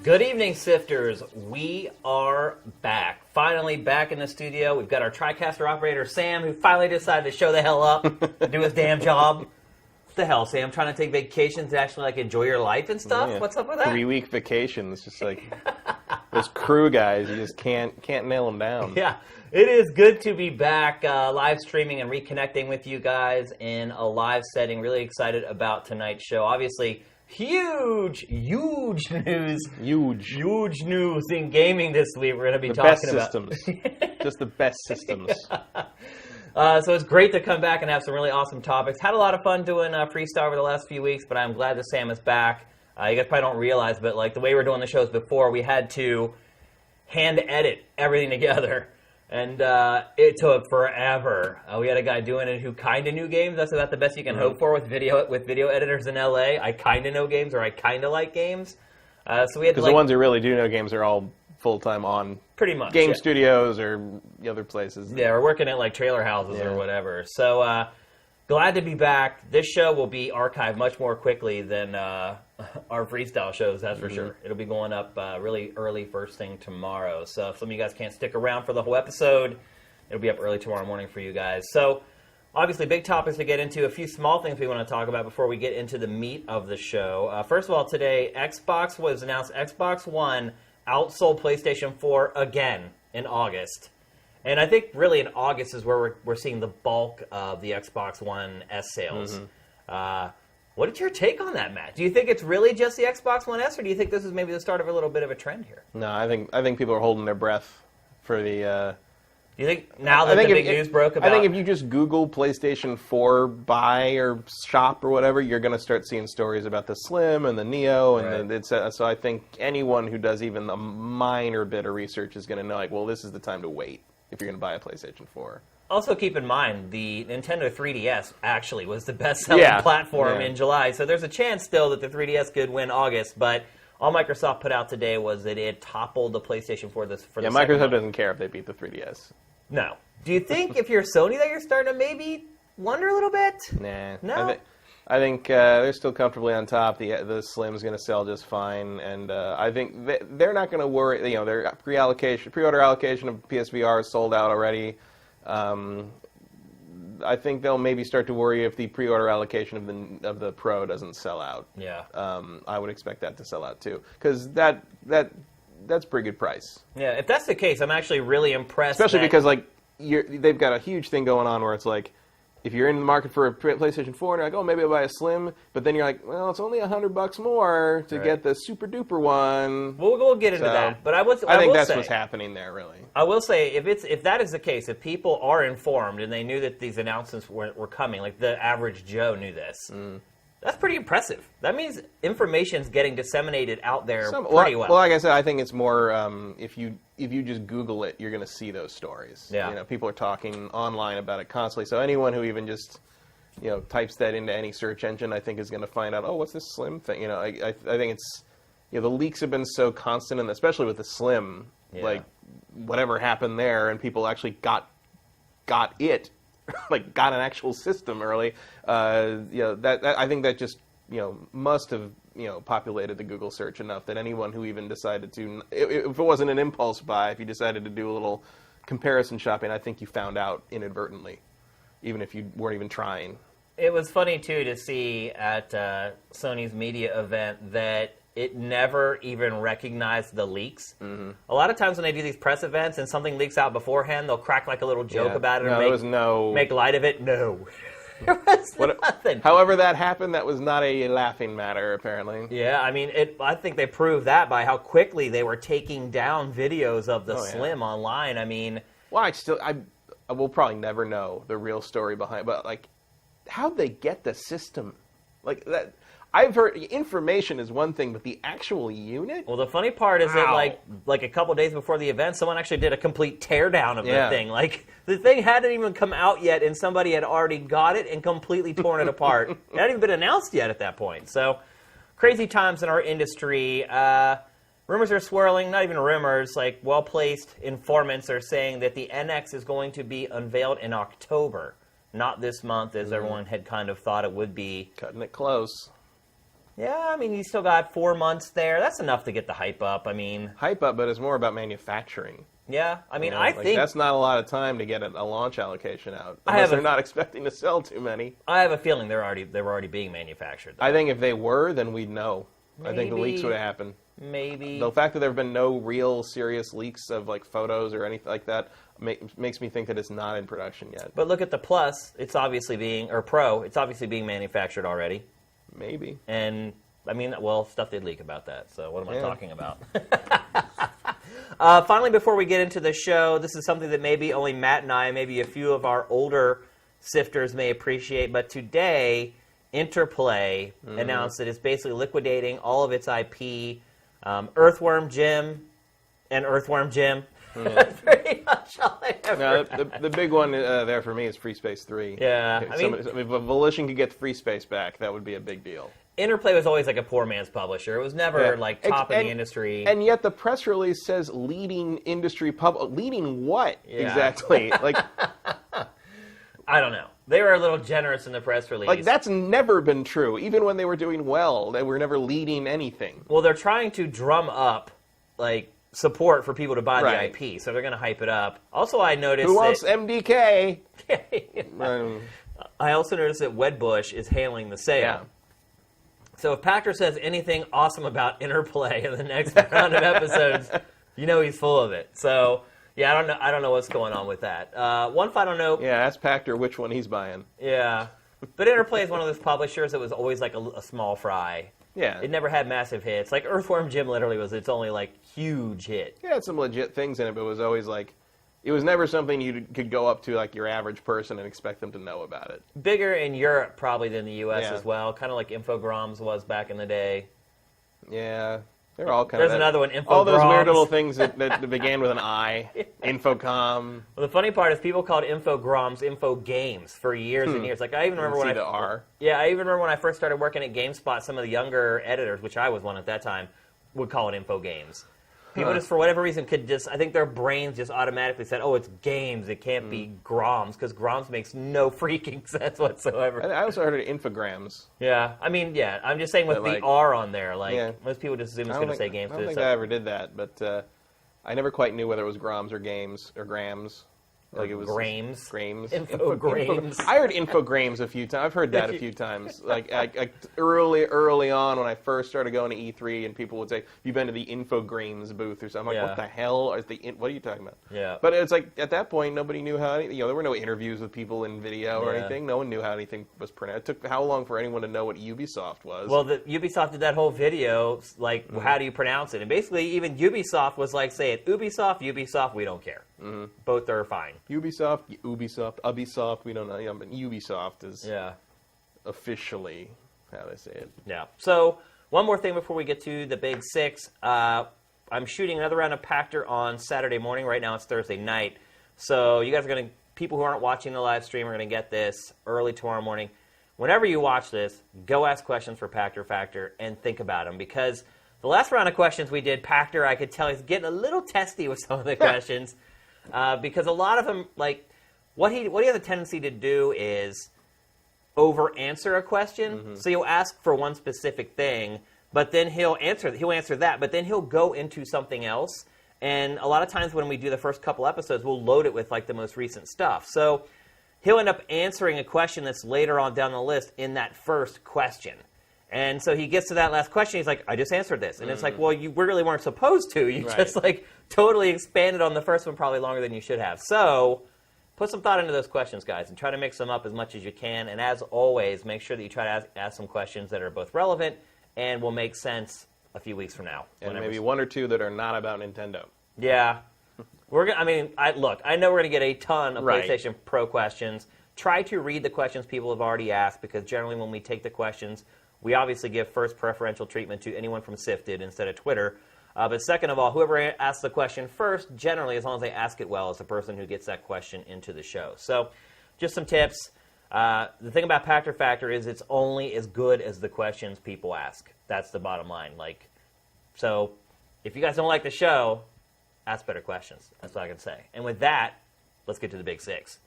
Good evening, Sifters. We are back. Finally back in the studio. We've got our TriCaster operator, Sam, who finally decided to show the hell up and do his damn job. What the hell, Sam? Trying to take vacations to actually enjoy your life and stuff? Yeah. What's up with that? 3-week vacation. It's just like those crew guys. You just can't nail them down. Yeah, it is good to be back live streaming and reconnecting with you guys in a live setting. Really excited about tonight's show. Obviously, huge news. Huge news in gaming this week. We're going to be talking about systems. Just the best systems. So it's great to come back and have some really awesome topics. Had a lot of fun doing freestyle over the last few weeks, but I'm glad that Sam is back. You guys probably don't realize, but like the way we were doing the shows before, we had to hand edit everything together. And it took forever. We had a guy doing it who kind of knew games. That's about the best you can hope for with video editors in LA. I kind of know games, or I kind of like games. So we had because the ones who really do know games are all full-time on pretty much game studios or other places. Yeah, we're working at like trailer houses or whatever. So glad to be back. This show will be archived much more quickly than our freestyle shows, that's for sure. It'll be going up really early first thing tomorrow. So if some of you guys can't stick around for the whole episode, it'll be up early tomorrow morning for you guys. So obviously big topics to get into. A few small things we want to talk about before we get into the meat of the show. First of all, today Xbox was announced. Xbox One outsold PlayStation 4 again in August. And I think really in August is where we're seeing the bulk of the Xbox One S sales. What is your take on that, Matt? Do you think it's really just the Xbox One S, or do you think this is maybe the start of a little bit of a trend here? No, I think people are holding their breath for the... Do you think now that the big news broke about... I think if you just Google PlayStation 4 buy or shop or whatever, you're going to start seeing stories about the Slim and the Neo. And so I think anyone who does even a minor bit of research is going to know, like, well, this is the time to wait if you're going to buy a PlayStation 4. Also, keep in mind, the Nintendo 3DS actually was the best-selling platform in July. So there's a chance still that the 3DS could win August, but all Microsoft put out today was that it toppled the PlayStation 4 for the second Microsoft month. doesn't care if they beat the 3DS. No. Do you think if you're Sony that you're starting to maybe wonder a little bit? Nah. No? I think they're still comfortably on top. The Slim's going to sell just fine, and I think they're not going to worry. You know, their pre-order allocation of PSVR is sold out already. I think they'll maybe start to worry if the pre-order allocation of the Pro doesn't sell out. Yeah. I would expect that to sell out too, because that's a pretty good price. Yeah, if that's the case, I'm actually really impressed. Especially because like they've got a huge thing going on where it's like, if you're in the market for a PlayStation 4 and you're like, oh, maybe I'll buy a Slim, but then you're like, well, it's only $100 more to get the super duper one. We'll get into that, but I think that's say, what's happening there, really. I will say, if that is the case, if people are informed and they knew that these announcements were coming, like the average Joe knew this, that's pretty impressive. That means information's getting disseminated out there pretty well. Well, like I said, I think it's more if you just Google it, you're going to see those stories. Yeah. You know, people are talking online about it constantly. So anyone who even just types that into any search engine, I think is going to find out, oh, what's this Slim thing? You know, I think it's the leaks have been so constant, and especially with the Slim, like whatever happened there, and people actually got it. Like got an actual system early, that I think that just must have populated the Google search enough that anyone who even decided to, if it wasn't an impulse buy, if you decided to do a little comparison shopping, I think you found out inadvertently, even if you weren't even trying. It was funny too to see at Sony's media event that it never even recognized the leaks. A lot of times when they do these press events and something leaks out beforehand, they'll crack like a little joke about it or make light of it. No. There was nothing. However that happened, that was not a laughing matter, apparently. Yeah, I mean, I think they proved that by how quickly they were taking down videos of the Slim online. I mean... Well, I will probably never know the real story behind, but like, how'd they get the system? Like that... I've heard information is one thing, but the actual unit? Well, the funny part is that like a couple days before the event, someone actually did a complete teardown of the thing. Like, the thing hadn't even come out yet, and somebody had already got it and completely torn it apart. It hadn't even been announced yet at that point. So, crazy times in our industry. Rumors are swirling, not even rumors, like well-placed informants are saying that the NX is going to be unveiled in October. Not this month, as everyone had kind of thought it would be. Cutting it close. Yeah, I mean, you still got 4 months there. That's enough to get the hype up. I mean, Hype up, but it's more about manufacturing. yeah. I mean, You know, I like, think that's not a lot of time to get a launch allocation out, I unless have they're not expecting to sell too many. I have a feeling they were already being manufactured. Though. I think if they were, then we'd know. I think the leaks Maybe. would have happened. Maybe. The fact that there have been no real serious leaks of like photos or anything like that makes me think that it's not in production yet. But look at the Plus. It's obviously being, or Pro. It's obviously being manufactured already. Maybe. And I mean, well, stuff did leak about that. So what am I Yeah. talking about? Finally, before we get into the show, this is something that maybe only Matt and I, maybe a few of our older sifters may appreciate. But today, Interplay announced that it's basically liquidating all of its IP. Earthworm Jim and Earthworm Jim. Yeah. That's pretty much all I ever No, the big one there for me is Free Space 3. Yeah, If Volition could get Free Space back, that would be a big deal. Interplay was always like a poor man's publisher. It was never like top in the industry. And yet the press release says leading industry leading what Yeah. exactly? Like I don't know. They were a little generous in the press release. like that's never been true. Even when they were doing well, they were never leading anything. Well, they're trying to drum up like support for people to buy Right. the IP, so they're going to hype it up. Also, I noticed Who wants that MDK? I also noticed that Wedbush is handling the sale. Yeah. So if Pachter says anything awesome about Interplay in the next round of episodes, you know he's full of it. So yeah, I don't know what's going on with that. One final note. Yeah, ask Pachter which one he's buying. Yeah, but Interplay is one of those publishers that was always like a small fry. Yeah. It never had massive hits. Like Earthworm Jim literally was its only like huge hit. It had some legit things in it, but it was always like, it was never something you could go up to like your average person and expect them to know about it. Bigger in Europe probably than the U.S. Yeah. as well. Kind of like Infogrames was back in the day. Yeah, they're all kind There's of another one, Infogrames. all those weird little things that began with an I. Infocom. Well, the funny part is people called Infogrames Info Games for years and years. Like I even remember when the R. Yeah, I even remember when I first started working at GameSpot, some of the younger editors, which I was one at that time, would call it Info Games. People just, for whatever reason, could just, I think their brains just automatically said, oh, it's games, it can't be Groms, because Groms makes no freaking sense whatsoever. I also heard of infograms. Yeah, I mean, yeah, I'm just saying with But, like, the R on there, like, yeah. most people just assume it's I going don't to say think, games. I don't too, think so- I ever did that, but I never quite knew whether it was Groms or games or grams. Like it was Grames. Grames. Infogrames. I heard Infogrames a few times. I've heard that a few times. Like early on when I first started going to E3, and people would say, "You've been to the Infogrames booth or something." I'm like, Yeah. what the hell? What are you talking about? Yeah. But it's like at that point, nobody knew how. There were no interviews with people in video or Yeah. anything. No one knew how anything was pronounced. It took how long for anyone to know what Ubisoft was? Well, Ubisoft did that whole video, like, how do you pronounce it? And basically, even Ubisoft was like, say it Ubisoft, we don't care. Mm-hmm. Both are fine. Ubisoft, Ubisoft, we don't know. Yeah, but Ubisoft is Yeah. officially how they say it. Yeah. So, one more thing before we get to the big six. I'm shooting another round of Pachter on Saturday morning. Right now it's Thursday night. So, you guys are going to, people who aren't watching the live stream are going to get this early tomorrow morning. Whenever you watch this, go ask questions for Pachter Factor and think about them. Because the last round of questions we did, Pachter, I could tell he's getting a little testy with some of the questions. Because a lot of them, like, what he has a tendency to do is over-answer a question. Mm-hmm. So you'll ask for one specific thing, but then he'll answer that, but then he'll go into something else. And a lot of times when we do the first couple episodes, we'll load it with, like, the most recent stuff. So he'll end up answering a question that's later on down the list in that first question. And so he gets to that last question, he's like, I just answered this. And it's like, well, you really weren't supposed to. You just, like, totally expanded on the first one probably longer than you should have. So put some thought into those questions, guys, and try to mix them up as much as you can. And as always, make sure that you try to ask some questions that are both relevant and will make sense a few weeks from now. And maybe one or two that are not about Nintendo. Yeah. I know we're going to get a ton of Right. PlayStation Pro questions. Try to read the questions people have already asked, because generally when we take the questions, we obviously give first preferential treatment to anyone from Sifted instead of Twitter. But second of all, whoever asks the question first, generally, as long as they ask it well, is the person who gets that question into the show. So just some tips. The thing about Pachter Factor is it's only as good as the questions people ask. That's the bottom line. So if you guys don't like the show, ask better questions. That's all I can say. And with that, let's get to the big six.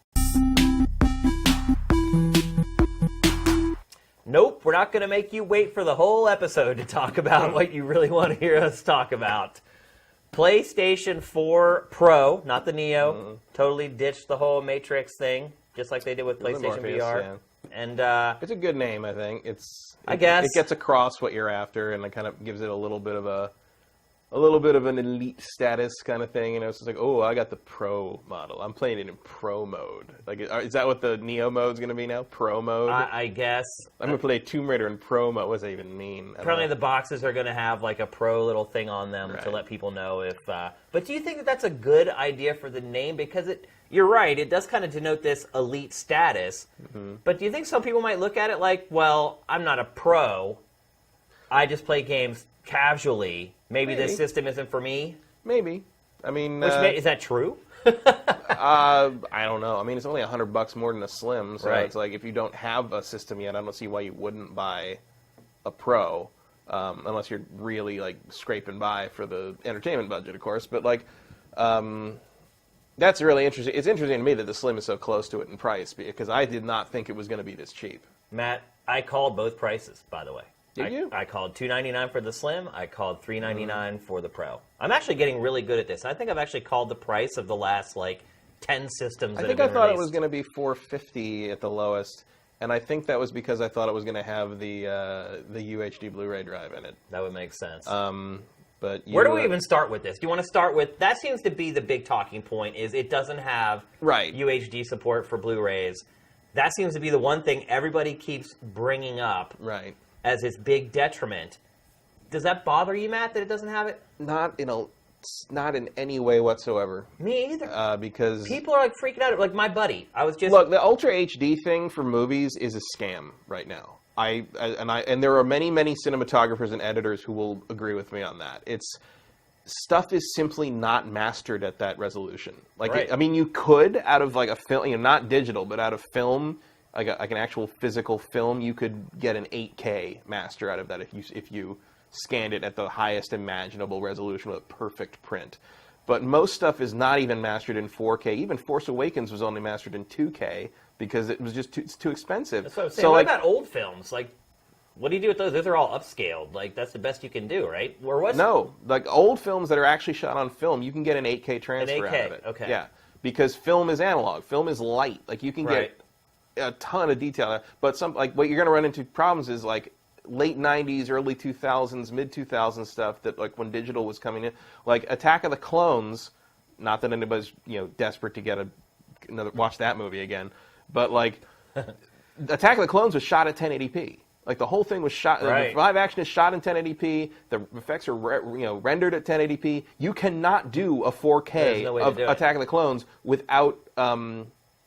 Nope, we're not going to make you wait for the whole episode to talk about what you really want to hear us talk about. PlayStation 4 Pro, not the Neo, totally ditched the whole Matrix thing, just like they did with PlayStation Morpheus, VR. yeah. And it's a good name, I think. I guess it gets across what you're after, and it kind of gives it a little bit of an elite status kind of thing. You know, it's just like, oh, I got the Pro model. I'm playing it in Pro mode. Like, is that what the Neo mode's going to be now? Pro mode? I guess. I'm going to play Tomb Raider in Pro mode. What does that even mean? Apparently the boxes are going to have like a Pro little thing on them to let people know if... but do you think that that's a good idea for the name? Because you're right, it does kind of denote this elite status. But do you think some people might look at it like, well, I'm not a pro. I just play games casually. Maybe this system isn't for me? Maybe. I mean... is that true? I don't know. I mean, it's only $100 more than a Slim, so it's like if you don't have a system yet, I don't see why you wouldn't buy a Pro, unless you're really like scraping by for the entertainment budget, of course. But like, that's really interesting. It's interesting to me that the Slim is so close to it in price because I did not think it was going to be this cheap. Matt, I called both prices, by the way. Did you? I called $299 for the Slim. I called $399 for the Pro. I'm actually getting really good at this. I think I've actually called the price of the last, 10 systems that have been I thought released. it was going to be $450 at the lowest, and I think that was because I thought it was going to have the UHD Blu-ray drive in it. That would make sense. But where do we even start with this? Do you want to start with... That seems to be the big talking point, is it doesn't have UHD support for Blu-rays. That seems to be the one thing everybody keeps bringing up. Right. As its big detriment. Does that bother you, Matt, that it doesn't have it? Not in any way whatsoever. Me either. Because people are freaking out. Like my buddy, I was just look. The Ultra HD thing for movies is a scam right now. And there are many cinematographers and editors who will agree with me on that. Stuff is simply not mastered at that resolution. I mean, you could out of like a film, not digital, but out of film. Like an actual physical film, you could get an 8K master out of that if you scanned it at the highest imaginable resolution with a perfect print. But most stuff is not even mastered in 4K. Even Force Awakens was only mastered in 2K because it was just too expensive. That's what I'm saying. What about old films? What do you do with those? Those are all upscaled. That's the best you can do, right? Or what's old films that are actually shot on film, you can get an 8K transfer out of it. Okay. Yeah, because film is analog. Film is light. You can get a ton of detail, but what you're going to run into problems is late 90s, early 2000s, mid 2000s stuff that when digital was coming in, Attack of the Clones. Not that anybody's desperate to get watch that movie again, but Attack of the Clones was shot at 1080p. The whole thing was shot. The live action is shot in 1080p. The effects are rendered at 1080p. You cannot do a 4K of Attack of the Clones without.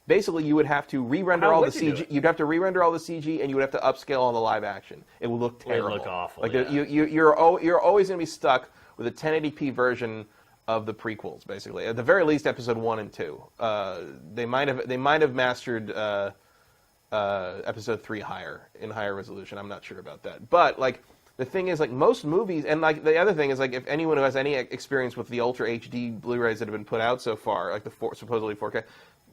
Basically, you would have to re-render all the CG. You'd have to re-render all the CG, and you would have to upscale all the live action. It would look terrible. It would look awful. You're always going to be stuck with a 1080p version of the prequels. Basically, at the very least, episode 1 and 2. They might have mastered episode 3 in higher resolution. I'm not sure about that, but the thing is, most movies, and the other thing is, if anyone who has any experience with the Ultra HD Blu-rays that have been put out so far, supposedly 4K.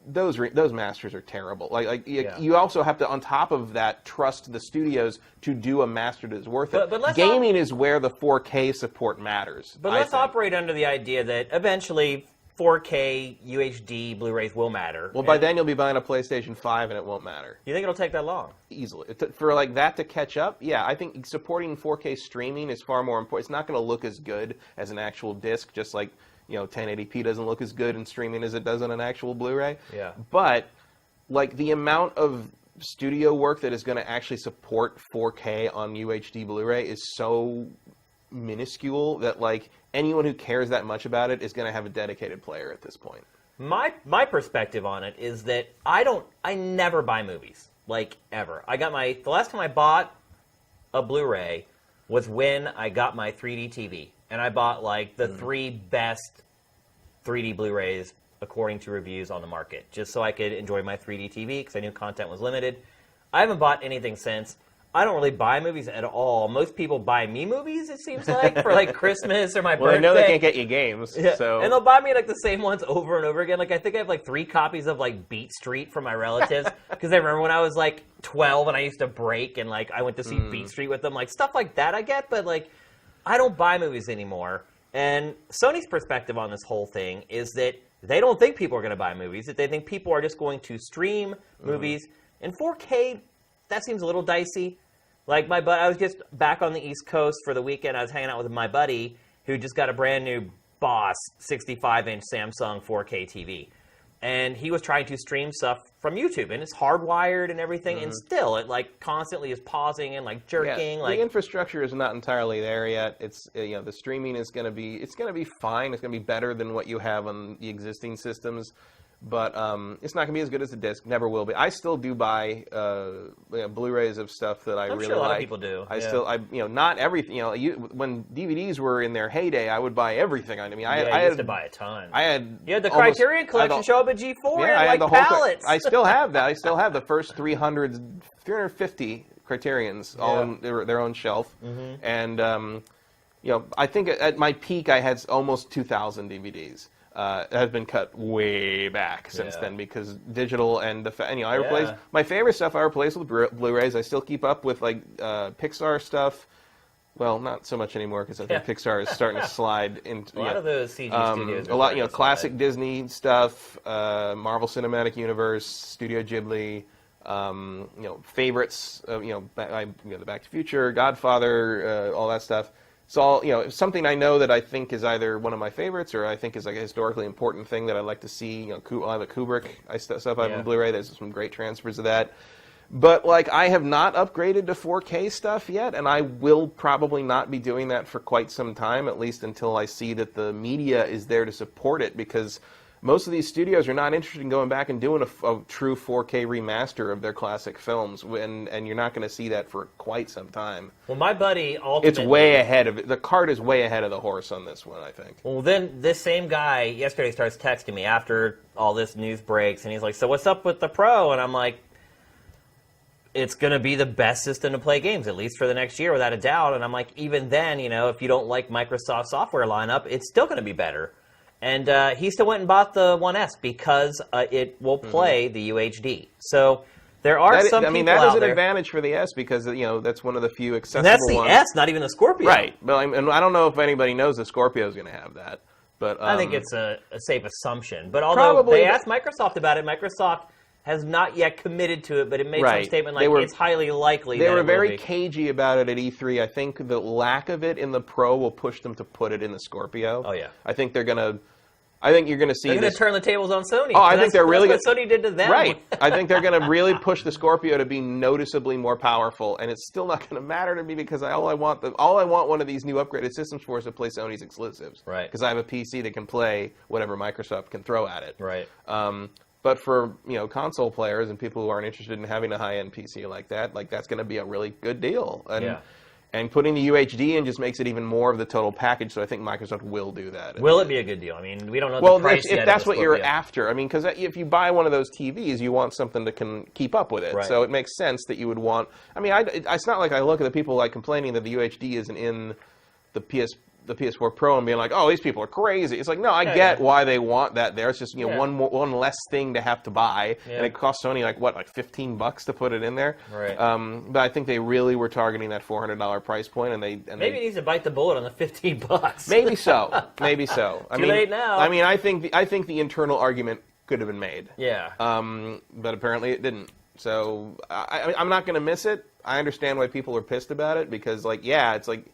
Those masters are terrible. You also have to, on top of that, trust the studios to do a master that is worth it. But gaming is where the 4K support matters. But let's operate under the idea that eventually 4K UHD Blu-rays will matter. Well, by then you'll be buying a PlayStation 5 and it won't matter. You think it'll take that long? Easily. For that to catch up, yeah, I think supporting 4K streaming is far more important. It's not going to look as good as an actual disc, just like 1080p doesn't look as good in streaming as it does on an actual Blu-ray. Yeah. But the amount of studio work that is going to actually support 4K on UHD Blu-ray is so minuscule that anyone who cares that much about it is going to have a dedicated player at this point. My perspective on it is that I never buy movies ever. The last time I bought a Blu-ray was when I got my 3D TV. And I bought the 3 best 3D Blu-rays according to reviews on the market, just so I could enjoy my 3D TV because I knew content was limited. I haven't bought anything since. I don't really buy movies at all. Most people buy me movies, it seems like, for like Christmas or my birthday. Well, I know they can't get you games, so... And they'll buy me like the same ones over and over again. Like I think I have like 3 copies of like Beat Street from my relatives because I remember when I was like 12 and I used to break and like I went to see Beat Street with them. Like stuff like that I get, but like I don't buy movies anymore. And Sony's perspective on this whole thing is that they don't think people are going to buy movies, that they think people are just going to stream movies. In 4K, that seems a little dicey. Like I was just back on the East Coast for the weekend. I was hanging out with my buddy who just got a brand new Boss 65-inch Samsung 4K TV. And he was trying to stream stuff from YouTube, and it's hardwired and everything, and still it like constantly is pausing and like jerking. Yeah, like the infrastructure is not entirely there yet. It's the streaming is going to be fine. It's going to be better than what you have on the existing systems, but it's not going to be as good as the disc. Never will be. I still do buy Blu-rays of stuff that I'm really sure a lot like. of people do. Not everything. When DVDs were in their heyday, I would buy everything. I mean, I used to buy a ton. You had the Criterion Collection show up at G4. Yeah, I had the pallets. I still have that. I still have the first 350 Criterions all on their own shelf, and I think at my peak I had almost 2,000 DVDs. It has been cut way back since then because digital and I replaced my favorite stuff. I replaced with Blu-rays. I still keep up with like Pixar stuff. Well, not so much anymore because I think Pixar is starting to slide into a lot of those CG studios. A lot, classic Disney stuff, Marvel Cinematic Universe, Studio Ghibli. Favorites. The Back to the Future, Godfather, all that stuff. It's all, something I know that I think is either one of my favorites or I think is like a historically important thing that I'd like to see. I have a Kubrick stuff I have on Blu-ray. There's some great transfers of that. But like I have not upgraded to 4K stuff yet, and I will probably not be doing that for quite some time, at least until I see that the media is there to support it, because most of these studios are not interested in going back and doing a true 4K remaster of their classic films, and you're not going to see that for quite some time. Well, my buddy ultimately... It's way ahead of it. The cart is way ahead of the horse on this one, I think. Well, then this same guy yesterday starts texting me after all this news breaks, and he's like, so what's up with the Pro? And I'm like, it's going to be the best system to play games, at least for the next year, without a doubt. And I'm like, even then, if you don't like Microsoft's software lineup, it's still going to be better. And he still went and bought the 1S because it will play the UHD. So there are some people that is out an there. advantage for the S because that's one of the few accessible And that's the ones. S, not even the Scorpio. Right. And I don't know if anybody knows the Scorpio is going to have that. But I think it's a safe assumption. But although they asked Microsoft about it, Microsoft has not yet committed to it, but it made some statement like it's highly likely they were very cagey about it at E3. I think the lack of it in the Pro will push them to put it in the Scorpio. Oh, yeah. I think you're going to see They're going to turn the tables on Sony. Oh, I think they're really that's what Sony did to them. Right. I think they're going to really push the Scorpio to be noticeably more powerful, and it's still not going to matter to me because all I want one of these new upgraded systems for is to play Sony's exclusives. Right. Because I have a PC that can play whatever Microsoft can throw at it. Right. But for console players and people who aren't interested in having a high-end PC like that, that's going to be a really good deal. And putting the UHD in just makes it even more of the total package. So I think Microsoft will do that. Will it be a good deal? I mean, we don't know the price yet. If that's what you're after, I mean, because if you buy one of those TVs, you want something that can keep up with it. Right. So it makes sense that you would want. I mean, it's not like I look at the people complaining that the UHD isn't in the PS4 Pro and being like, oh, these people are crazy. It's like, no, I get why they want that there. It's just one less thing to have to buy, and it costs Sony like $15 to put it in there. Right. But I think they really were targeting that $400 price point, and maybe it needs to bite the bullet on the $15. Maybe so. Maybe so. Too late now. I mean, I think the internal argument could have been made. Yeah. But apparently it didn't. So I'm not going to miss it. I understand why people are pissed about it because, it's like.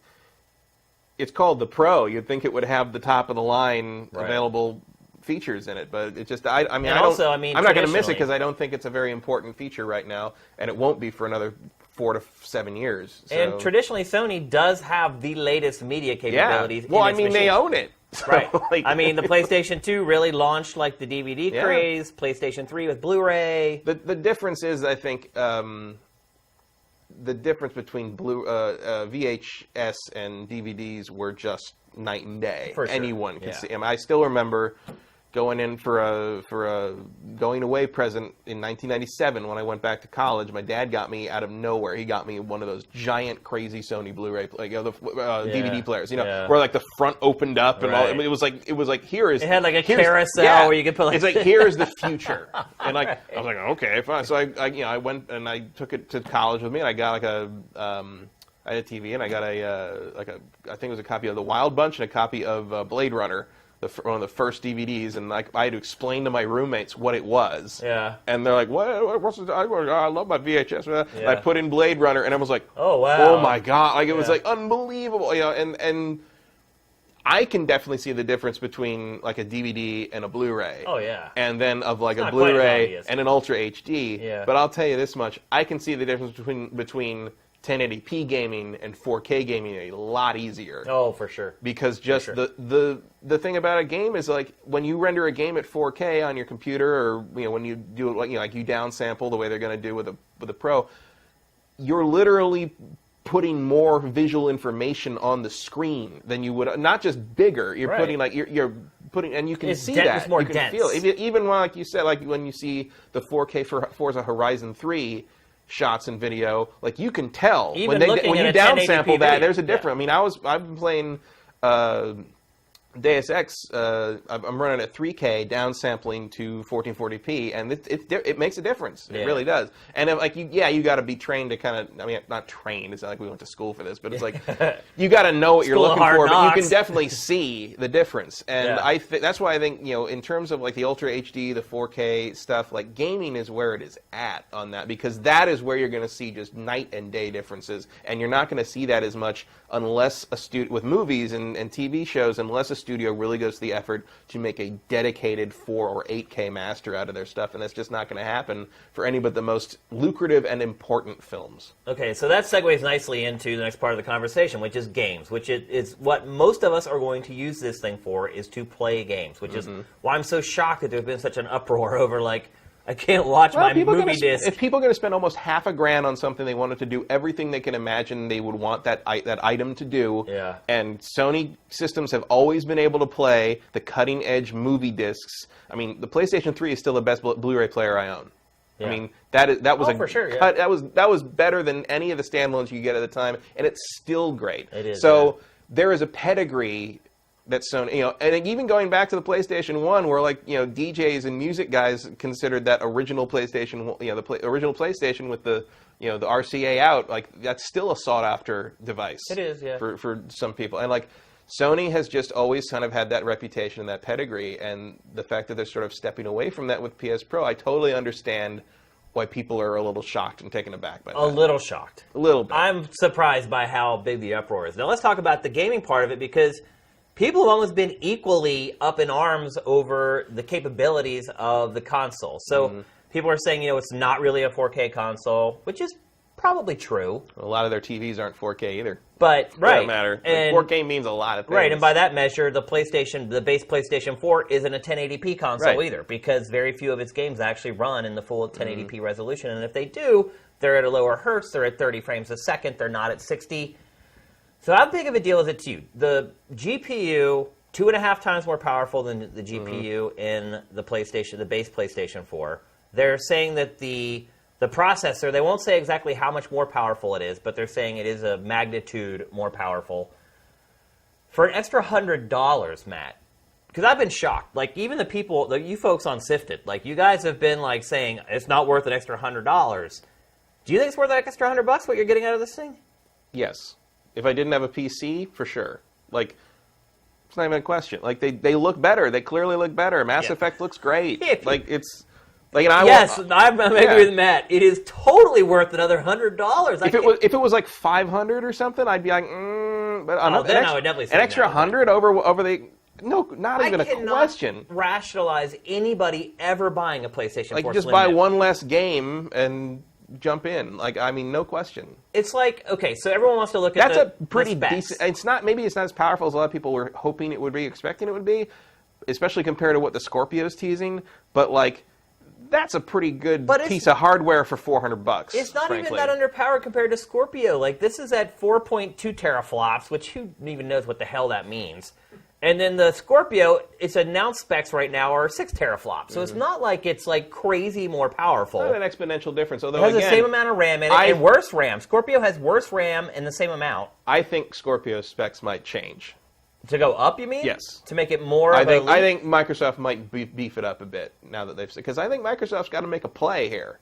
It's called the Pro. You'd think it would have the top of the line available features in it, but it just I'm not going to miss it because I don't think it's a very important feature right now, and it won't be for another 4 to 7 years. So. And traditionally, Sony does have the latest media capabilities. Well, they own it. So, right. The PlayStation 2 really launched the DVD craze. PlayStation 3 with Blu-ray. The difference is, I think. The difference between VHS and DVDs were just night and day. For sure. Anyone can see them. I still remember going in for a going away present in 1997 when I went back to college. My dad got me out of nowhere. He got me one of those giant, crazy Sony Blu-ray, DVD players. Where like the front opened up and all. It was like here is. It had like a carousel where you could put. Like, it's like here is the future, and like I was like, okay, fine. So I went and I took it to college with me, and I got like a. I had a TV, and I got I think it was a copy of The Wild Bunch and a copy of Blade Runner. One of the first DVDs, and I had to explain to my roommates what it was. Yeah. And they're like, what's it? I love my VHS. Yeah. And I put in Blade Runner, and I was like, oh, wow. Oh, my God. Like, it was, like, unbelievable. And I can definitely see the difference between, like, a DVD and a Blu-ray. Oh, yeah. And then of, like, it's a Blu-ray and an Ultra HD. Yeah. But I'll tell you this much. I can see the difference between 1080p gaming and 4K gaming a lot easier. Oh, for sure. Because just the thing about a game is like when you render a game at 4K on your computer, or when you do it like you downsample the way they're going to do with a Pro, you're literally putting more visual information on the screen than you would. Not just bigger. You're putting like you're putting, and you can see that. It's more you can dense. feel it. Even like you said, like when you see the 4K for Forza Horizon 3. Shots and video, like you can tell when you downsample that there's a difference. I mean, I've been playing Deus Ex. I'm running at 3K, downsampling to 1440p, and it makes a difference. It really does. And like you got to be trained to kind of. I mean, not trained. It's not like we went to school for this, but it's like you got to know what you're looking for. But you can definitely see the difference. And that's why I think in terms of like the Ultra HD, the 4K stuff, like gaming is where it is at on that, because that is where you're going to see just night and day differences, and you're not going to see that as much unless with movies and TV shows, unless a studio really goes to the effort to make a dedicated 4 or 8K master out of their stuff, and that's just not going to happen for any but the most lucrative and important films. Okay, so that segues nicely into the next part of the conversation, which is games, which is what most of us are going to use this thing for, is to play games, which is why I'm so shocked that there's been such an uproar over, like, I can't watch my movie disc. If people are going to spend almost $100,000 on something they wanted to do everything they can imagine they would want that item to do, and Sony systems have always been able to play the cutting-edge movie discs. I mean, the PlayStation 3 is still the best Blu-ray player I own. I mean, that was for sure. That was better than any of the standalones you get at the time, and it's still great. It is. So there is a pedigree that Sony, and even going back to the PlayStation 1, where DJs and music guys considered that original PlayStation, original PlayStation with the the RCA out, like that's still a sought after device. It is, for some people, and like Sony has just always kind of had that reputation and that pedigree, and the fact that they're sort of stepping away from that with PS Pro, I totally understand why people are a little shocked and taken aback by that. A little shocked. A little bit. I'm surprised by how big the uproar is. Now let's talk about the gaming part of it, because people have almost been equally up in arms over the capabilities of the console. So people are saying, it's not really a 4K console, which is probably true. A lot of their TVs aren't 4K either. But, doesn't matter. And 4K means a lot of things. Right, and by that measure, the base PlayStation 4 isn't a 1080p console either, because very few of its games actually run in the full 1080p resolution. And if they do, they're at a lower hertz, they're at 30 frames a second, they're not at 60. So how big of a deal is it to you? The GPU, 2.5 times more powerful than the GPU in the base PlayStation 4. They're saying that the processor, they won't say exactly how much more powerful it is, but they're saying it is a magnitude more powerful. For an extra $100, Matt, because I've been shocked. Like, even you folks on Sifted, like, you guys have been, like, saying it's not worth an extra $100. Do you think it's worth that extra $100, what you're getting out of this thing? Yes. If I didn't have a PC, for sure. Like, it's not even a question. Like, they look better. They clearly look better. Mass Effect looks great. Like, it's... Like, and I'm agree with Matt. It is totally worth another $100. If it was like $500 or something, I'd be like, but I would definitely say an extra $100 over the not even a question. I cannot rationalize anybody ever buying a PlayStation 4 Slim. Like, just buy one less game and jump in. Like, I mean, no question. It's like, okay, so everyone wants to look at that's a pretty decent. It's not as powerful as a lot of people were hoping it would be, expecting it would be, especially compared to what the Scorpio's teasing. But like, that's a pretty good piece of hardware for $400. It's not even that underpowered compared to Scorpio. Like, this is at 4.2 teraflops, which who even knows what the hell that means. And then the Scorpio, its announced specs right now are 6 teraflops. So it's not like it's like crazy more powerful. Not an exponential difference. Although, it has again, the same amount of RAM in it and worse RAM. Scorpio has worse RAM in the same amount. I think Scorpio specs might change. To go up, you mean? Yes. To make it more I think Microsoft might beef it up a bit now that they've... Because I think Microsoft's got to make a play here.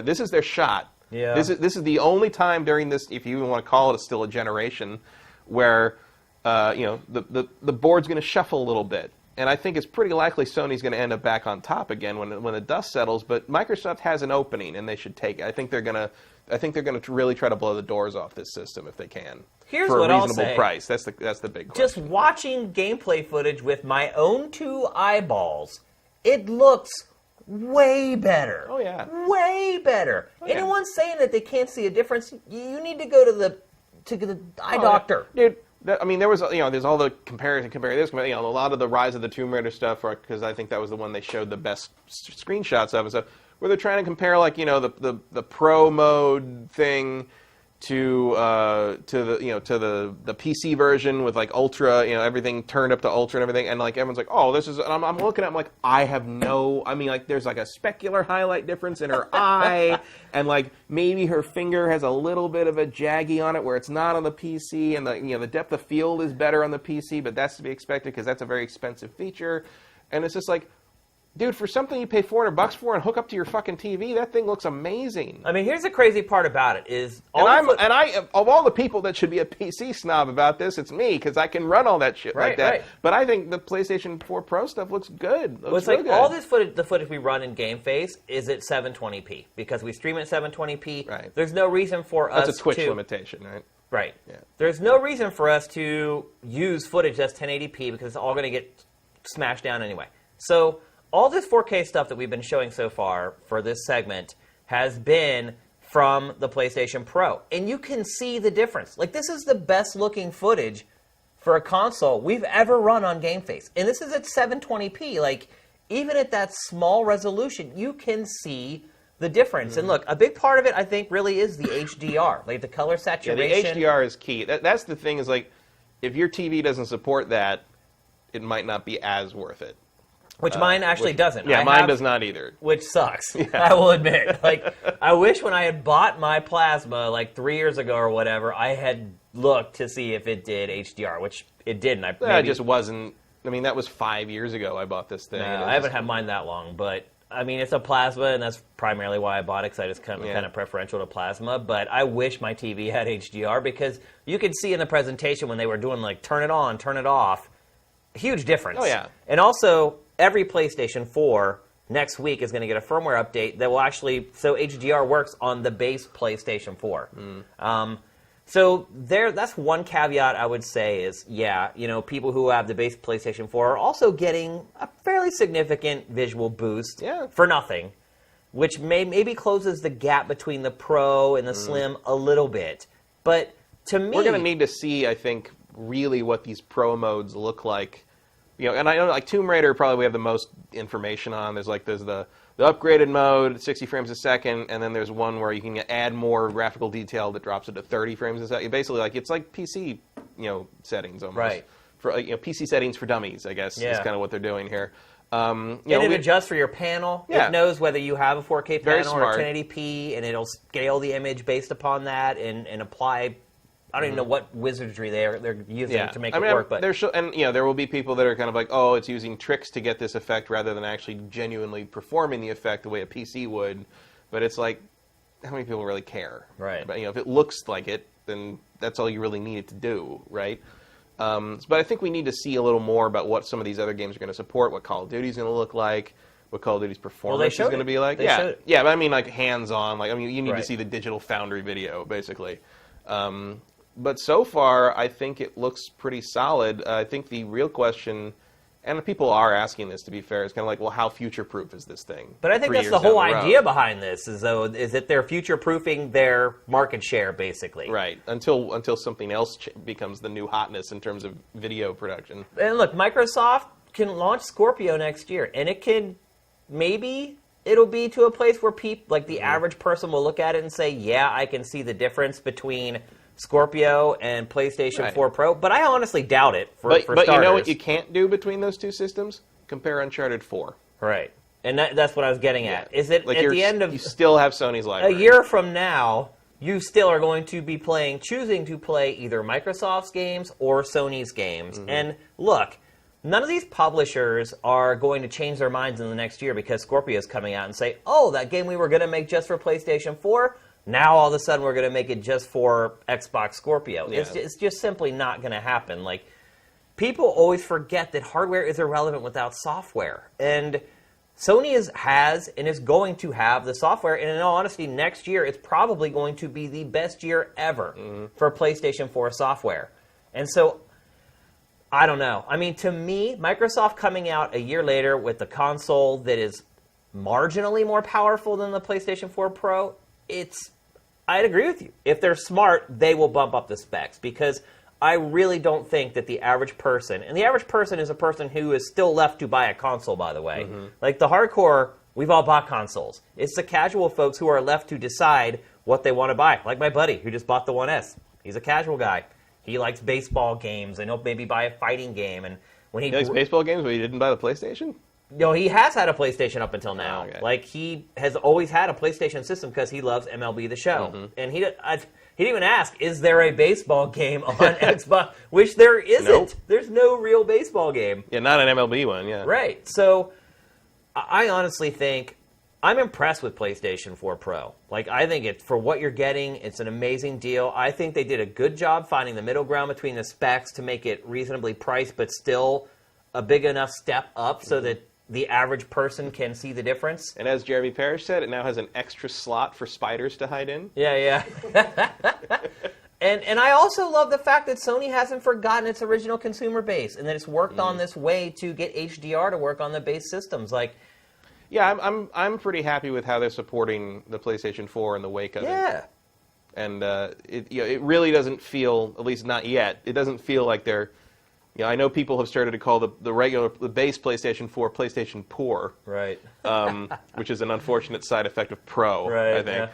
This is their shot. Yeah. This is the only time during this, if you even want to call it still a generation, where the board's going to shuffle a little bit. And I think it's pretty likely Sony's going to end up back on top again when the dust settles. But Microsoft has an opening, and they should take it. I think they're going to really try to blow the doors off this system if they can. Here's for what a I'll reasonable say. price. That's the big question. Just watching gameplay footage with my own 2 eyeballs, it looks way better. Oh, yeah. Way better. Oh, yeah. Anyone saying that they can't see a difference, you need to go to the eye doctor. Yeah. Dude, there was, there's all the compare this, a lot of the Rise of the Tomb Raider stuff, because I think that was the one they showed the best screenshots of and stuff, where they're trying to compare, like, the pro mode thing to the PC version with like ultra, everything turned up to ultra and everything, and like everyone's like, oh, this is, and I'm looking at it, I'm like, I have no, like there's like a specular highlight difference in her eye, and like maybe her finger has a little bit of a jaggy on it where it's not on the PC, and the depth of field is better on the PC, but that's to be expected because that's a very expensive feature, and it's just like, dude, for something you pay $400 for and hook up to your fucking TV, that thing looks amazing. I mean, here's the crazy part about it is... of all the people that should be a PC snob about this, it's me, because I can run all that shit like that. Right. But I think the PlayStation 4 Pro stuff looks good. It's like good. All this footage, the footage we run in GameFace is at 720p, because we stream at 720p. Right. There's no reason for us to... That's a Twitch limitation, right? Right. Yeah. There's no reason for us to use footage that's 1080p, because it's all going to get smashed down anyway. So... all this 4K stuff that we've been showing so far for this segment has been from the PlayStation Pro. And you can see the difference. Like, this is the best looking footage for a console we've ever run on GameFace. And this is at 720p. Like, even at that small resolution, you can see the difference. And look, a big part of it, I think, really is the HDR. Like, the color saturation. Yeah, the HDR is key. That's the thing, is like, if your TV doesn't support that, it might not be as worth it. Which mine actually doesn't. Yeah, mine does not either. Which sucks, I will admit. Like, I wish when I had bought my plasma, like 3 years ago or whatever, I had looked to see if it did HDR, which it didn't. It just wasn't. I mean, that was 5 years ago I bought this thing. No, I haven't had mine that long, but, I mean, it's a plasma, and that's primarily why I bought it, because I just kind of preferential to plasma. But I wish my TV had HDR, because you could see in the presentation when they were doing, like, turn it on, turn it off, huge difference. Oh, yeah. And also... every PlayStation 4 next week is going to get a firmware update that will actually... so HDR works on the base PlayStation 4. So that's one caveat I would say is, people who have the base PlayStation 4 are also getting a fairly significant visual boost for nothing, which maybe closes the gap between the Pro and the Slim a little bit. But to me... we're going to need to see, I think, really what these Pro modes look like. And I know, like, Tomb Raider probably we have the most information on. There's the upgraded mode, 60 frames a second, and then there's one where you can add more graphical detail that drops it to 30 frames a second. Basically, like, it's like PC, settings almost. Right. For PC settings for dummies, I guess, is kind of what they're doing here. And it adjusts for your panel. Yeah. It knows whether you have a 4K Very panel or smart. 1080p, and it'll scale the image based upon that and apply... I don't even know what wizardry they're using to make it work. But there will be people that are kind of like, oh, it's using tricks to get this effect rather than actually genuinely performing the effect the way a PC would. But it's like, how many people really care? Right. But if it looks like it, then that's all you really need it to do, right? But I think we need to see a little more about what some of these other games are going to support, what Call of Duty is going to look like, what Call of Duty's performance is going to be like. Yeah, but I mean, like, hands-on. Like, I mean, you need to see the Digital Foundry video, basically. But so far, I think it looks pretty solid. I think the real question, and people are asking this, to be fair, is kind of like, well, how future-proof is this thing? But I think that's the whole idea behind this, is that they're future-proofing their market share, basically. Right, until something else becomes the new hotness in terms of video production. And look, Microsoft can launch Scorpio next year, and maybe it'll be to a place where the average person will look at it and say, yeah, I can see the difference between Scorpio and PlayStation Right. 4 Pro, but I honestly doubt it for But starters. you know what you can't do between those two systems? Compare Uncharted 4. Right. And that's what I was getting at. Is it Like at the end of you still have Sony's a library. year from now, you still are going to be choosing to play either Microsoft's games or Sony's games. Mm-hmm. And look, none of these publishers are going to change their minds in the next year because Scorpio is coming out and say, oh, that game we were going to make just for PlayStation 4, now all of a sudden we're going to make it just for Xbox Scorpio. Yeah. It's just simply not going to happen. Like, people always forget that hardware is irrelevant without software. And Sony has and is going to have the software, and in all honesty, next year it's probably going to be the best year ever for PlayStation 4 software. And so, I don't know. I mean, to me, Microsoft coming out a year later with a console that is marginally more powerful than the PlayStation 4 Pro, I'd agree with you. If they're smart, they will bump up the specs, because I really don't think that the average person, and the average person is a person who is still left to buy a console, by the way. Like the hardcore, we've all bought consoles. It's the casual folks who are left to decide what they want to buy. Like my buddy who just bought the 1S. He's a casual guy. He likes baseball games, and he'll maybe buy a fighting game. And when He likes baseball games, but he didn't buy the PlayStation? No, he has had a PlayStation up until now. Okay. Like, he has always had a PlayStation system because he loves MLB The Show. And he didn't even ask, is there a baseball game on Xbox? Which there isn't. Nope. There's no real baseball game. Yeah, not an MLB one, yeah. Right. So, I honestly think I'm impressed with PlayStation 4 Pro. Like, I think for what you're getting, it's an amazing deal. I think they did a good job finding the middle ground between the specs to make it reasonably priced, but still a big enough step up so that the average person can see the difference. And as Jeremy Parrish said, it now has an extra slot for spiders to hide in. Yeah. And I also love the fact that Sony hasn't forgotten its original consumer base and that it's worked on this way to get HDR to work on the base systems. Like, yeah, I'm pretty happy with how they're supporting the PlayStation 4 in the wake of it. yeah. And it really doesn't feel, at least not yet, it doesn't feel like they're, I know people have started to call the base PlayStation 4 PlayStation Poor, Right. which is an unfortunate side effect of Pro, Right, I think.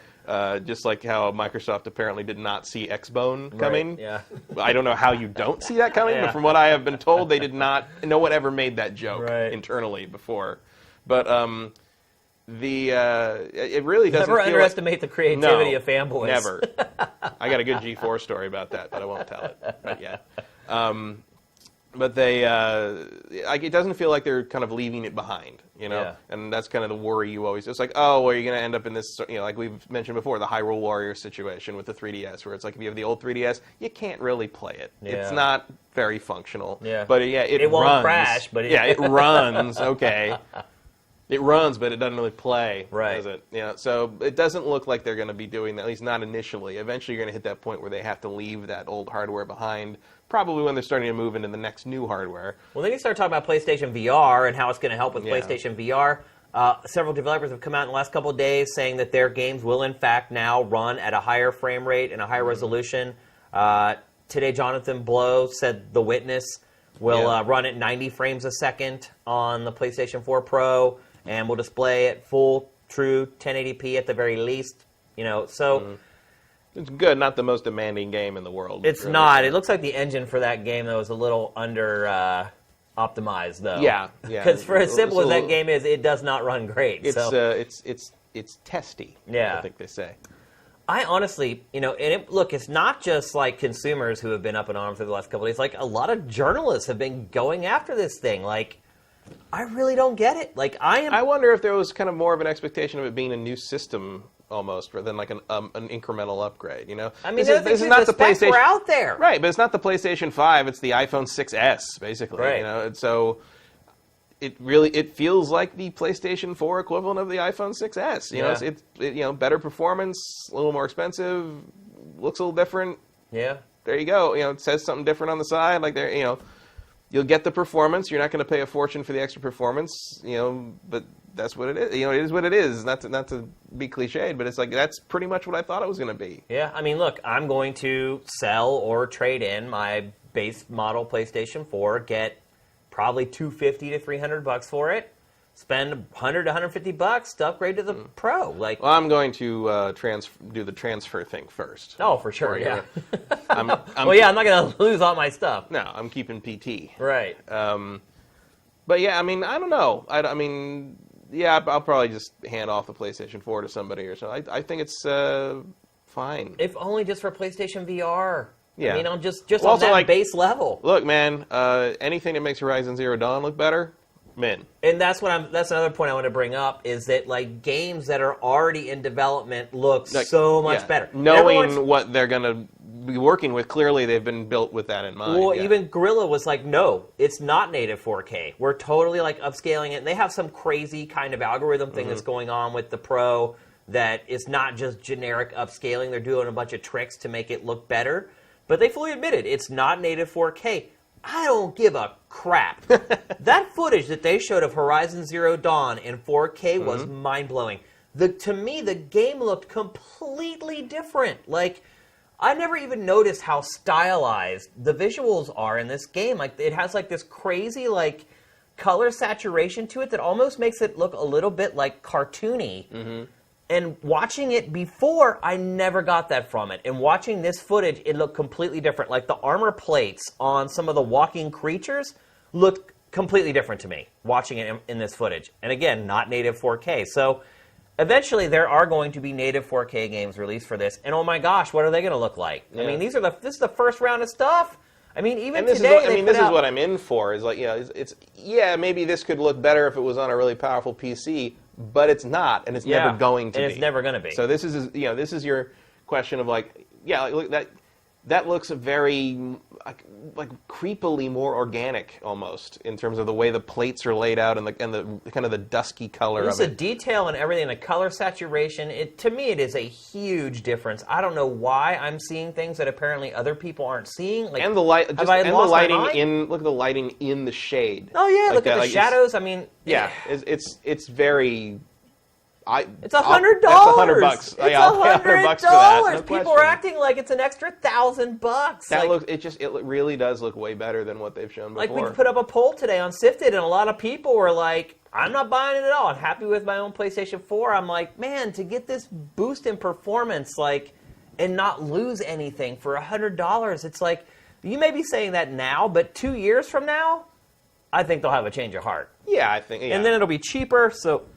Just like how Microsoft apparently did not see Xbone coming. Right, yeah. I don't know how you don't see that coming, Yeah. but from what I have been told, they did not. No one ever made that joke Right. internally before. But it really doesn't Never feel underestimate the creativity No, of fanboys. Never. I got a good G4 story about that, but I won't tell it. Not yet. But they, it doesn't feel like they're kind of leaving it behind, Yeah. And that's kind of the worry you always. It's like, oh, well, you're going to end up in this, like we've mentioned before, the Hyrule Warriors situation with the 3DS, where it's like if you have the old 3DS, you can't really play it. Yeah. It's not very functional. Yeah. But it won't runs. crash, but it runs. Okay. It runs, but it doesn't really play, Right. does it? So it doesn't look like they're going to be doing that, at least not initially. Eventually, you're going to hit that point where they have to leave that old hardware behind, probably when they're starting to move into the next new hardware. Well, then you start talking about PlayStation VR and how it's going to help with Yeah. PlayStation VR. Several developers have come out in the last couple of days saying that their games will, in fact, now run at a higher frame rate and a higher resolution. Today, Jonathan Blow said The Witness will run at 90 frames a second on the PlayStation 4 Pro and will display at full, true 1080p at the very least. So It's good, not the most demanding game in the world. it's really. not. It looks like the engine for that game, though, is a little under optimized, though. Yeah. Because for as simple as So that game is, it does not run great. It's So it's testy. Yeah. I think they say. I honestly, look, it's not just like consumers who have been up in arms for the last couple of days. Like, a lot of journalists have been going after this thing. Like, I really don't get it. Like, I wonder if there was kind of more of an expectation of it being a new system almost, rather than like an incremental upgrade. I mean, this this is not the specs PlayStation. were out there, Right, but it's not the PlayStation 5. It's the iPhone 6s, basically. Right. And so it feels like the PlayStation 4 equivalent of the iPhone 6s. It's better performance, a little more expensive, looks a little different. Yeah. There you go. It says something different on the side. Like you'll get the performance. You're not going to pay a fortune for the extra performance. But that's what it is. It is what it is. Not to be cliched, but it's like that's pretty much what I thought it was going to be. Yeah, I mean, look, I'm going to sell or trade in my base model PlayStation 4, get probably $250 to $300 for it, spend $100 to $150 to upgrade to the Pro. Like, well, I'm going to do the transfer thing first. oh, for sure, yeah. I'm well, yeah, I'm not going to lose all my stuff. No, I'm keeping PT. Right. But yeah, I mean, I don't know. I mean, yeah, I'll probably just hand off the PlayStation 4 to somebody or so. I think it's fine. If only just for PlayStation VR. Yeah. I mean, on just Well, on also, that like, base level. Look, man, anything that makes Horizon Zero Dawn look better, man. And that's another point I want to bring up is that like games that are already in development look so much better. Knowing what they're going to be working with, clearly they've been built with that in mind. Well, even Guerrilla was like, no, it's not native 4K. We're totally like upscaling it. And they have some crazy kind of algorithm thing that's going on with the Pro that is not just generic upscaling. They're doing a bunch of tricks to make it look better. But they fully admitted it's not native 4K. I don't give a crap. That footage that they showed of Horizon Zero Dawn in 4K was mind-blowing. To me, the game looked completely different. Like, I never even noticed how stylized the visuals are in this game. Like, it has like this crazy like color saturation to it that almost makes it look a little bit like cartoony. And watching it before, I never got that from it. And watching this footage, it looked completely different. Like the armor plates on some of the walking creatures looked completely different to me, watching it in this footage. And again, not native 4K. So eventually there are going to be native 4K games released for this. And oh my gosh, what are they going to look like? Yeah. I mean, this is the first round of stuff. I mean, even today, this is what I'm in for. Is like, maybe this could look better if it was on a really powerful PC. But it's not, and it's never going to be. And it's never going to be. So this is your question of like, look, that looks very like creepily more organic almost in terms of the way the plates are laid out and the kind of the dusky color of it. There's a detail and everything, the color saturation. To me, it is a huge difference. I don't know why I'm seeing things that apparently other people aren't seeing. Like, and the light, look at the lighting in the shade. Oh yeah, look at the shadows. I mean, it's very. It's $100. That's $100. It's $100 for that. No People are acting like it's an extra $1,000. It really does look way better than what they've shown before. Like we put up a poll today on Sifted, and a lot of people were like, "I'm not buying it at all. I'm happy with my own PlayStation 4." I'm like, man, to get this boost in performance, like, and not lose anything for $100, it's like you may be saying that now, but 2 years from now, I think they'll have a change of heart. Yeah, I think. Yeah. And then it'll be cheaper, so.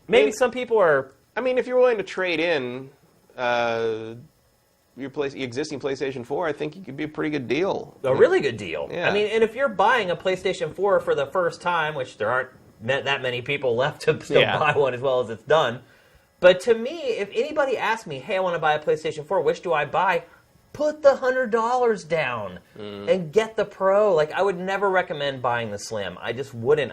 Maybe some people are... I mean, if you're willing to trade in your existing PlayStation 4, I think it could be a pretty good deal. A really good deal. Yeah. I mean, and if you're buying a PlayStation 4 for the first time, which there aren't that many people left to still buy one as well as it's done, but to me, if anybody asks me, hey, I want to buy a PlayStation 4, which do I buy? Put the $100 down and get the Pro. Like, I would never recommend buying the Slim. I just wouldn't.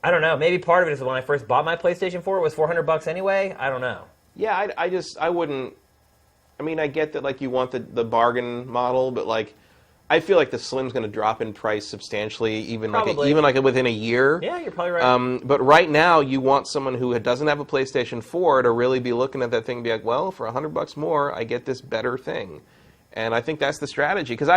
I don't know. Maybe part of it is when I first bought my PlayStation 4, it was $400 anyway. I don't know. Yeah, I wouldn't. I mean, I get that like you want the bargain model, but like I feel like the Slim's going to drop in price substantially, even within a year. Yeah, you're probably right. But right now, you want someone who doesn't have a PlayStation 4 to really be looking at that thing and be like, well, for $100 more, I get this better thing. And I think that's the strategy because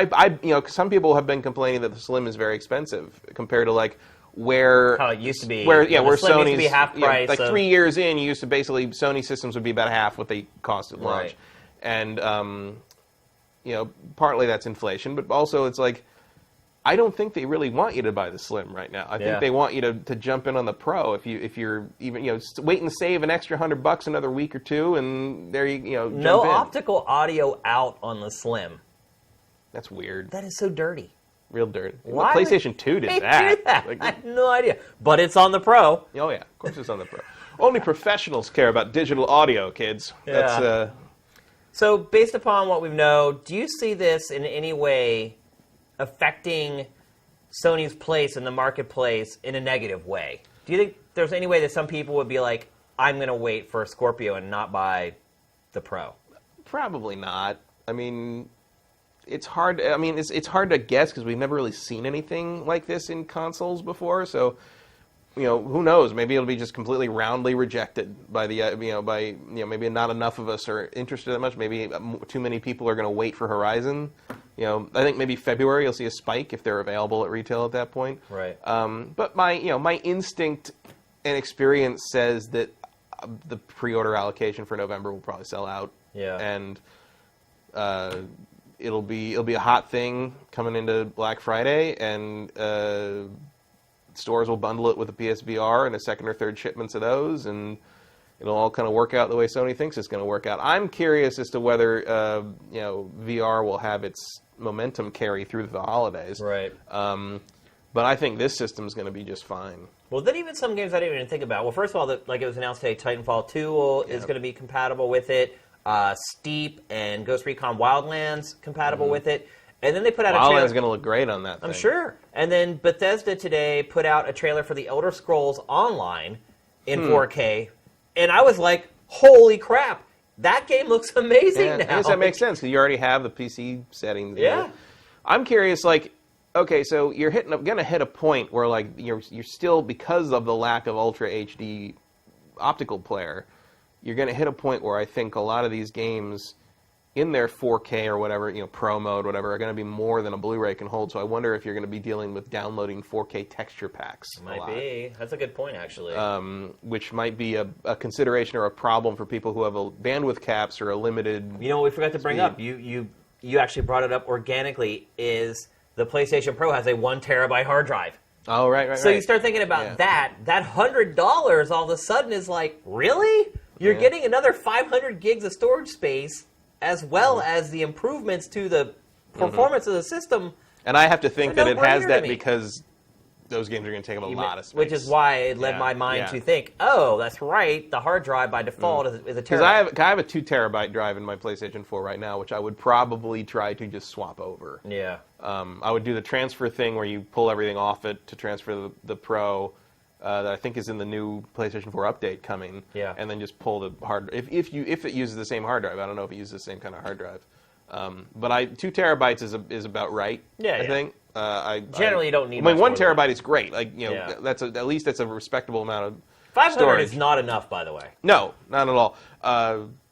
some people have been complaining that the Slim is very expensive compared to like. Where it used to be, where Slim Sony's used to be half price. Like 3 years in, you used to basically Sony systems would be about half what they cost at launch, and partly that's inflation, but also it's like I don't think they really want you to buy the Slim right now. I think they want you to jump in on the Pro if you're even wait and save an extra $100 another week or two, and there you jump in. No optical audio out on the Slim. That's weird. That is so dirty. Real dirty. Why PlayStation 2 did that. Like, I have no idea. But it's on the Pro. Oh, yeah. Of course it's on the Pro. Only professionals care about digital audio, kids. Yeah. That's, So, based upon what we know, do you see this in any way affecting Sony's place in the marketplace in a negative way? Do you think there's any way that some people would be like, I'm going to wait for Scorpio and not buy the Pro? Probably not. I mean... It's hard. I mean, it's hard to guess because we've never really seen anything like this in consoles before. So, who knows? Maybe it'll be just completely roundly rejected by the maybe not enough of us are interested that much. Maybe too many people are going to wait for Horizon. I think maybe February you'll see a spike if they're available at retail at that point. Right. But my instinct and experience says that the pre-order allocation for November will probably sell out. Yeah. And it'll be a hot thing coming into Black Friday, and stores will bundle it with a PSVR and a second or third shipments of those, and it'll all kind of work out the way Sony thinks it's going to work out. I'm curious as to whether VR will have its momentum carry through the holidays. Right. But I think this system's going to be just fine. Well, then even some games I didn't even think about. Well, first of all, like it was announced today, Titanfall 2 is going to be compatible with it. Steep and Ghost Recon Wildlands compatible with it. And then they put out a trailer. Wildlands is going to look great on that thing. I'm sure. And then Bethesda today put out a trailer for the Elder Scrolls Online in 4K. And I was like, holy crap, that game looks amazing now. I guess that makes sense, because you already have the PC settings. Yeah. I'm curious, okay, so you're going to hit a point where you're still, because of the lack of Ultra HD optical player, you're going to hit a point where I think a lot of these games in their 4K or whatever, Pro mode, whatever, are going to be more than a Blu-ray can hold. So I wonder if you're going to be dealing with downloading 4K texture packs. Might be. That's a good point, actually. Which might be a consideration or a problem for people who have a bandwidth caps or a limited. You know what we forgot to bring up? You actually brought it up organically. Is the PlayStation Pro has a 1 terabyte hard drive. Oh, right. So you start thinking about that $100 all of a sudden is like, really? You're getting another 500 gigs of storage space, as well as the improvements to the performance of the system. And I have to think that it has that to me. Because those games are going to take up a lot of space. Which is why it led my mind to think, oh, that's right, the hard drive by default is a terabyte. Because I have a 2 terabyte drive in my PlayStation 4 right now, which I would probably try to just swap over. Yeah. I would do the transfer thing where you pull everything off it to transfer the Pro, that I think is in the new PlayStation 4 update coming. Yeah. And then just pull the hard. If it uses the same hard drive, I don't know if it uses the same kind of hard drive. But 2 terabytes is about right. Yeah. I think. Generally, you don't need. I mean, much 1 more terabyte is great. That's at least that's a respectable amount of 500 storage. is not enough, by the way. No, not at all.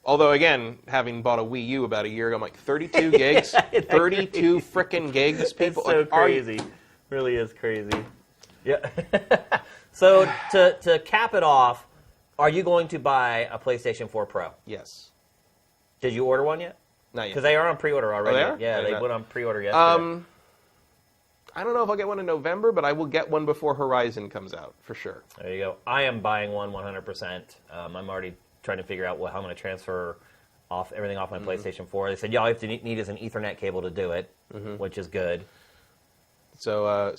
Although, again, having bought a Wii U about a year ago, I'm like, 32 gigs? 32 frickin' gigs, people? It's so crazy. Really is crazy. Yeah. So, to cap it off, are you going to buy a PlayStation 4 Pro? Yes. Did you order one yet? Not yet. Because they are on pre-order already. Oh, they are? Yeah, they went on pre-order yesterday. I don't know if I'll get one in November, but I will get one before Horizon comes out, for sure. There you go. I am buying one 100%. I'm already trying to figure out how I'm going to transfer everything off my PlayStation 4. They said, all you have to need is an Ethernet cable to do it, which is good. So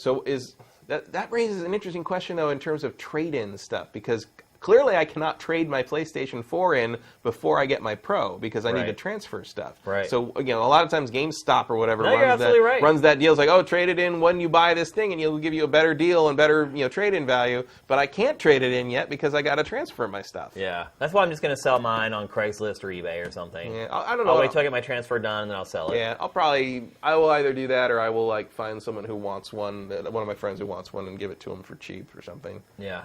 that raises an interesting question, though, in terms of trade-in stuff, because clearly I cannot trade my PlayStation 4 in before I get my Pro, because I need to transfer stuff. Right. So, a lot of times GameStop or whatever runs that deal. It's like, oh, trade it in when you buy this thing, and we'll give you a better deal and better trade-in value. But I can't trade it in yet because I got to transfer my stuff. Yeah. That's why I'm just going to sell mine on Craigslist or eBay or something. Yeah, I don't know. I'll wait till I get my transfer done, and then I'll sell it. Yeah, I will either do that or I will find someone who wants one of my friends who wants one, and give it to him for cheap or something. Yeah.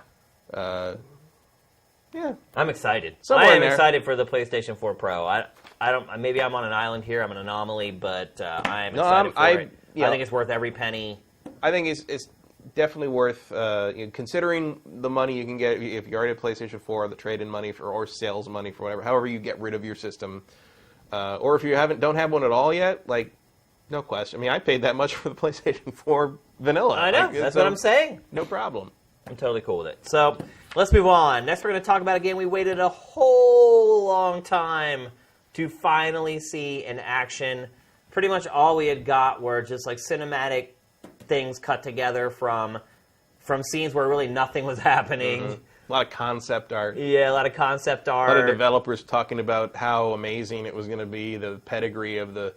Yeah, I'm excited. Somewhere I am there. excited for the PlayStation 4 Pro. I don't. Maybe I'm on an island here. I'm an anomaly, but I am excited for it. I think it's worth every penny. I think it's definitely worth considering the money you can get if you already have PlayStation 4, the trade-in money or sales money for whatever, however you get rid of your system, or if you don't have one at all yet, no question. I mean, I paid that much for the PlayStation 4 vanilla. I know. That's what I'm saying. No problem. I'm totally cool with it. So let's move on. Next, we're going to talk about a game we waited a whole long time to finally see in action. Pretty much all we had got were just cinematic things cut together from scenes where really nothing was happening. A lot of concept art. Yeah, a lot of concept art. A lot of developers talking about how amazing it was going to be, the pedigree of the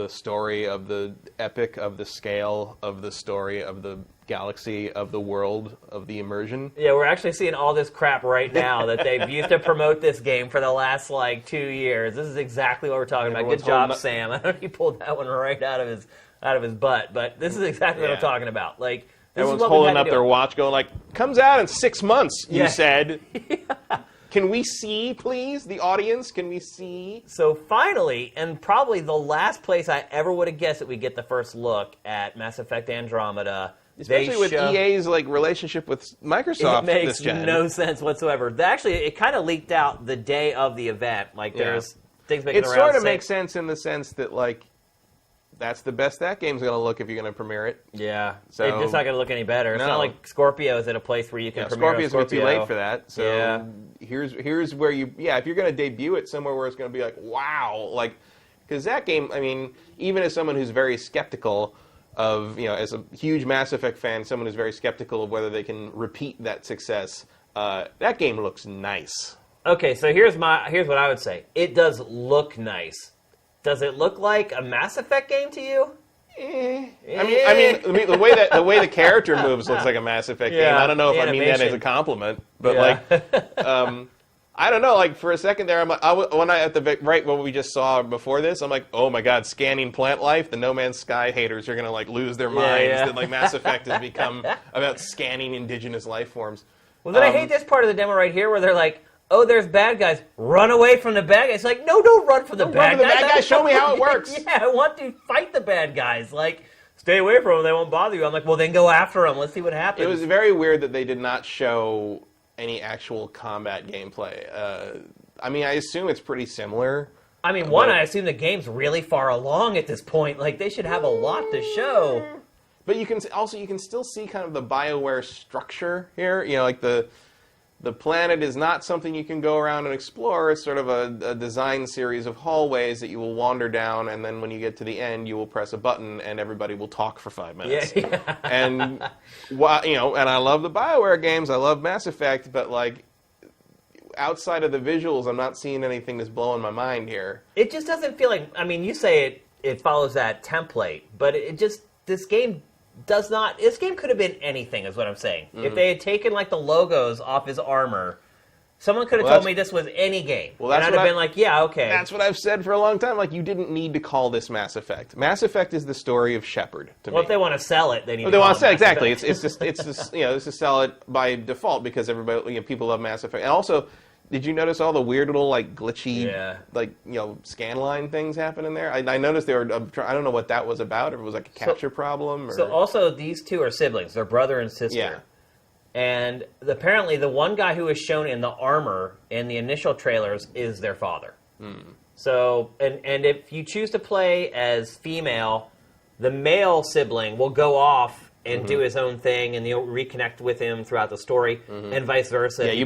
story, of the epic, of the scale, of the story, of the galaxy, of the world, of the immersion. Yeah, we're actually seeing all this crap right now that they've used to promote this game for the last 2 years. This is exactly what we're talking about. Good job, Sam. I don't know if he pulled that one right out of his butt, but this is exactly what I'm talking about. Everyone's holding up their watch, going comes out in 6 months. You said. Can we see, please? The audience, can we see? So finally, and probably the last place I ever would have guessed that we get the first look at Mass Effect Andromeda. Especially with EA's relationship with Microsoft. It makes this gen. no sense whatsoever. Actually, it kind of leaked out the day of the event. There's things making around. It sort of makes sense in the sense that, that's the best that game's going to look if you're going to premiere it. Yeah. So, it's not going to look any better. It's not like Scorpio is at a place where you can premiere Scorpio's Scorpio. going to be too late for that. So here's where if you're going to debut it somewhere where it's going to be wow. Because that game, even as someone who's very skeptical of, as a huge Mass Effect fan, someone who's very skeptical of whether they can repeat that success, that game looks nice. Okay, so here's what I would say. It does look nice. Does it look like a Mass Effect game to you? The way the character moves looks like a Mass Effect game. I don't know if I mean that as a compliment, but I don't know. For a second there, when we just saw before this, I'm like, oh my god, scanning plant life. The No Man's Sky haters are gonna lose their minds that Mass Effect has become about scanning indigenous life forms. Well, then I hate this part of the demo right here where they're like, oh, there's bad guys. Run away from the bad guys. It's like, no, don't run from the bad guys. Show me how it works. Yeah, I want to fight the bad guys. Stay away from them. They won't bother you. I'm like, well, then go after them. Let's see what happens. It was very weird that they did not show any actual combat gameplay. I assume it's pretty similar. I assume the game's really far along at this point. They should have a lot to show. But you can still see kind of the BioWare structure here. The planet is not something you can go around and explore. It's sort of a design series of hallways that you will wander down, and then when you get to the end, you will press a button, and everybody will talk for 5 minutes. Yeah. And and I love the BioWare games. I love Mass Effect, but outside of the visuals, I'm not seeing anything that's blowing my mind here. It just doesn't feel like. You say it follows that template, but this game does not. This game could have been anything, is what I'm saying. Mm-hmm. If they had taken the logos off his armor, someone could have told me this was any game. Well, and I'd have been like, yeah, okay. That's what I've said for a long time. You didn't need to call this Mass Effect. Mass Effect is the story of Shepard. To me. If they want to sell it, they need. They want to sell exactly. It's just it's to sell it by default because everybody people love Mass Effect. And also, did you notice all the weird little glitchy scanline things happen in there? I noticed they were. I don't know what that was about. If it was a capture problem. Or... So also these two are siblings. They're brother and sister. Yeah. And apparently the one guy who was shown in the armor in the initial trailers is their father. So and if you choose to play as female, the male sibling will go off and do his own thing, and you'll reconnect with him throughout the story, and vice versa. Yeah, they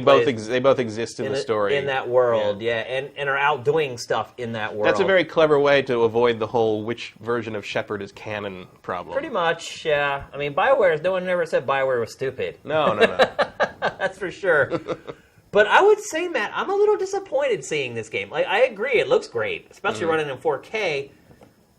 both exist in the story. In that world, and are out doing stuff in that world. That's a very clever way to avoid the whole which version of Shepard is canon problem. Pretty much, yeah. BioWare, no one ever said BioWare was stupid. No. That's for sure. But I would say, Matt, I'm a little disappointed seeing this game. I agree, it looks great, especially running in 4K,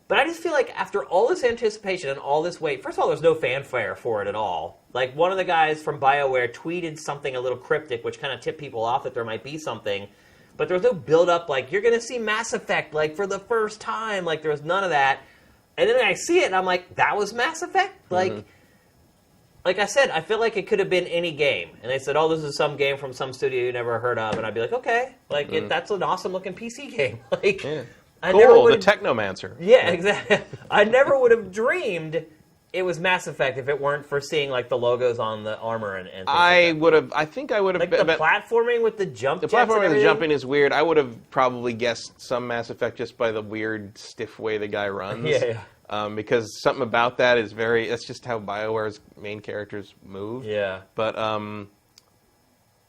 but I just feel like after all this anticipation and all this wait, first of all, there's no fanfare for it at all. One of the guys from BioWare tweeted something a little cryptic, which kind of tipped people off that there might be something. But there was no build-up, you're going to see Mass Effect, for the first time. There was none of that. And then I see it, and I'm like, that was Mass Effect? Like I said, I feel like it could have been any game. And they said, oh, this is some game from some studio you never heard of. And I'd be like, okay. That's an awesome-looking PC game. Cool, the Technomancer. Yeah, exactly. I never would have dreamed it was Mass Effect if it weren't for seeing the logos on the armor and things I think I would have. The platforming with the jump. The platforming and the jumping is weird. I would have probably guessed some Mass Effect just by the weird, stiff way the guy runs. Yeah. Because something about that is that's just how BioWare's main characters move. Yeah. But I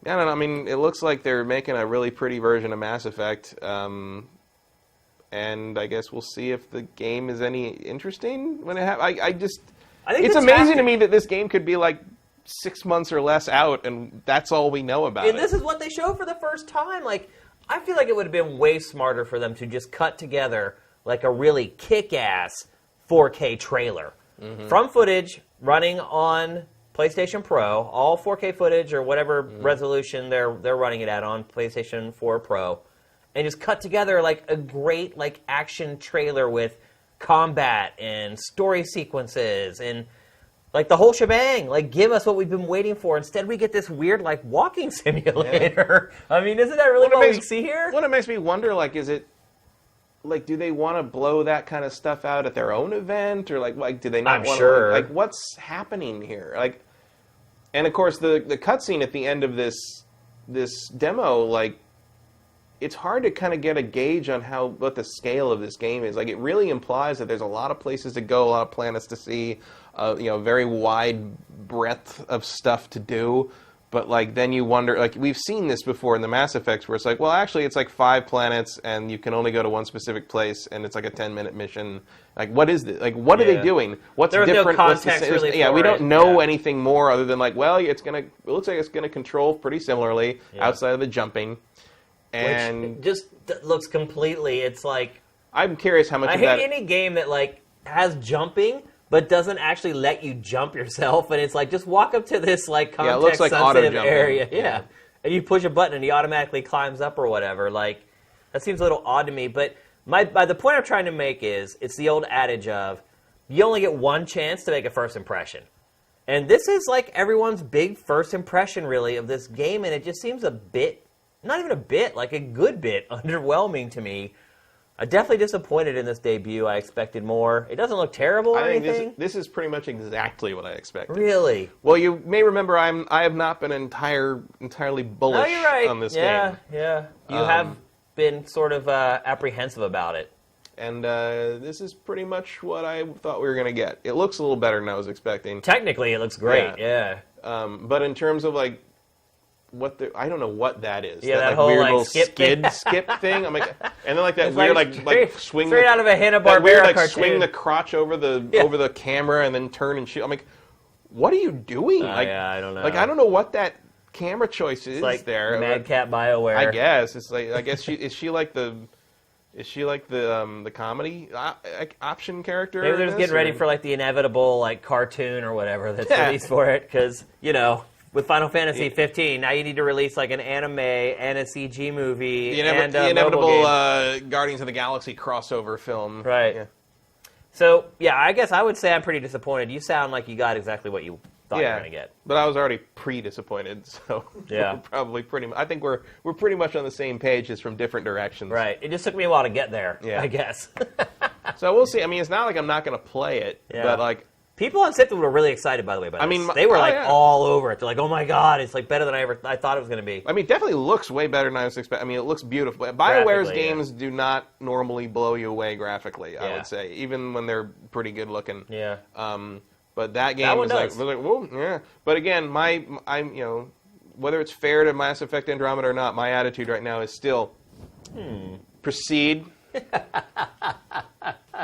don't know. It looks like they're making a really pretty version of Mass Effect. And I guess we'll see if the game is any interesting when it happens. I think it's amazing to me that this game could be 6 months or less out, and that's all we know about it. And this is what they show for the first time. I feel like it would have been way smarter for them to just cut together a really kick-ass 4K trailer from footage running on PlayStation Pro, all 4K footage or whatever resolution they're running it at on PlayStation 4 Pro. And just cut together a great action trailer with combat and story sequences and Like the whole shebang. Like give us what we've been waiting for. Instead, we get this weird like walking simulator. Yeah. I mean, isn't that really what we see here? What it makes me wonder, like, is it like, do they want to blow that kind of stuff out at their own event, or like do they not want to? Like, what's happening here? Like, and of course the cutscene at the end of this demo, like, it's hard to kind of get a gauge on what the scale of this game is. Like, it really implies that there's a lot of places to go, a lot of planets to see. Very wide breadth of stuff to do, but like then you wonder, like we've seen this before in the Mass Effects, where it's like, well, actually it's like 5 planets and you can only go to one specific place, and it's like a 10-minute mission. Like, what is this? Like, what are they doing? What's different? No context really. Yeah, we don't know anything more other than like, well, it looks like it's gonna control pretty similarly outside of the jumping, and which just looks completely. It's like, I'm curious how much. I hate any game that like has jumping but doesn't actually let you jump yourself, and it's like, just walk up to this like context-sensitive area. Yeah. And you push a button and he automatically climbs up or whatever. Like, that seems a little odd to me, but the point I'm trying to make is, it's the old adage of, you only get one chance to make a first impression. And this is like everyone's big first impression, really, of this game, and it just seems a bit, not even a bit, like a good bit, underwhelming to me. I'm definitely disappointed in this debut. I expected more. It doesn't look terrible or anything. This is pretty much exactly what I expected. Really? Well, you may remember I have not been entirely bullish on this game. Yeah. You have been sort of apprehensive about it. And this is pretty much what I thought we were going to get. It looks a little better than I was expecting. Technically, it looks great, yeah. But in terms of, like, I don't know what that is. Yeah, that like, whole weird like little skip thing. I'm like, and then like that weird like swing straight out of a Hanna-Barbera that weird like cartoon. Swing the crotch over the camera and then turn and shoot. I'm like, what are you doing? I don't know. Like, I don't know what that camera choice is like there. Madcap BioWare. I guess it's like, I guess is she like the comedy option character? Maybe they're just getting ready for like the inevitable like cartoon or whatever that's released for it, because with Final Fantasy 15, now you need to release like an anime and a CG movie and the inevitable Guardians of the Galaxy crossover film. Right. Yeah. So, I guess I would say I'm pretty disappointed. You sound like you got exactly what you thought you were going to get. But I was already pre-disappointed, so we're probably I think we're pretty much on the same page, just from different directions. Right. It just took me a while to get there, I guess. So we'll see. I mean, it's not like I'm not going to play it, but like... People on Sifted were really excited, by the way, by this. They were all over it. They're like, oh my god, it's like better than I thought it was going to be. I mean, it definitely looks way better than I was expecting. I mean, it looks beautiful. BioWare's games do not normally blow you away graphically, I would say, even when they're pretty good looking. Yeah. But that game was like, whoa, yeah. But again, I'm whether it's fair to Mass Effect Andromeda or not, my attitude right now is still proceed.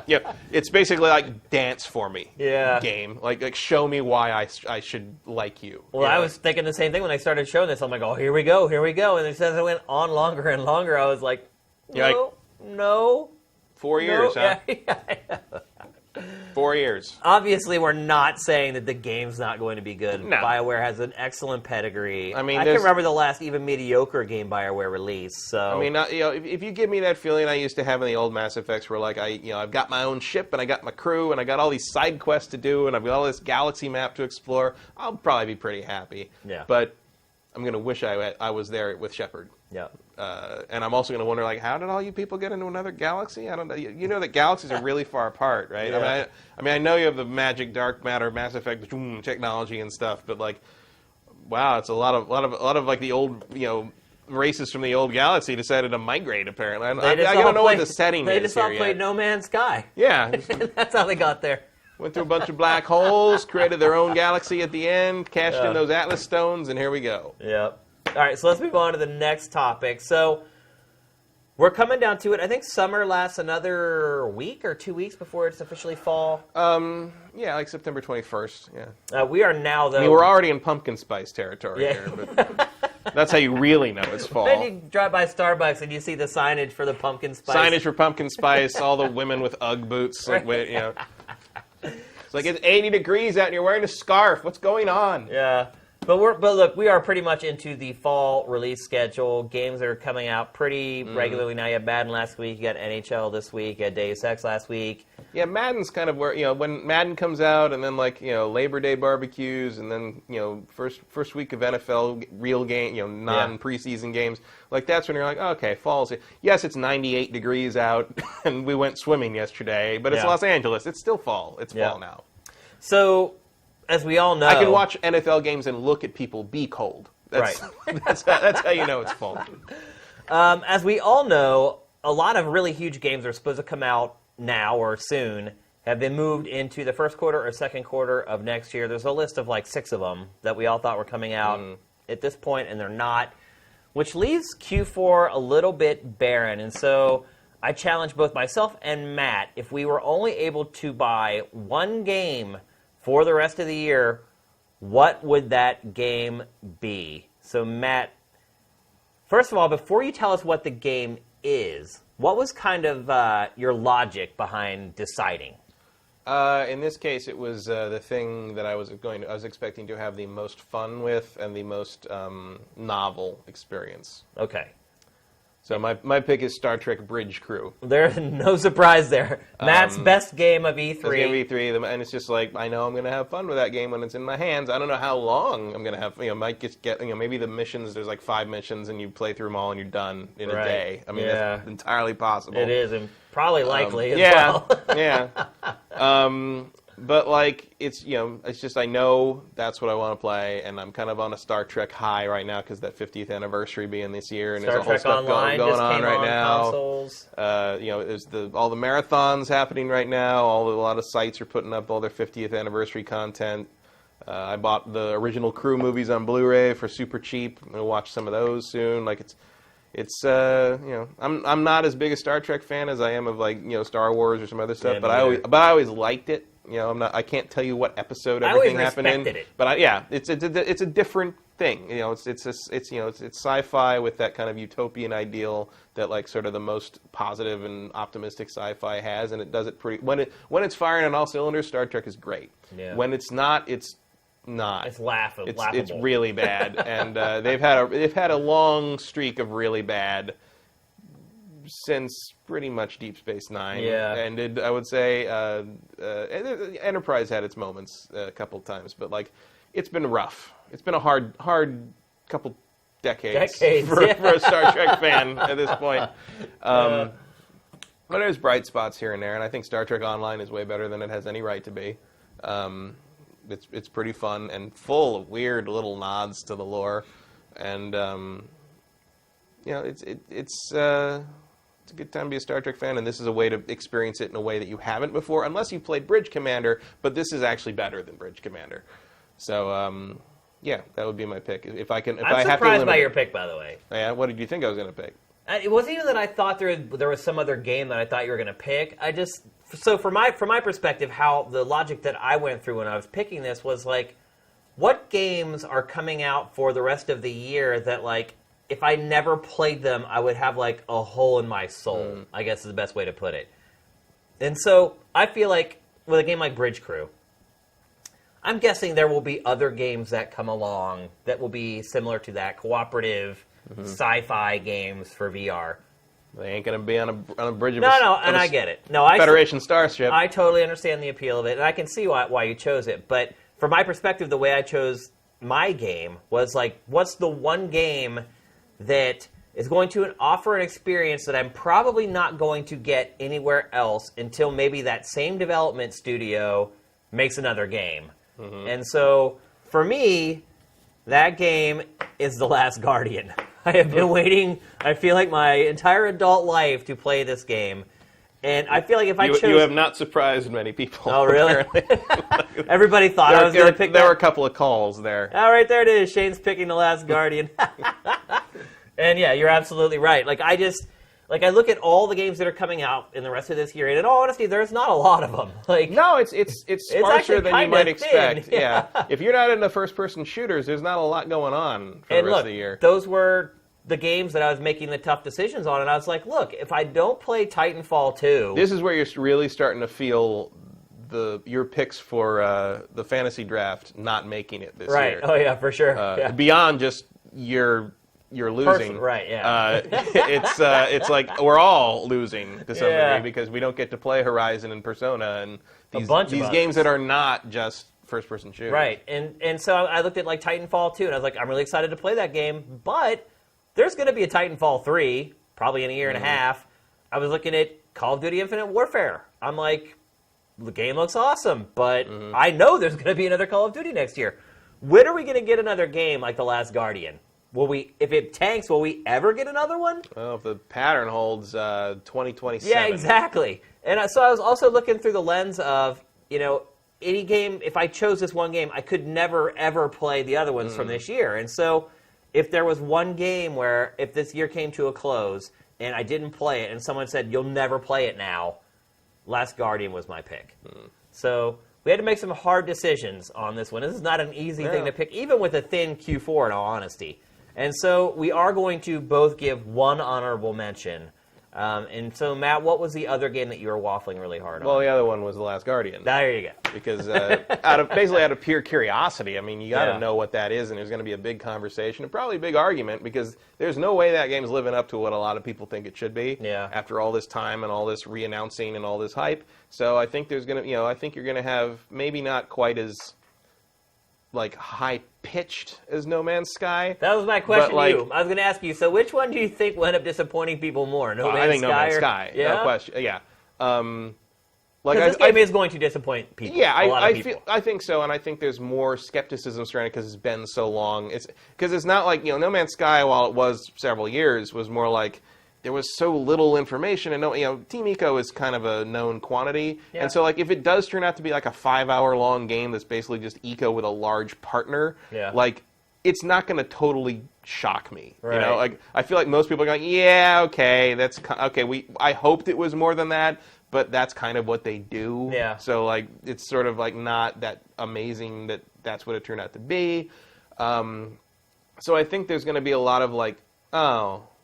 Yeah, it's basically like dance for me. Game. Like show me why I should like you. Well, I was thinking the same thing when I started showing this. I'm like, oh, here we go. And as it went on longer and longer, I was like, no. 4 years, huh? 4 years. Obviously, we're not saying that the game's not going to be good. No. BioWare has an excellent pedigree. I mean, I can remember the last even mediocre game BioWare released. So I mean, if you give me that feeling I used to have in the old Mass Effects, where like I've got my own ship and I got my crew and I got all these side quests to do and I've got all this galaxy map to explore, I'll probably be pretty happy. Yeah. But I'm gonna wish I was there with Shepard. Yeah. And I'm also going to wonder, like, how did all you people get into another galaxy? I don't know. You know that galaxies are really far apart, right? Yeah. I mean, I know you have the magic dark matter Mass Effect technology and stuff, but like, wow, it's a lot of like the old races from the old galaxy decided to migrate. Apparently, I don't know what the setting is. They just all played No Man's Sky. Yeah, that's how they got there. Went through a bunch of black holes, created their own galaxy at the end, cashed in those Atlas stones, and here we go. Yep. All right, so let's move on to the next topic. So we're coming down to it. I think summer lasts another week or 2 weeks before it's officially fall. Yeah, like September 21st. Yeah. We are now, though. I mean, we're already in pumpkin spice territory here, but that's how you really know it's fall. Then you drive by Starbucks and you see the signage for the pumpkin spice. Signage for pumpkin spice. All the women with UGG boots. Like, It's like it's 80 degrees out and you're wearing a scarf. What's going on? Yeah. But look, we are pretty much into the fall release schedule. Games are coming out pretty regularly now. You had Madden last week, you got NHL this week, you had Deus Ex last week. Yeah, Madden's kind of where, when Madden comes out and then Labor Day barbecues and then, first week of NFL real game, non-preseason games, that's when you're like, oh, okay, fall's here. Yes, it's 98 degrees out and we went swimming yesterday, but it's Los Angeles. It's still fall. It's fall now. So, as we all know... I can watch NFL games and look at people be cold. That's how you know it's fall. As we all know, a lot of really huge games are supposed to come out now or soon, have been moved into the first quarter or second quarter of next year. There's a list of 6 of them that we all thought were coming out at this point, and they're not, which leaves Q4 a little bit barren. And so I challenge both myself and Matt, if we were only able to buy one game for the rest of the year, what would that game be? So Matt, first of all, before you tell us what the game is, what was kind of your logic behind deciding? In this case, it was the thing that I was expecting to have the most fun with and the most novel experience. Okay. So my pick is Star Trek Bridge Crew. There's no surprise there. Matt's best game of E3. Best game of E3, and it's just I know I'm going to have fun with that game when it's in my hands. I don't know how long I'm going to have. Might just get. Maybe the missions. There's 5 missions, and you play through them all, and you're done in a day. I mean, that's entirely possible. It is, and probably likely as well. But it's it's just I know that's what I want to play, and I'm kind of on a Star Trek high right now because that 50th anniversary being this year, and there's a whole stuff going on right now. Consoles. There's all the marathons happening right now. A lot of sites are putting up all their 50th anniversary content. I bought the original Crew movies on Blu-ray for super cheap. I'm gonna watch some of those soon. I'm not as big a Star Trek fan as I am of Star Wars or some other stuff, but I always liked it. I can't tell you what episode everything happened in. It. But it's a different thing. It's sci-fi with that kind of utopian ideal that sort of the most positive and optimistic sci-fi has, and it does it pretty. When it's firing on all cylinders, Star Trek is great. Yeah. When it's not, it's not. It's laughable. It's really bad, and they've had a long streak of really bad since pretty much Deep Space Nine. Yeah. And I would say Enterprise had its moments a couple times, but it's been rough. It's been a hard couple decades for a Star Trek fan at this point. But there's bright spots here and there, and I think Star Trek Online is way better than it has any right to be. It's pretty fun and full of weird little nods to the lore, and it's a good time to be a Star Trek fan, and this is a way to experience it in a way that you haven't before, unless you've played Bridge Commander. But this is actually better than Bridge Commander, so that would be my pick. If I can, I'm surprised by your pick, by the way. Yeah, what did you think I was going to pick? It wasn't even that I thought there was some other game that I thought you were going to pick. So from my perspective, how the logic that I went through when I was picking this was what games are coming out for the rest of the year that if I never played them, I would have a hole in my soul, I guess is the best way to put it. And so I feel with a game like Bridge Crew, I'm guessing there will be other games that come along that will be similar to that, cooperative sci-fi games for VR. They ain't going to be on a bridge of and I get it. Federation Starship. I totally understand the appeal of it, and I can see why you chose it. But from my perspective, the way I chose my game was what's the one game that is going to offer an experience that I'm probably not going to get anywhere else until maybe that same development studio makes another game. And so, for me, that game is The Last Guardian. I have been waiting, I feel like my entire adult life to play this game. And I feel like if I chose... You have not surprised many people. Oh, really? Everybody thought I was going to pick There were a couple of calls there. Oh, right there it is. Shane's picking The Last Guardian. And yeah, you're absolutely right. I look at all the games that are coming out in the rest of this year, and in all honesty, there's not a lot of them. No, it's sparser than you might expect. Thin. Yeah. If you're not into first-person shooters, there's not a lot going on for the rest of the year. Those were the games that I was making the tough decisions on, and I was like, look, if I don't play Titanfall 2... This is where you're really starting to feel your picks for the fantasy draft not making it this Right. year. Oh yeah, for sure. Beyond just you're losing. Right. Yeah. It's like we're all losing to some Yeah. degree because we don't get to play Horizon and Persona and these bunch of games others. that are not just first-person shooters. Right, and so I looked at like Titanfall 2, and I was like, I'm really excited to play that game, but there's going to be a Titanfall 3, probably in a year and a half. I was looking at Call of Duty Infinite Warfare. I'm like, the game looks awesome, but I know there's going to be another Call of Duty next year. When are we going to get another game like The Last Guardian? If it tanks, will we ever get another one? Well, if the pattern holds, 2027. Yeah, exactly. And so I was also looking through the lens of, any game, if I chose this one game, I could never, ever play the other ones from this year. And so if there was one game where, if this year came to a close and I didn't play it and someone said, you'll never play it now, Last Guardian was my pick. So we had to make some hard decisions on this one. This is not an easy thing to pick, even with a thin Q4, in all honesty. And so we are going to both give one honorable mention. And so, Matt, what was the other game that you were waffling really hard on? Well, the other one was The Last Guardian. There you go. Because out of pure curiosity, I mean, you got to know what that is, and there's going to be a big conversation and probably a big argument because there's no way that game's living up to what a lot of people think it should be. Yeah. After all this time and all this re-announcing and all this hype, so I think there's going to, I think you're going to have maybe not quite as high-pitched as No Man's Sky. That was my question to you. I was going to ask you, so which one do you think will end up disappointing people more? No Man's Sky? I think No Man's Sky. Yeah? No question. Yeah. This game is going to disappoint people. Yeah, a lot of people. I think so, and I think there's more skepticism surrounding it because it's been so long. Because it's not like, No Man's Sky, while it was several years, was more like there was so little information, and Team Eco is kind of a known quantity, and so if it does turn out to be like a 5-hour-long game that's basically just Eco with a large partner, it's not going to totally shock me. Right. I feel like most people are going, yeah, okay, that's okay. I hoped it was more than that, but that's kind of what they do. Yeah. So it's sort of not that amazing that that's what it turned out to be. So I think there's going to be a lot of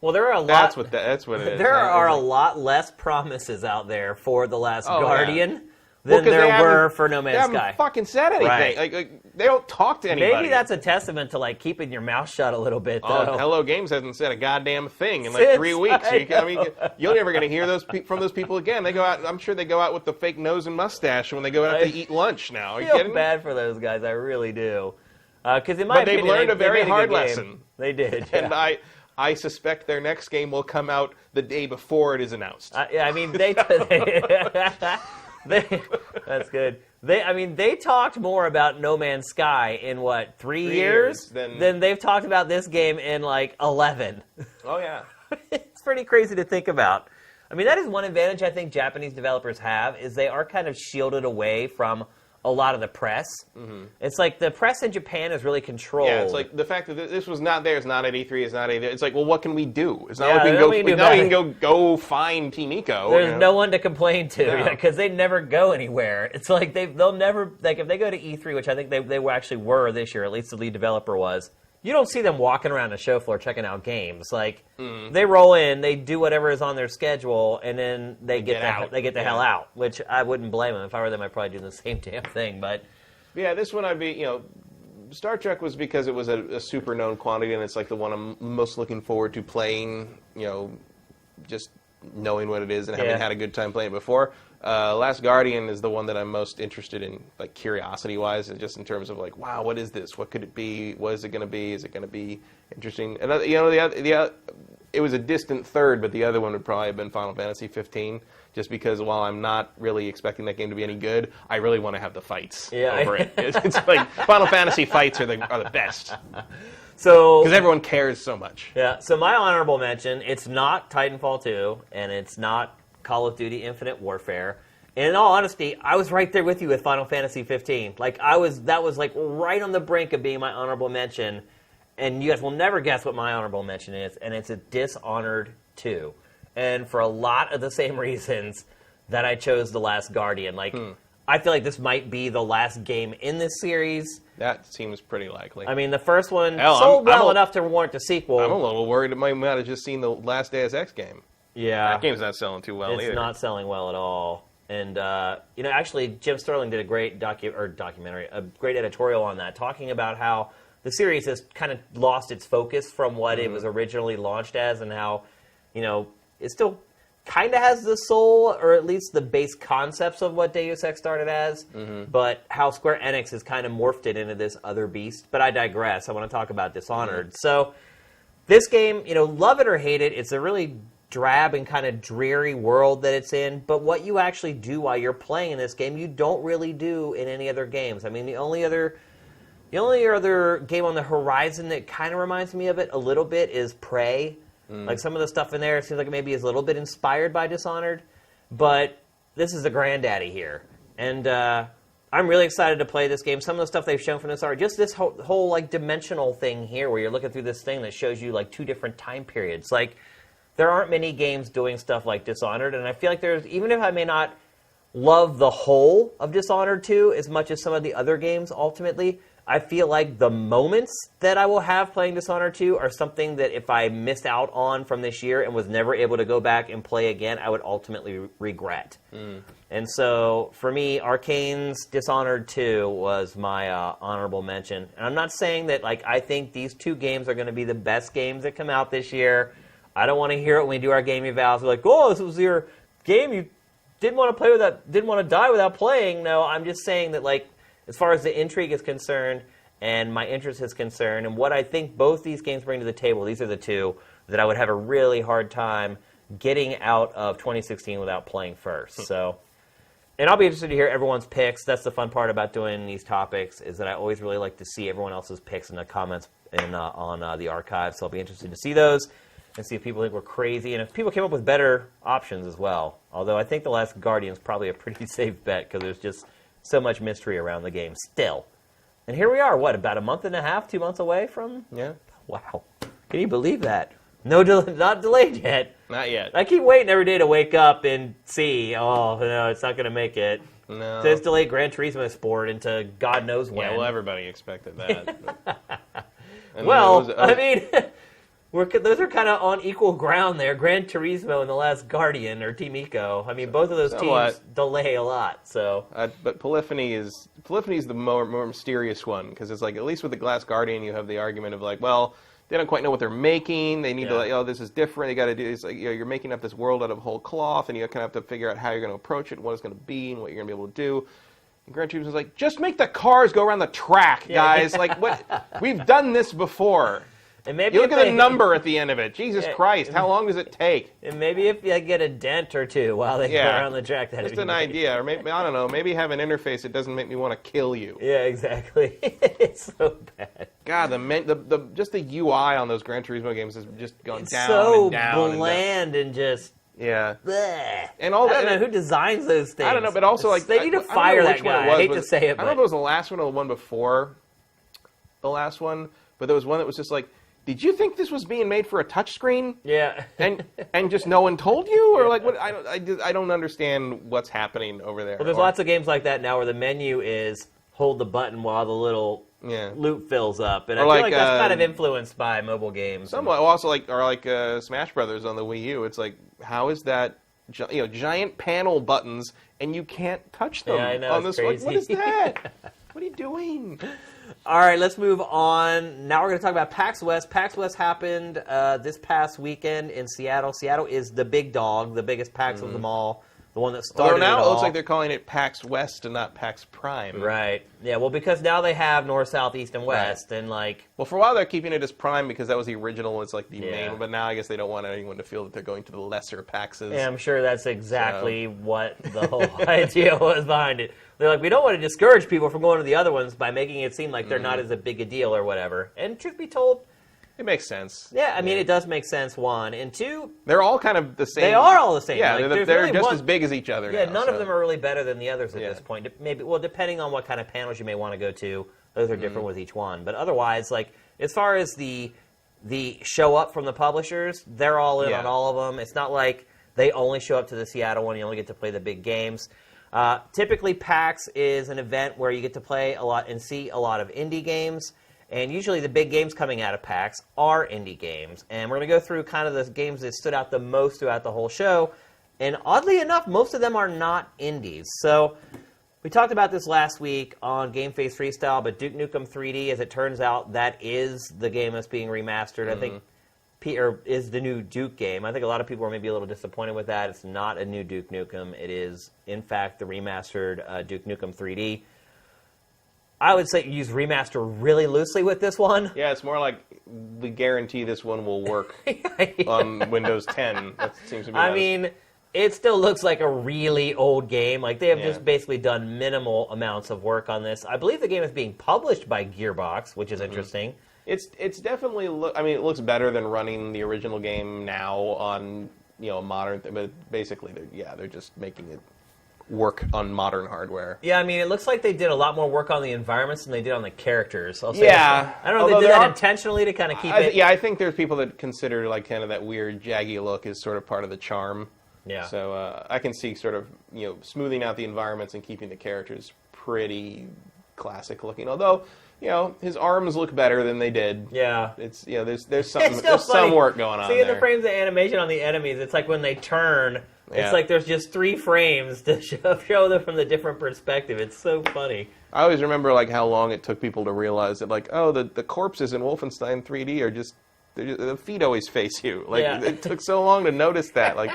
well, there are a lot. That's what it is. There are a lot less promises out there for The Last Guardian Yeah. than there were for No Man's They Sky. haven't fucking said anything. Right. They don't talk to anybody. Maybe that's a testament to keeping your mouth shut a little bit, though. Hello Games hasn't said a goddamn thing in Since 3 weeks. You're never going to hear from those people again. They go out. I'm sure they go out with the fake nose and mustache when they go out to eat lunch now. Are you I feel kidding? bad for those guys. I really do. Because in my But they've opinion, learned a very made hard good game. lesson. They did. And Yeah. I suspect their next game will come out the day before it is announced. That's good. They talked more about No Man's Sky in 3 years than they've talked about this game in 11. Oh yeah. It's pretty crazy to think about. That is one advantage I think Japanese developers have is they are kind of shielded away from a lot of the press. Mm-hmm. It's like the press in Japan is really controlled. Yeah, it's like the fact that this was not there, it's not at E3, it's not at E3. It's like, well, what can we do? It's not like we can go find Team Eco. There's no one to complain to because Yeah. they never go anywhere. It's like they'll never, if they go to E3, which I think they actually were this year, at least the lead developer was, you don't see them walking around the show floor checking out games. They roll in, they do whatever is on their schedule, and then they get the hell out, which I wouldn't blame them. If I were them, I'd probably do the same damn thing. But yeah, this one I'd be, Star Trek was because it was a super known quantity, and it's the one I'm most looking forward to playing, just knowing what it is and having had a good time playing it before. Last Guardian is the one that I'm most interested in, curiosity-wise, and just in terms of wow, what is this? What could it be? What is it going to be? Is it going to be interesting? And it was a distant third, but the other one would probably have been Final Fantasy 15. Just because while I'm not really expecting that game to be any good, I really want to have the fights over it. It's Final Fantasy fights are the best. So because everyone cares so much. Yeah. So my honorable mention, it's not Titanfall 2, and it's not Call of Duty Infinite Warfare. And in all honesty, I was right there with you with Final Fantasy 15. That was right on the brink of being my honorable mention. And you guys will never guess what my honorable mention is, and it's a Dishonored 2. And for a lot of the same reasons that I chose The Last Guardian. I feel like this might be the last game in this series. That seems pretty likely. The first one sold well enough to warrant a sequel. I'm a little worried it might have just seen the last Deus Ex game. Yeah. That game's not selling too well either. It's not selling well at all. And actually, Jim Sterling did a great documentary, a great editorial on that, talking about how the series has kind of lost its focus from what it was originally launched as, and how, it still kind of has the soul, or at least the base concepts of what Deus Ex started as, but how Square Enix has kind of morphed it into this other beast. But I digress. I want to talk about Dishonored. So this game, love it or hate it, it's a really drab and kind of dreary world that it's in, but what you actually do while you're playing in this game, you don't really do in any other games. I mean, the only other game on the horizon that kind of reminds me of it a little bit is Prey. Like, some of the stuff in there, it seems like it maybe is a little bit inspired by Dishonored, but this is the granddaddy here. And I'm really excited to play this game. Some of the stuff they've shown from this art, just this whole like, dimensional thing here, where you're looking through this thing that shows you, like, 2 different time periods. Like, there aren't many games doing stuff like Dishonored, and I feel like there's, even if I may not love the whole of Dishonored 2 as much as some of the other games ultimately, I feel like the moments that I will have playing Dishonored 2 are something that if I missed out on from this year and was never able to go back and play again, I would ultimately regret. And so, for me, Arcane's Dishonored 2 was my honorable mention. And I'm not saying that, like, I think these 2 games are going to be the best games that come out this year. I don't want to hear it when we do our game evals. We're like, oh, this was your game you didn't want to play without, didn't want to die without playing. No, I'm just saying that, like, as far as the intrigue is concerned and my interest is concerned, and what I think both these games bring to the table, these are the 2 that I would have a really hard time getting out of 2016 without playing first. So, and I'll be interested to hear everyone's picks. That's the fun part about doing these topics, is that I always really like to see everyone else's picks in the comments on the archive. So I'll be interested to see those and see if people think we're crazy, and if people came up with better options as well. Although I think The Last Guardian is probably a pretty safe bet, because there's just so much mystery around the game still. And here we are, about a month and a half, 2 months away from? Yeah. Wow. Can you believe that? No, not delayed yet. Not yet. I keep waiting every day to wake up and see, oh, no, it's not going to make it. No. It says delayed Gran Turismo Sport into God knows when. Yeah, well, everybody expected that. I mean... those are kind of on equal ground there. Gran Turismo and The Last Guardian, or Team Eco. I mean, both of those teams delay a lot. So, but Polyphony is the more mysterious one, because it's like, at least with The Last Guardian, you have the argument of like, well, they don't quite know what they're making. They need to like, oh, this is different. They got to do. It's like, you're making up this world out of whole cloth, and you kind of have to figure out how you're going to approach it, what it's going to be, and what you're going to be able to do. And Gran Turismo is like, just make the cars go around the track, guys. Like, what? We've done this before. And maybe you look at the number at the end of it. Jesus Christ, how long does it take? And maybe if you get a dent or 2 while they go around the track, that'd just an idea. Or maybe, I don't know, maybe have an interface that doesn't make me want to kill you. Yeah, exactly. It's so bad. God, just the UI on those Gran Turismo games has just gone down so and down. So bland and just... Yeah. Bleh. And all I don't know who designs those things. I don't know, but also like... They need to fire that guy. I hate to say it, but... I don't know if it was the last one or the one before the last one, but there was one that was just like, did you think this was being made for a touchscreen? Yeah. and just no one told you? Or like, what? I don't understand what's happening over there. Well, there's lots of games like that now where the menu is hold the button while the little loop fills up. And I feel like that's kind of influenced by mobile games. Somewhat. Also, like Smash Brothers on the Wii U. It's like, how is that, giant panel buttons and you can't touch them? Yeah, I know, on it's this. crazy. What is that? What are you doing? All right, let's move on. Now we're going to talk about PAX West. PAX West happened this past weekend in Seattle. Seattle is the big dog, the biggest PAX of them all, the one that started now it all. It looks like they're calling it PAX West and not PAX Prime. Right. Yeah, well, because now they have North, South, East, and West, and like... Well, for a while they're keeping it as Prime because that was the original, it's like the main, but now I guess they don't want anyone to feel that they're going to the lesser PAXs. Yeah, I'm sure that's exactly what the whole idea was behind it. They're like, we don't want to discourage people from going to the other ones by making it seem like they're not as a big a deal or whatever. And truth be told... It makes sense. Yeah, I mean, it does make sense, one. And two... They're all kind of the same. They are all the same. Yeah, like, they're really just as big as each other Yeah, now, none of them are really better than the others at this point. Maybe, well, depending on what kind of panels you may want to go to, those are different with each one. But otherwise, like, as far as the show up from the publishers, they're all in on all of them. It's not like they only show up to the Seattle one. You only get to play the big games. Typically, PAX is an event where you get to play a lot and see a lot of indie games. And usually the big games coming out of PAX are indie games. And we're going to go through kind of the games that stood out the most throughout the whole show. And oddly enough, most of them are not indies. So we talked about this last week on GameFace Freestyle, but Duke Nukem 3D, as it turns out, that is the game that's being remastered. I think is the new Duke game. I think a lot of people are maybe a little disappointed with that. It's not a new Duke Nukem. It is, in fact, the remastered Duke Nukem 3D. I would say use remaster really loosely with this one. Yeah, it's more like we guarantee this one will work on Windows 10. That seems to be. I mean, it still looks like a really old game. Like, they have just basically done minimal amounts of work on this. I believe the game is being published by Gearbox, which is interesting. It's definitely. I mean, it looks better than running the original game now on modern. But basically, they're just making it work on modern hardware. Yeah, I mean, it looks like they did a lot more work on the environments than they did on the characters. I'll say Yeah. I don't know if they did that intentionally to kind of keep it. Yeah, I think there's people that consider like kind of that weird jaggy look is sort of part of the charm. Yeah. So I can see sort of smoothing out the environments and keeping the characters pretty classic looking. Although his arms look better than they did. Yeah. It's there's some work going on. See the frames of animation on the enemies. It's like when they turn. It's like there's just 3 frames to show them from the different perspective. It's so funny. I always remember like how long it took people to realize that like the corpses in Wolfenstein 3D are just the feet always face you. Like it took so long to notice that. Like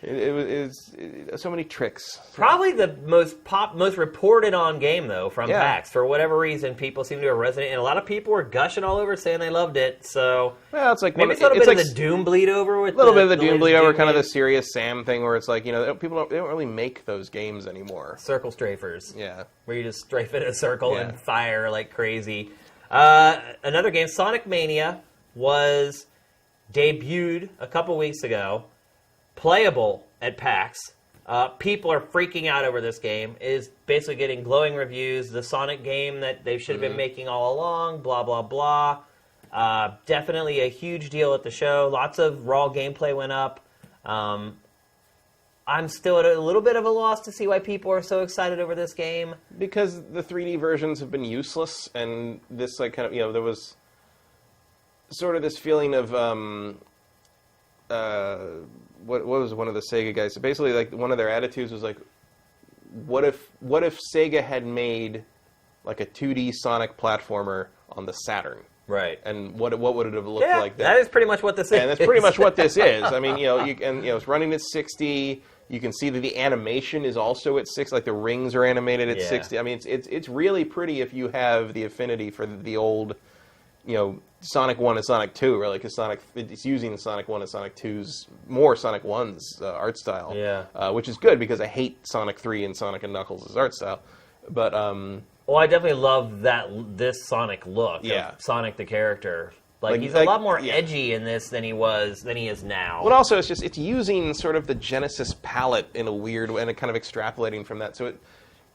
it was so many tricks. Probably the most reported on game though from PAX. For whatever reason, people seem to have resonated, and a lot of people were gushing all over saying they loved it. So it's like maybe it's a little bit of the Doom bleed over with a little bit of the Doom bleed over, kind of the Serious Sam thing, where it's like people don't really make those games anymore. Circle strafers. Yeah, where you just strafe in a circle and fire like crazy. Another game, Sonic Mania, was debuted a couple weeks ago. Playable at PAX. People are freaking out over this game. It is basically getting glowing reviews. The Sonic game that they should have been making all along, blah, blah, blah. Definitely a huge deal at the show. Lots of raw gameplay went up. I'm still at a little bit of a loss to see why people are so excited over this game. Because the 3D versions have been useless, and this like kind of, there was sort of this feeling of... what was one of the Sega guys? So basically, like one of their attitudes was like, what if Sega had made like a 2D Sonic platformer on the Saturn? Right. And what would it have looked like then? That is pretty much what this is. And that's pretty much what this is. I mean, it's running at 60. You can see that the animation is also at 60. Like the rings are animated at 60. I mean, it's really pretty if you have the affinity for the old, Sonic 1 and Sonic 2, really, because it's using Sonic 1 and Sonic 2's, more Sonic 1's art style, which is good because I hate Sonic 3 and Sonic and Knuckles' art style. But well, I definitely love this Sonic look. Of Sonic the character. Like he's a lot more edgy in this than he is now. But also, it's using sort of the Genesis palette in a weird way, and kind of extrapolating from that. So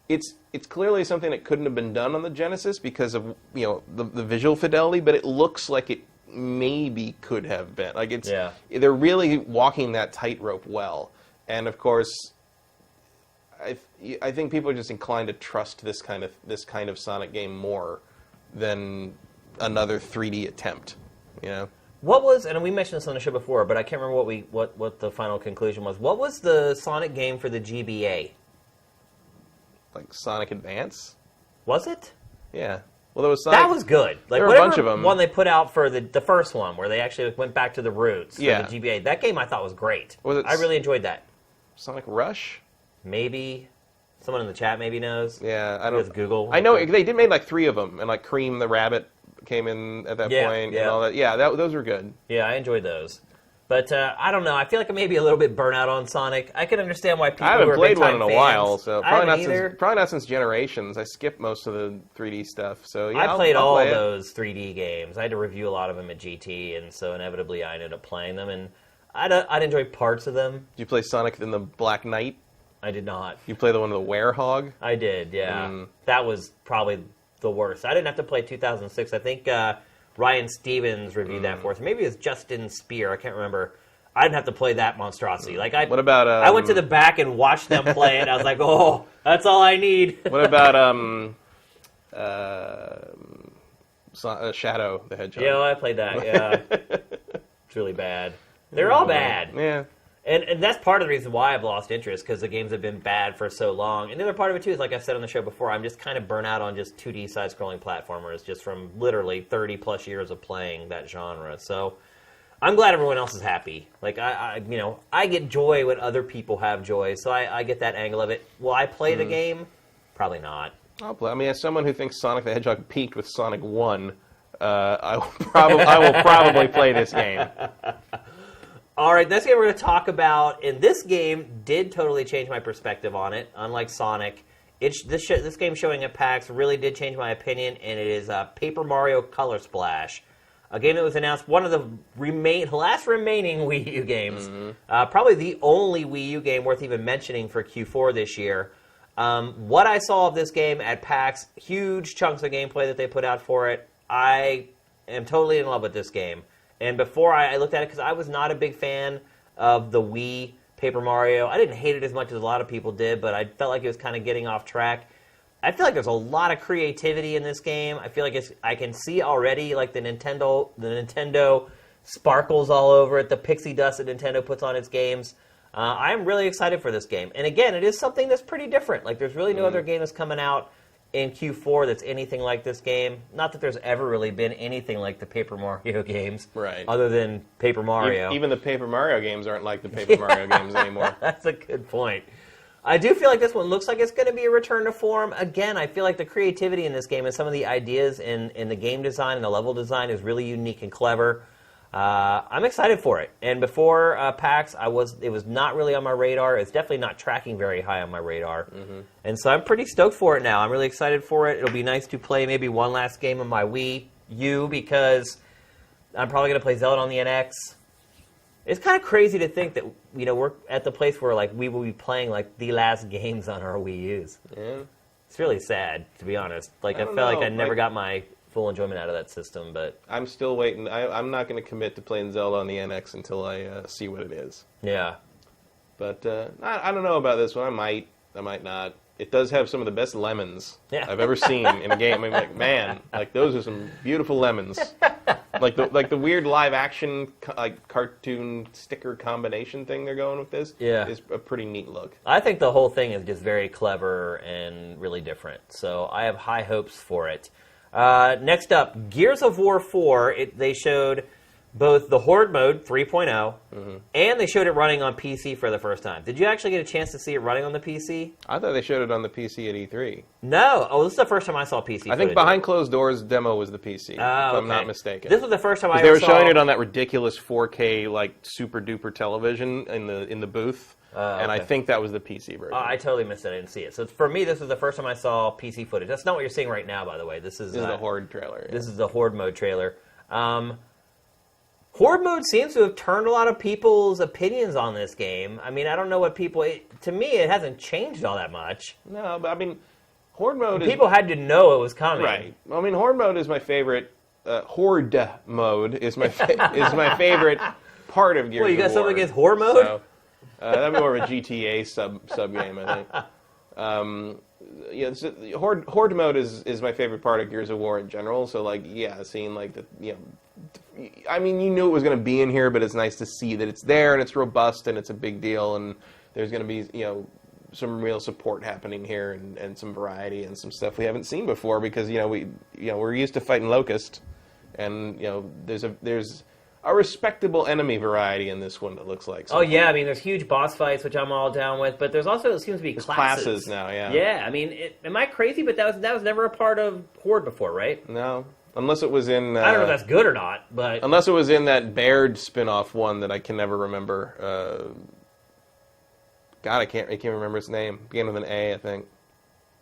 it's clearly something that couldn't have been done on the Genesis because of the visual fidelity, but it looks like it maybe could have been. Like they're really walking that tightrope well, and of course, I think people are just inclined to trust this kind of Sonic game more than another 3D attempt. What was, and we mentioned this on the show before, but I can't remember what the final conclusion was. What was the Sonic game for the GBA? Like Sonic Advance? Was it? Yeah. Well, there was Sonic. That was good. Like, there were a bunch of them. One they put out for the first one, where they actually went back to the roots for the GBA. That game I thought was great. I really enjoyed that. Sonic Rush? Maybe. Someone in the chat maybe knows. Yeah, I don't. Just Google. I know they did make like 3 of them, and like Cream the Rabbit came in at that point, and all that. Yeah, those were good. Yeah, I enjoyed those. But I don't know. I feel like I may be a little bit burnt out on Sonic. I can understand why people. I haven't played one in a fans. while, so probably not since Generations. I skipped most of the 3D stuff. So yeah, I played all those 3D games. I had to review a lot of them at GT, and so inevitably I ended up playing them. And I'd enjoy parts of them. Did you play Sonic in the Black Knight? I did not. You play the one with the Werehog? I did. Yeah, that was probably the worst. I didn't have to play 2006. I think Ryan Stevens reviewed that for us. Maybe it was Justin Spear. I can't remember. I didn't have to play that monstrosity. Like what about? I went to the back and watched them play it. I was like, oh, that's all I need. What about Shadow the Hedgehog? Yeah, I played that. Yeah, it's really bad. They're all bad. Yeah. And that's part of the reason why I've lost interest, because the games have been bad for so long. And the other part of it, too, is like I said on the show before, I'm just kind of burnt out on just 2D side-scrolling platformers, just from literally 30-plus years of playing that genre. So I'm glad everyone else is happy. Like, I get joy when other people have joy, so I get that angle of it. Will I play the game? Probably not. I'll play. I mean, as someone who thinks Sonic the Hedgehog peaked with Sonic 1, I will probably play this game. All right, next game we're going to talk about, and this game did totally change my perspective on it. Unlike Sonic, this game showing at PAX really did change my opinion, and it is Paper Mario Color Splash, a game that was announced, one of the last remaining Wii U games, probably the only Wii U game worth even mentioning for Q4 this year. What I saw of this game at PAX, huge chunks of gameplay that they put out for it, I am totally in love with this game. And before I looked at it, because I was not a big fan of the Wii Paper Mario. I didn't hate it as much as a lot of people did, but I felt like it was kind of getting off track. I feel like there's a lot of creativity in this game. I feel like I can see already like the Nintendo sparkles all over it, the pixie dust that Nintendo puts on its games. I'm really excited for this game. And again, it is something that's pretty different. Like, there's really no other game that's coming out in Q4 that's anything like this game. Not that there's ever really been anything like the Paper Mario games, right? Other than Paper Mario. Even the Paper Mario games aren't like the Paper Mario games anymore. That's a good point. I do feel like this one looks like it's going to be a return to form. Again, I feel like the creativity in this game and some of the ideas in the game design and the level design is really unique and clever. I'm excited for it. And before PAX, it was not really on my radar. It's definitely not tracking very high on my radar. And so I'm pretty stoked for it now. I'm really excited for it. It'll be nice to play maybe one last game on my Wii U, because I'm probably going to play Zelda on the NX. It's kind of crazy to think that we're at the place where like we will be playing like the last games on our Wii U's. Yeah. It's really sad, to be honest. Like, I felt like I never got my full enjoyment out of that system, but I'm still waiting. I'm not going to commit to playing Zelda on the NX until I see what it is. Yeah. But I don't know about this one. I might not. It does have some of the best lemons I've ever seen in a game. I mean, like, man, like those are some beautiful lemons. like the weird live action like cartoon sticker combination thing they're going with this is a pretty neat look. I think the whole thing is just very clever and really different. So I have high hopes for it. Next up, Gears of War 4. They showed both the Horde mode 3.0 and they showed it running on PC for the first time. Did you actually get a chance to see it running on the PC? I thought they showed it on the PC at E3. No. Oh, this is the first time I saw PC. I think behind closed doors demo was the PC, if I'm not mistaken. This was the first time I They were saw showing it on that ridiculous 4K like super duper television in the booth. And I think that was the PC version. I totally missed it. I didn't see it. So for me, this was the first time I saw PC footage. That's not what you're seeing right now, by the way. This is the Horde trailer. Yeah. This is the Horde mode trailer. Horde mode seems to have turned a lot of people's opinions on this game. I mean, I don't know what to me, it hasn't changed all that much. No, but I mean, Horde mode people had to know it was coming. Right. I mean, Horde mode is my favorite. Horde mode is my favorite part of Gears of War. Well, you got something against Horde mode? So, that'd be more of a GTA sub game, I think. Horde mode is my favorite part of Gears of War in general. So like, seeing like I mean, you knew it was going to be in here, but it's nice to see that it's there and it's robust and it's a big deal, and there's going to be some real support happening here and some variety and some stuff we haven't seen before, because we're used to fighting Locust, and there's a respectable enemy variety in this one, that looks like. Oh, yeah. I mean, there's huge boss fights, which I'm all down with. But there's also, it seems to be classes now, yeah. Yeah, I mean, am I crazy? But that was never a part of Horde before, right? No. Unless it was in... I don't know if that's good or not, but... Unless it was in that Baird spin-off one that I can never remember. God, I can't remember its name. Began with an A, I think.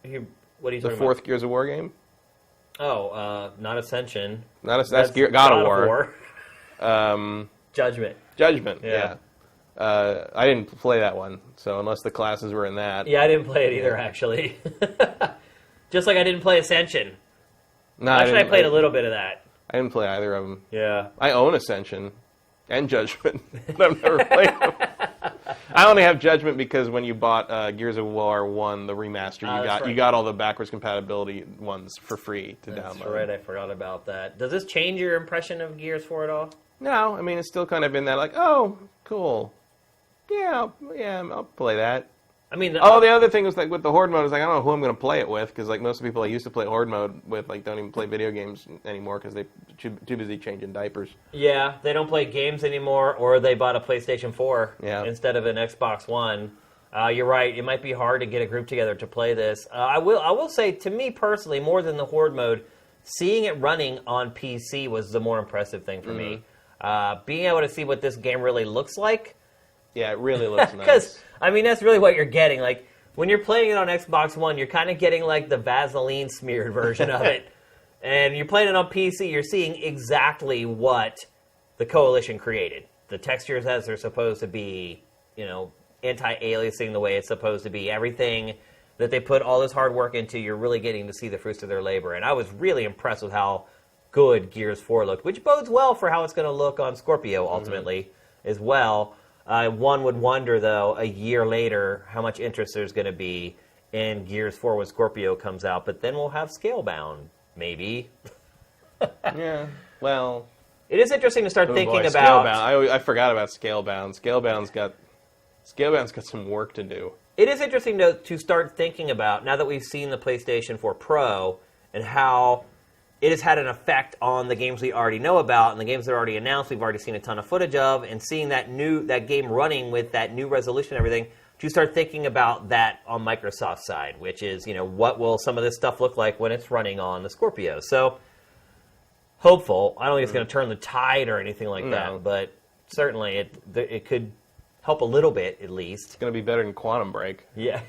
What are you talking about? The fourth Gears of War game? Oh, not Ascension. That's God of War. Judgment. Yeah. I didn't play that one, so unless the classes were in that. Yeah, I didn't play it either, actually. Just like I didn't play Ascension. No, actually, I played a little bit of that. I didn't play either of them. Yeah. I own Ascension and Judgment, but I've never played them. I only have Judgment because when you bought Gears of War 1, the remaster, you got all the backwards compatibility ones for free to download. That's right, I forgot about that. Does this change your impression of Gears 4 at all? No, I mean, it's still kind of in that, like, oh, cool. I'll play that. I mean, the other thing was like with the Horde mode is like I don't know who I'm going to play it with because like most of the people I used to play Horde mode with like don't even play video games anymore because they're too busy changing diapers. Yeah, they don't play games anymore, or they bought a PlayStation 4 instead of an Xbox One. You're right. It might be hard to get a group together to play this. I will say, to me personally, more than the Horde mode, seeing it running on PC was the more impressive thing for me. Being able to see what this game really looks like. Yeah, it really looks nice. Because, I mean, that's really what you're getting. Like, when you're playing it on Xbox One, you're kind of getting, like, the Vaseline smeared version of it. And you're playing it on PC, you're seeing exactly what the Coalition created. The textures as they're supposed to be, anti-aliasing the way it's supposed to be. Everything that they put all this hard work into, you're really getting to see the fruits of their labor. And I was really impressed with how good Gears 4 looked, which bodes well for how it's going to look on Scorpio, ultimately, as well. One would wonder, though, a year later, how much interest there's going to be in Gears 4 when Scorpio comes out. But then we'll have Scalebound, maybe. Yeah, well... It is interesting to start thinking about... Scalebound. I forgot about Scalebound. Scalebound's got some work to do. It is interesting to start thinking about, now that we've seen the PlayStation 4 Pro, and how it has had an effect on the games we already know about, and the games that are already announced, we've already seen a ton of footage of, and seeing that game running with that new resolution and everything, to start thinking about that on Microsoft's side, which is, what will some of this stuff look like when it's running on the Scorpio? So, hopeful. I don't think it's going to turn the tide or anything like that, but certainly it could help a little bit, at least. It's going to be better than Quantum Break. Yeah.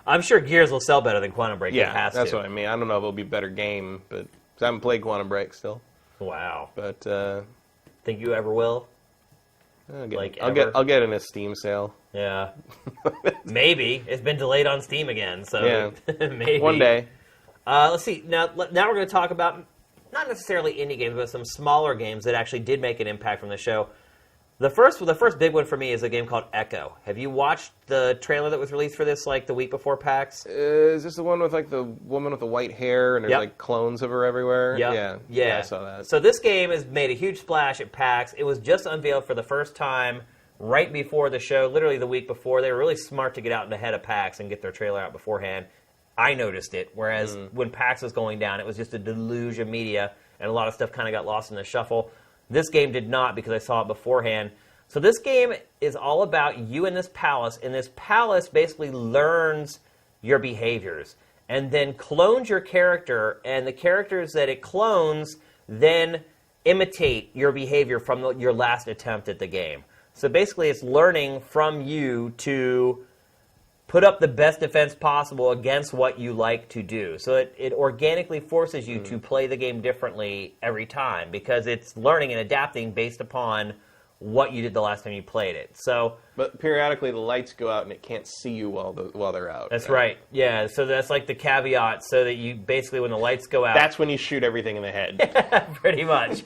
I'm sure Gears will sell better than Quantum Break. Yeah, that's what I mean. I don't know if it'll be a better game, but I haven't played Quantum Break still. Wow. But think you ever will? I'll get in a Steam sale. Yeah. Maybe. It's been delayed on Steam again, so maybe. One day. Let's see. Now we're going to talk about not necessarily indie games, but some smaller games that actually did make an impact from the show. The first big one for me is a game called Echo. Have you watched the trailer that was released for this like the week before PAX? Is this the one with like the woman with the white hair and there's like clones of her everywhere? Yep. Yeah, I saw that. So this game has made a huge splash at PAX. It was just unveiled for the first time right before the show, literally the week before. They were really smart to get out ahead of PAX and get their trailer out beforehand. I noticed it, whereas when PAX was going down, it was just a deluge of media, and a lot of stuff kind of got lost in the shuffle. This game did not, because I saw it beforehand. So this game is all about you in this palace, and this palace basically learns your behaviors and then clones your character, and the characters that it clones then imitate your behavior from your last attempt at the game. So basically it's learning from you to put up the best defense possible against what you like to do. So it organically forces you to play the game differently every time, because it's learning and adapting based upon what you did the last time you played it. So, but periodically the lights go out and it can't see you while they're out. That's right. Yeah, so that's like the caveat, so that you basically, when the lights go out... That's when you shoot everything in the head. Pretty much.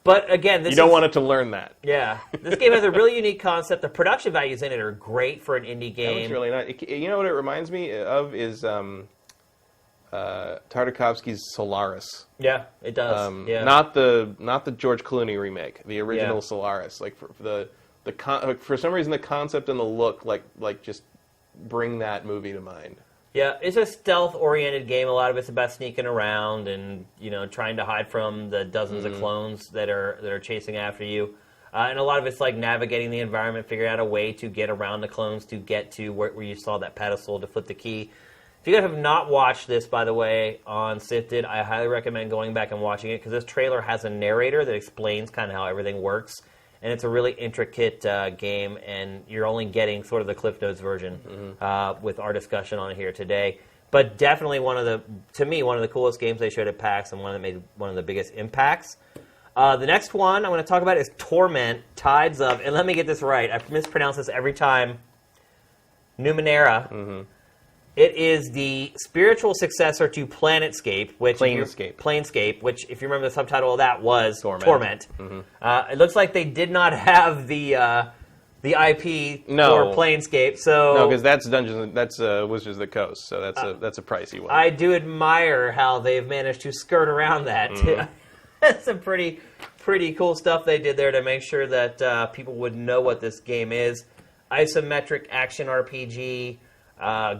But again, you don't want it to learn that. Yeah. This game has a really unique concept. The production values in it are great for an indie game. That looks really nice. You know what it reminds me of is Tartakovsky's Solaris. Yeah, it does. Not the George Clooney remake, the original Solaris. Like for some reason the concept and the look like just bring that movie to mind. Yeah, it's a stealth-oriented game. A lot of it's about sneaking around and trying to hide from the dozens of clones that are chasing after you. And a lot of it's like navigating the environment, figuring out a way to get around the clones to get to where you saw that pedestal to flip the key. If you guys have not watched this, by the way, on Sifted, I highly recommend going back and watching it, because this trailer has a narrator that explains kind of how everything works. And it's a really intricate game, and you're only getting sort of the Cliff Notes version with our discussion on it here today. But definitely one of the coolest games they showed at PAX, and one that made one of the biggest impacts. The next one I'm going to talk about is Torment, Tides of, and let me get this right, I mispronounce this every time, Numenera. It is the spiritual successor to Planescape, which, if you remember the subtitle of that was Torment. It looks like they did not have the IP for Planescape, so no, because that's Wizards of the Coast, so that's a pricey one. I do admire how they've managed to skirt around that. That's some pretty pretty cool stuff they did there to make sure that people would know what this game is. Isometric action RPG.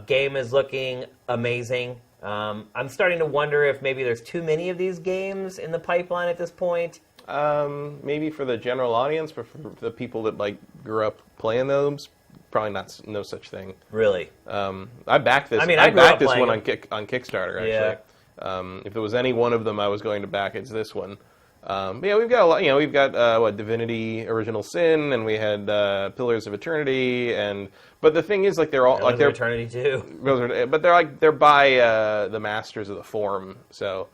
Game is looking amazing. I'm starting to wonder if maybe there's too many of these games in the pipeline at this point. Maybe for the general audience, but for the people that like grew up playing those, probably no such thing. Really? I backed this. I mean, I grew up backed this playing one them. on Kickstarter. Actually, Yeah. if there was any one of them I was going to back, it's this one. But yeah, we've got a lot. We've got what Divinity: Original Sin, and we had Pillars of Eternity, but the thing is, like they're all like they're Eternity too. but they're by the masters of the form, so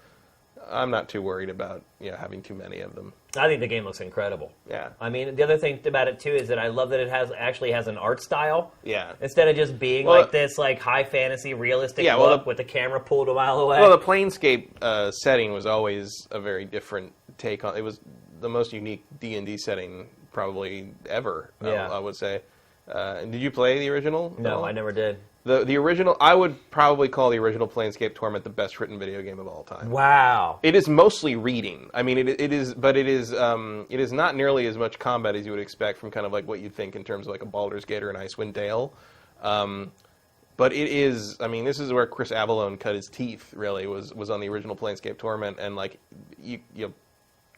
I'm not too worried about having too many of them. I think the game looks incredible. Yeah. I mean, the other thing about it too is that I love that it actually has an art style. Yeah. Instead of just being like this like high fantasy realistic look with the camera pulled a mile away. Well, the Planescape setting was always a very different take on. It was the most unique D&D setting probably ever. Yeah. I would say. Did you play the original? No, I never did. The original, I would probably call the original Planescape Torment the best written video game of all time. Wow. It is mostly reading. I mean, it is not nearly as much combat as you would expect from kind of like what you'd think in terms of like a Baldur's Gate or an Icewind Dale. But it is, I mean, this is where Chris Avellone cut his teeth, really, was on the original Planescape Torment, and like, you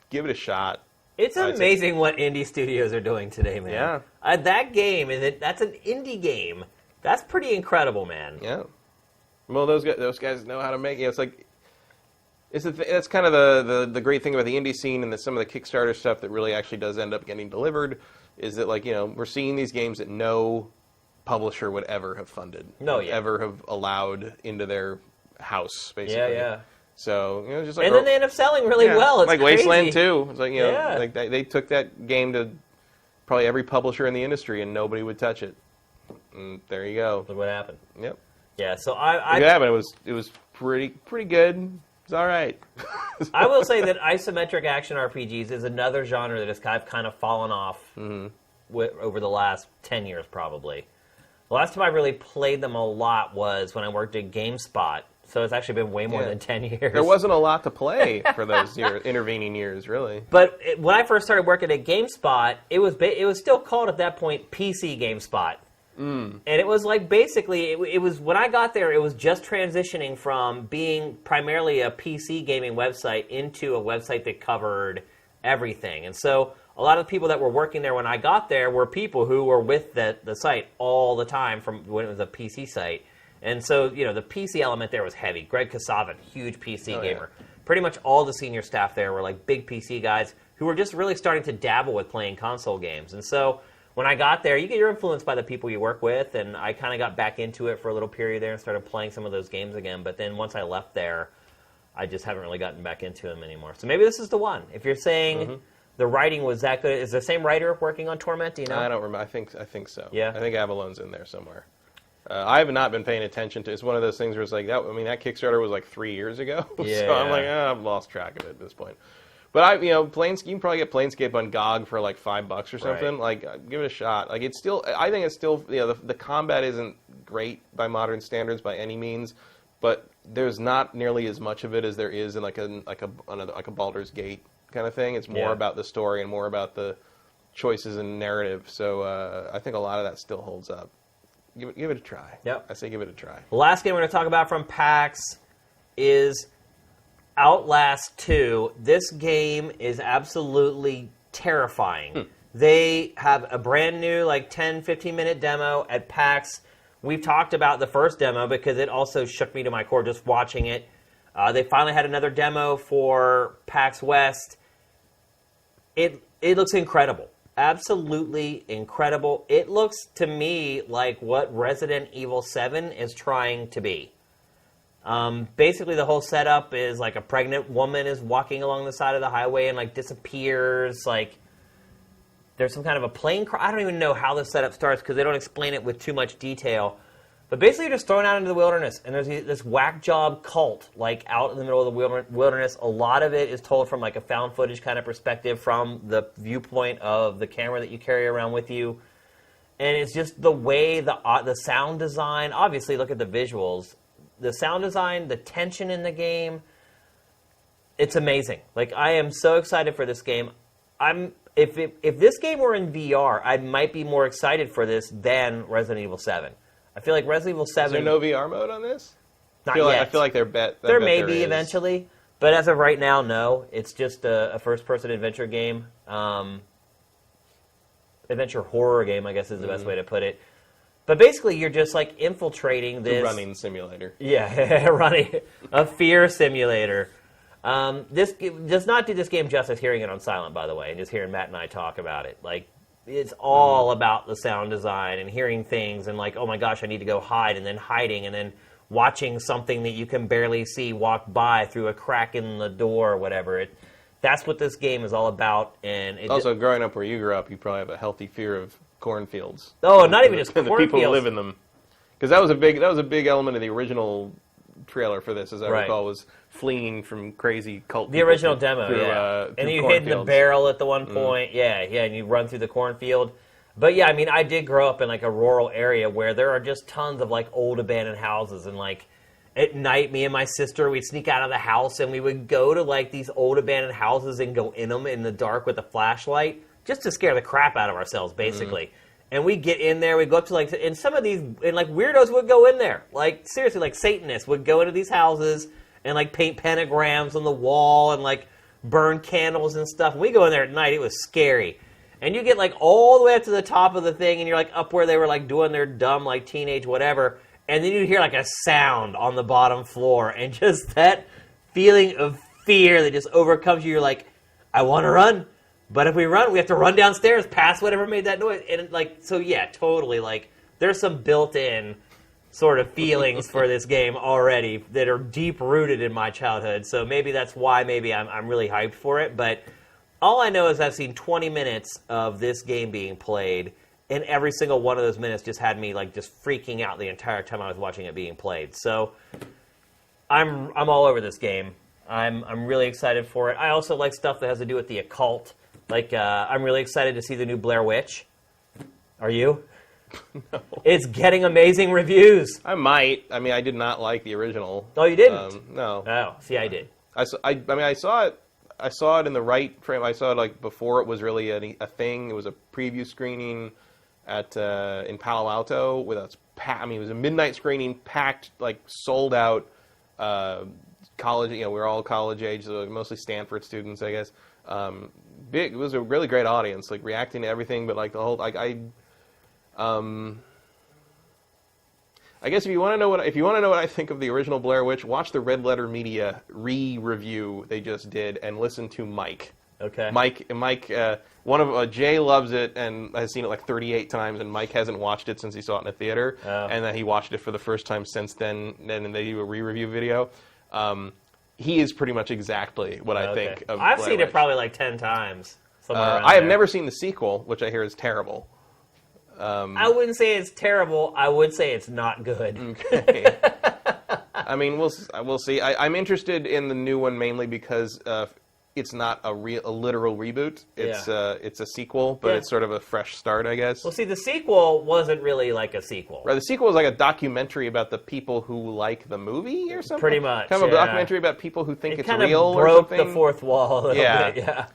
give it a shot. It's amazing what indie studios are doing today, man. Yeah. That game, that's an indie game. That's pretty incredible, man. Yeah. Well, those guys know how to make it. It's like, that's kind of the great thing about the indie scene and some of the Kickstarter stuff that really actually does end up getting delivered is that, like, we're seeing these games that no publisher would ever have funded. Ever have allowed into their house, basically. Yeah. So, just like... And then they end up selling really well. It's like crazy. Wasteland 2. It's like, like they took that game to probably every publisher in the industry and nobody would touch it. And there you go. Look what happened. Yep. Yeah, so it was pretty good. It's all right. I will say that isometric action RPGs is another genre that has kind of fallen off over the last 10 years, probably. The last time I really played them a lot was when I worked at GameSpot, so it's actually been way more than 10 years. There wasn't a lot to play for those intervening years, really. But when I first started working at GameSpot, it was still called at that point PC GameSpot. And it was like basically, it was when I got there, it was just transitioning from being primarily a PC gaming website into a website that covered everything. And so a lot of the people that were working there when I got there were people who were with the site all the time from when it was a PC site. And so, the PC element there was heavy. Greg Kasavin, huge PC gamer. Yeah. Pretty much all the senior staff there were like big PC guys who were just really starting to dabble with playing console games. And so when I got there, you're influenced by the people you work with, and I kind of got back into it for a little period there and started playing some of those games again. But then once I left there, I just haven't really gotten back into them anymore. So maybe this is the one. If you're saying the writing was that good, is the same writer working on Torment? Do you know? I don't remember. I think so. Yeah. I think Avallone's in there somewhere. I have not been paying attention to. It's one of those things where it's like that. I mean, that Kickstarter was like 3 years ago, so I'm like, I've lost track of it at this point. But you can probably get Planescape on GOG for like $5 or something. Right. Like, give it a shot. Like, it's still. I think it's still. The combat isn't great by modern standards by any means, but there's not nearly as much of it as there is in like a Baldur's Gate kind of thing. It's more about the story and more about the choices and narrative. So I think a lot of that still holds up. Give it a try. Yep. I say give it a try. The last game we're going to talk about from PAX is Outlast 2. This game is absolutely terrifying. They have a brand new 10, 15-minute demo at PAX. We've talked about the first demo because it also shook me to my core just watching it. They finally had another demo for PAX West. It looks incredible. Absolutely incredible. It looks to me like what Resident Evil 7 is trying to be. Basically, the whole setup is like a pregnant woman is walking along the side of the highway and disappears. There's some kind of a plane crash. I don't even know how the setup starts because they don't explain it with too much detail. But basically, you're just thrown out into the wilderness, and there's this whack job cult out in the middle of the wilderness. A lot of it is told from a found footage kind of perspective from the viewpoint of the camera that you carry around with you. And it's just the way the sound design. Obviously, look at the visuals. The sound design, the tension in the game, it's amazing. I am so excited for this game. if this game were in VR, I might be more excited for this than Resident Evil 7. I feel like Resident Evil 7... Is there no VR mode on this? Not yet. I feel like there may be eventually, but as of right now, no. It's just a first-person adventure game. Adventure horror game, I guess is the best way to put it. But basically, you're just like infiltrating this... a running simulator. Yeah, running. A fear simulator. This does not do this game justice hearing it on silent, by the way, and just hearing Matt and I talk about it. Like, it's all about the sound design and hearing things and like, oh my gosh, I need to go hide, and then hiding, and then watching something that you can barely see walk by through a crack in the door or whatever. That's what this game is all about. And also, growing up where you grew up, you probably have a healthy fear of cornfields. Oh, not even just cornfields. The people who live in them. Because that was a big element of the original trailer for this, as I recall, was fleeing from crazy cult. The original demo, yeah. And you hid in the barrel at the one point, yeah, and you run through the cornfield. But yeah, I mean, I did grow up in like a rural area where there are just tons of like old abandoned houses, and like at night, me and my sister, we'd sneak out of the house and we would go to like these old abandoned houses and go in them in the dark with a flashlight just to scare the crap out of ourselves, basically. And we get in there, we go up to like, and some of these, and like weirdos would go in there. Like, seriously, like Satanists would go into these houses and like paint pentagrams on the wall and like burn candles and stuff. And we go in there at night, it was scary. And you get like all the way up to the top of the thing, and you're like up where they were like doing their dumb like teenage whatever. And then you hear like a sound on the bottom floor, and just that feeling of fear that just overcomes you. You're like, I want to run. But if we run, we have to run downstairs past whatever made that noise. And like, so yeah, totally. Like, there's some built-in sort of feelings for this game already that are deep-rooted in my childhood. So maybe that's why I'm really hyped for it. But all I know is I've seen 20 minutes of this game being played, and every single one of those minutes just had me like just freaking out the entire time I was watching it being played. So I'm all over this game. I'm really excited for it. I also like stuff that has to do with the occult. Like, I'm really excited to see the new Blair Witch. Are you? No. It's getting amazing reviews. I might. I mean, I did not like the original. Oh, you didn't? No. Oh, see, I did. I saw it. I saw it in the right frame. I saw it like before it was really a thing. It was a preview screening at in Palo Alto with us. It was a midnight screening, packed, like sold out. College. You know, we were all college age, so mostly Stanford students, I guess. Big. It was a really great audience, like reacting to everything, but like the whole, like I guess if you want to know what I think of the original Blair Witch, watch the Red Letter Media re-review they just did and listen to Mike. Okay. Mike. One of Jay loves it and has seen it like 38 times, and Mike hasn't watched it since he saw it in a theater, and then he watched it for the first time since then. And they do a re-review video. He is pretty much exactly what I think of I've Blair seen Witch. it probably like 10 times. I have never seen the sequel, which I hear is terrible. I wouldn't say it's terrible. I would say it's not good. Okay. I mean, we'll see. I'm interested in the new one mainly because it's not a literal reboot. It's a sequel, but it's sort of a fresh start, I guess. Well, see, the sequel wasn't really like a sequel. Right, the sequel was like a documentary about the people who like the movie or something. Pretty much, kind of a documentary about people who think it's real or something. It kind of broke the fourth wall a little bit, yeah.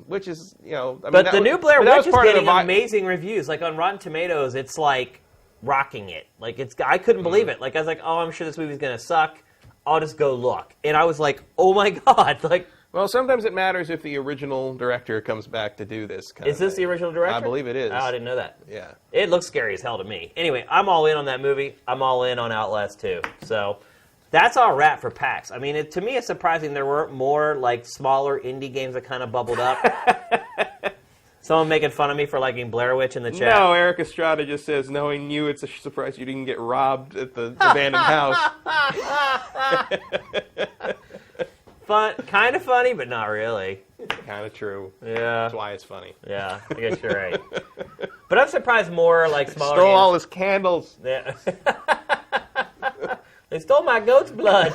Which is, you know... But the new Blair Witch is getting amazing reviews. Like, on Rotten Tomatoes, it's, like, rocking it. Like, I couldn't believe it. Like, I was like, oh, I'm sure this movie's going to suck. I'll just go look. And I was like, oh, my God. Like... Well, sometimes it matters if the original director comes back to do this kind of thing. Is this the original director? I believe it is. Oh, I didn't know that. Yeah. It looks scary as hell to me. Anyway, I'm all in on that movie. I'm all in on Outlast 2. So... that's our wrap for PAX. I mean, to me, it's surprising there weren't more, like, smaller indie games that kind of bubbled up. Someone making fun of me for liking Blair Witch in the chat. No, Eric Estrada just says, knowing you, it's a surprise you didn't get robbed at the abandoned house. Kind of funny, but not really. Kind of true. Yeah. That's why it's funny. Yeah, I guess you're right. But I'm surprised more, like, smaller Stole games. all his candles. Yeah. They stole my goat's blood.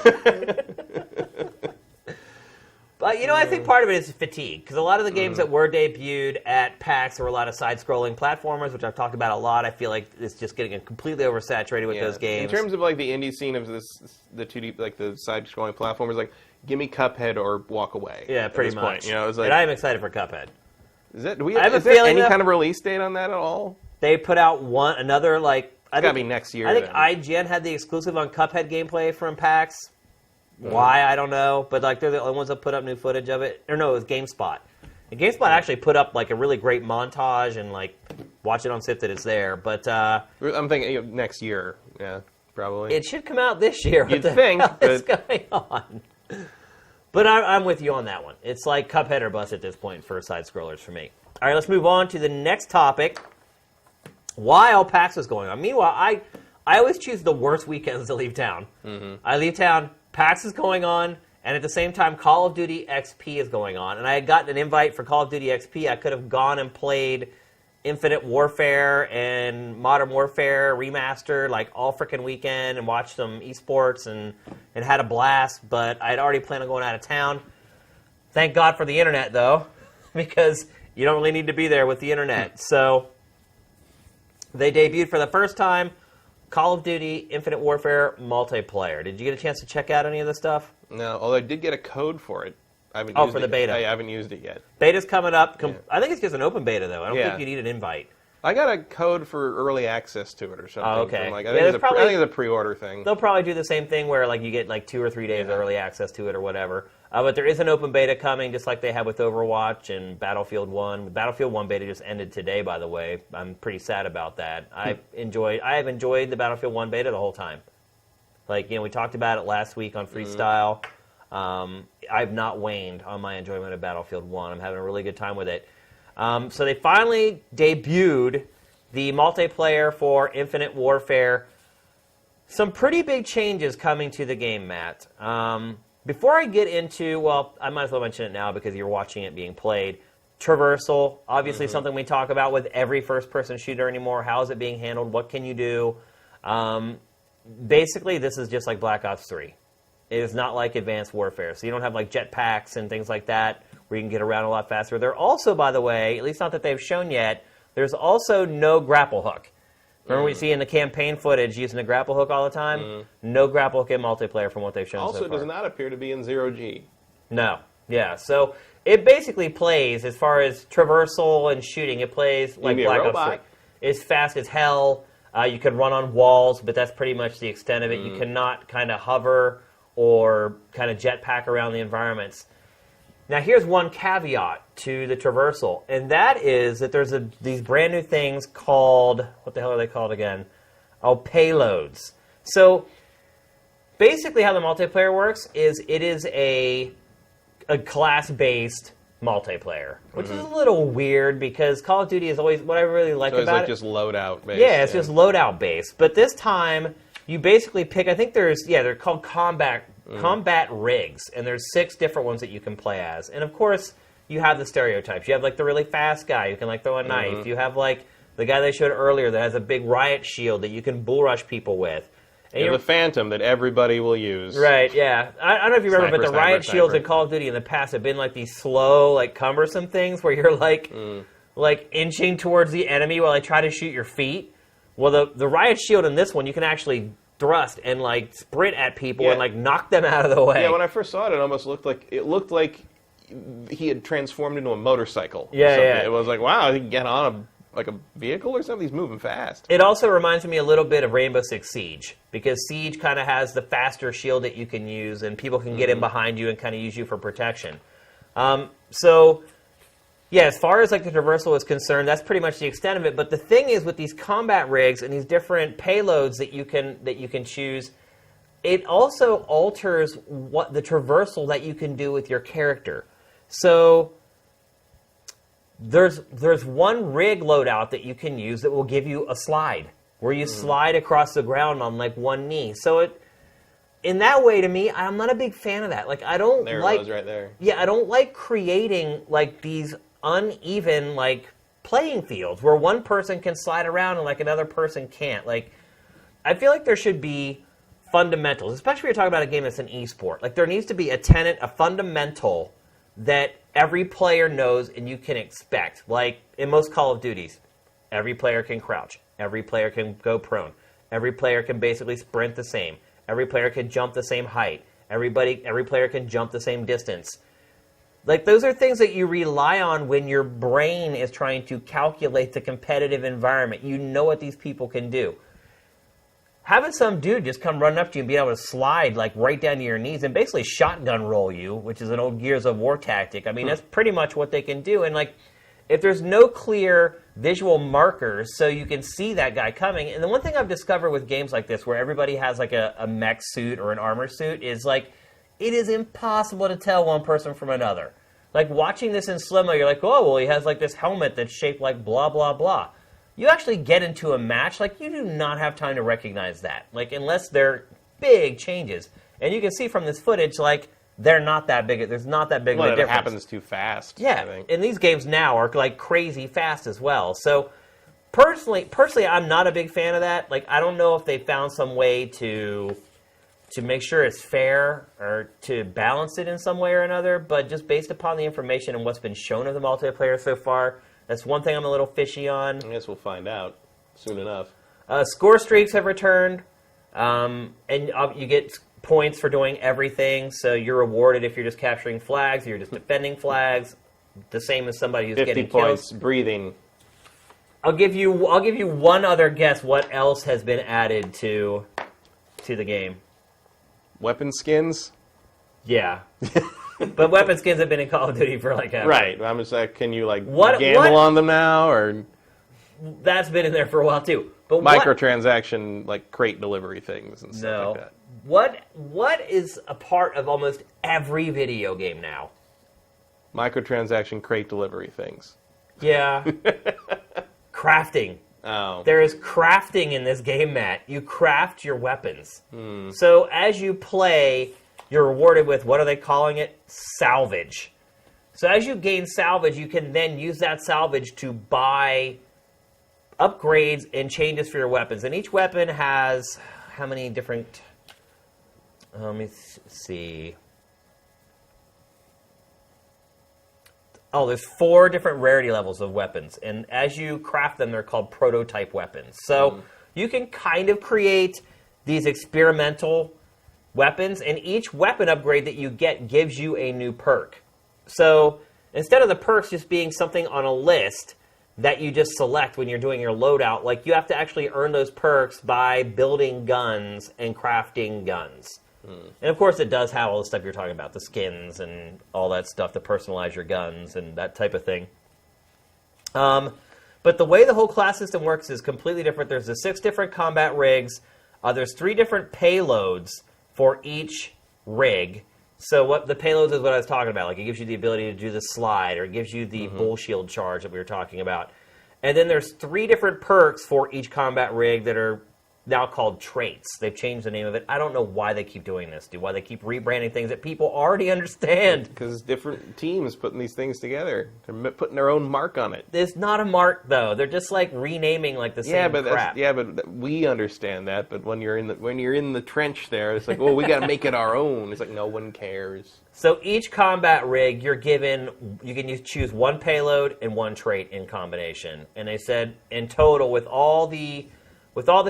But, you know, I think part of it is fatigue. Because a lot of the games that were debuted at PAX were a lot of side-scrolling platformers, which I've talked about a lot. I feel like it's just getting completely oversaturated with those games. In terms of, like, the indie scene of the 2D, like, the side-scrolling platformers, like, give me Cuphead or walk away. Yeah, pretty much. Point. You know, it's like, and I'm excited for Cuphead. Is there any kind of release date on that at all? They put out another like. It's got to be next year. I think then. IGN had the exclusive on Cuphead gameplay from PAX. Why, I don't know. But like they're the only ones that put up new footage of it. Or no, it was GameSpot. And GameSpot actually put up like a really great montage and like watch it on Sifted, it's there. But I'm thinking next year. Yeah, probably. It should come out this year. You'd think. What is going on? But I'm with you on that one. It's like Cuphead or bust at this point for side-scrollers for me. All right, let's move on to the next topic. While PAX is going on. Meanwhile, I always choose the worst weekends to leave town. Mm-hmm. I leave town, PAX is going on, and at the same time, Call of Duty XP is going on. And I had gotten an invite for Call of Duty XP. I could have gone and played Infinite Warfare and Modern Warfare Remastered like all freaking weekend and watched some esports and had a blast, but I had already planned on going out of town. Thank God for the internet, though, because you don't really need to be there with the internet. So they debuted for the first time Call of Duty Infinite Warfare multiplayer. Did you get a chance to check out any of this stuff? No, although I did get a code for it. I haven't used for the beta. I haven't used it yet. Beta's coming up. I think it's just an open beta, though. I don't think you need an invite. I got a code for early access to it or something. Oh, okay. I think it's a pre-order thing. They'll probably do the same thing where like you get like 2 or 3 days early access to it or whatever. But there is an open beta coming, just like they have with Overwatch and Battlefield 1. Battlefield 1 beta just ended today, by the way. I'm pretty sad about that. I have enjoyed the Battlefield 1 beta the whole time. Like, we talked about it last week on Freestyle. I've not waned on my enjoyment of Battlefield 1. I'm having a really good time with it. So they finally debuted the multiplayer for Infinite Warfare. Some pretty big changes coming to the game, Matt. Before I get into, I might as well mention it now because you're watching it being played. Traversal, obviously something we talk about with every first-person shooter anymore. How is it being handled? What can you do? Basically, this is just like Black Ops 3. It is not like Advanced Warfare. So you don't have like jetpacks and things like that where you can get around a lot faster. There also, by the way, at least not that they've shown yet, there's also no grapple hook. Remember we see in the campaign footage using a grapple hook all the time? No grapple hook in multiplayer from what they've shown so far. Also, it does not appear to be in 0G. No. Yeah, so it basically plays, as far as traversal and shooting, it plays like Black Ops 3. It's fast as hell. You can run on walls, but that's pretty much the extent of it. You cannot kind of hover or kind of jetpack around the environments. Now, here's one caveat to the traversal, and that is that there's these brand new things called, what the hell are they called again? Oh, payloads. So, basically how the multiplayer works is it is a class-based multiplayer, which is a little weird because Call of Duty is always, what I really like about it... So it's like just loadout-based. Yeah, it's just loadout-based. But this time, you basically pick, I think they're called combat rigs, and there's 6 different ones that you can play as. And of course, you have the stereotypes. You have like the really fast guy who can like throw a knife. You have like the guy they showed earlier that has a big riot shield that you can bull rush people with. And you have the Phantom that everybody will use. Right, yeah. I don't know if you remember, but the riot shields in Call of Duty in the past have been like these slow, like cumbersome things where you're like inching towards the enemy while they try to shoot your feet. Well, the riot shield in this one, you can actually thrust and like sprint at people and like knock them out of the way. Yeah, when I first saw it, it almost looked like he had transformed into a motorcycle. Yeah. It was like, wow, he can get on a vehicle or something. He's moving fast. It also reminds me a little bit of Rainbow Six Siege because Siege kind of has the faster shield that you can use, and people can get in behind you and kind of use you for protection. So. Yeah, as far as like the traversal is concerned, that's pretty much the extent of it. But the thing is, with these combat rigs and these different payloads that you can choose, it also alters what the traversal that you can do with your character. So there's one rig loadout that you can use that will give you a slide where you slide across the ground on like one knee. So in that way, to me, I'm not a big fan of that. Like I don't there like it was right there. Yeah, I don't like creating like these uneven like playing fields where one person can slide around and like another person can't. Like I feel like there should be fundamentals, especially if you're talking about a game that's an esport. Like there needs to be a fundamental that every player knows and you can expect. Like in most Call of Duties, every player can crouch, every player can go prone, every player can basically sprint the same, every player can jump the same height, Every player can jump the same distance. Like, those are things that you rely on when your brain is trying to calculate the competitive environment. You know what these people can do. Having some dude just come running up to you and be able to slide, like, right down to your knees and basically shotgun roll you, which is an old Gears of War tactic. I mean, that's pretty much what they can do. And, like, if there's no clear visual markers so you can see that guy coming, and the one thing I've discovered with games like this where everybody has, like, a mech suit or an armor suit is, like, it is impossible to tell one person from another. Like, watching this in slow-mo, you're like, oh, well, he has, like, this helmet that's shaped like blah, blah, blah. You actually get into a match, like, you do not have time to recognize that. Like, unless they're big changes. And you can see from this footage, like, they're not that big. There's not that big of a difference. It happens too fast. Yeah, I think. And these games now are, like, crazy fast as well. So, personally, I'm not a big fan of that. Like, I don't know if they found some way to make sure it's fair or to balance it in some way or another, but just based upon the information and what's been shown of the multiplayer so far, that's one thing I'm a little fishy on. I guess we'll find out soon enough. Score streaks have returned, and you get points for doing everything, so you're rewarded if you're just capturing flags, you're just defending flags, the same as somebody who's 50 getting points, kills. breathing. I'll give you one other guess what else has been added to the game. Weapon skins? Yeah. But weapon skins have been in Call of Duty for like ever. Right. I'm just like, can you like What- gamble on them now, or That's been in there for a while too. But microtransaction like crate delivery things and stuff like that? What is a part of almost every video game now? Microtransaction crate delivery things. Yeah. Crafting. Oh. There is crafting in this game, Matt. You craft your weapons. So as you play, you're rewarded with, what are they calling it? Salvage. So as you gain salvage, you can then use that salvage to buy upgrades and changes for your weapons. And each weapon has how many different... let me see. Oh, there's 4 different rarity levels of weapons. And as you craft them, they're called prototype weapons. So you can kind of create these experimental weapons, and each weapon upgrade that you get gives you a new perk. So instead of the perks just being something on a list that you just select when you're doing your loadout, like you have to actually earn those perks by building guns and crafting guns. And of course it does have all the stuff you're talking about, the skins and all that stuff to personalize your guns and that type of thing. But the way the whole class system works is completely different. There's the 6 different combat rigs. There's 3 different payloads for each rig. So what the payloads is what I was talking about. Like, it gives you the ability to do the slide, or it gives you the bull shield charge that we were talking about. And then there's 3 different perks for each combat rig that are now called traits. They've changed the name of it. I don't know why they keep doing this, dude. Why they keep rebranding things that people already understand. Because different teams putting these things together. They're putting their own mark on it. It's not a mark, though. They're just like renaming like the same crap. But we understand that. But when you're in the trench there, it's like, well, we got to make it our own. It's like no one cares. So each combat rig, you can choose 1 payload and 1 trait in combination. And they said in total, with all the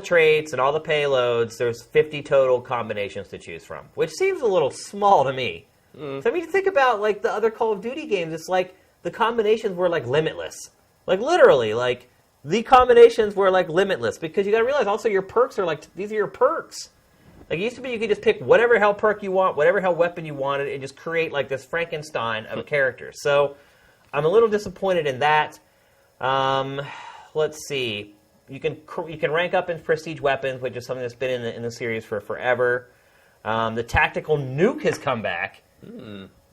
traits and all the payloads, there's 50 total combinations to choose from, which seems a little small to me. So I mean, think about like the other Call of Duty games. It's like the combinations were like limitless, like literally, like the combinations were like limitless, because you got to realize also your perks are like, these are your perks. Like, it used to be you could just pick whatever hell perk you want, whatever hell weapon you wanted, and just create like this Frankenstein of a character. So I'm a little disappointed in that. Let's see. You can rank up in prestige weapons, which is something that's been in the series for forever. The tactical nuke has come back,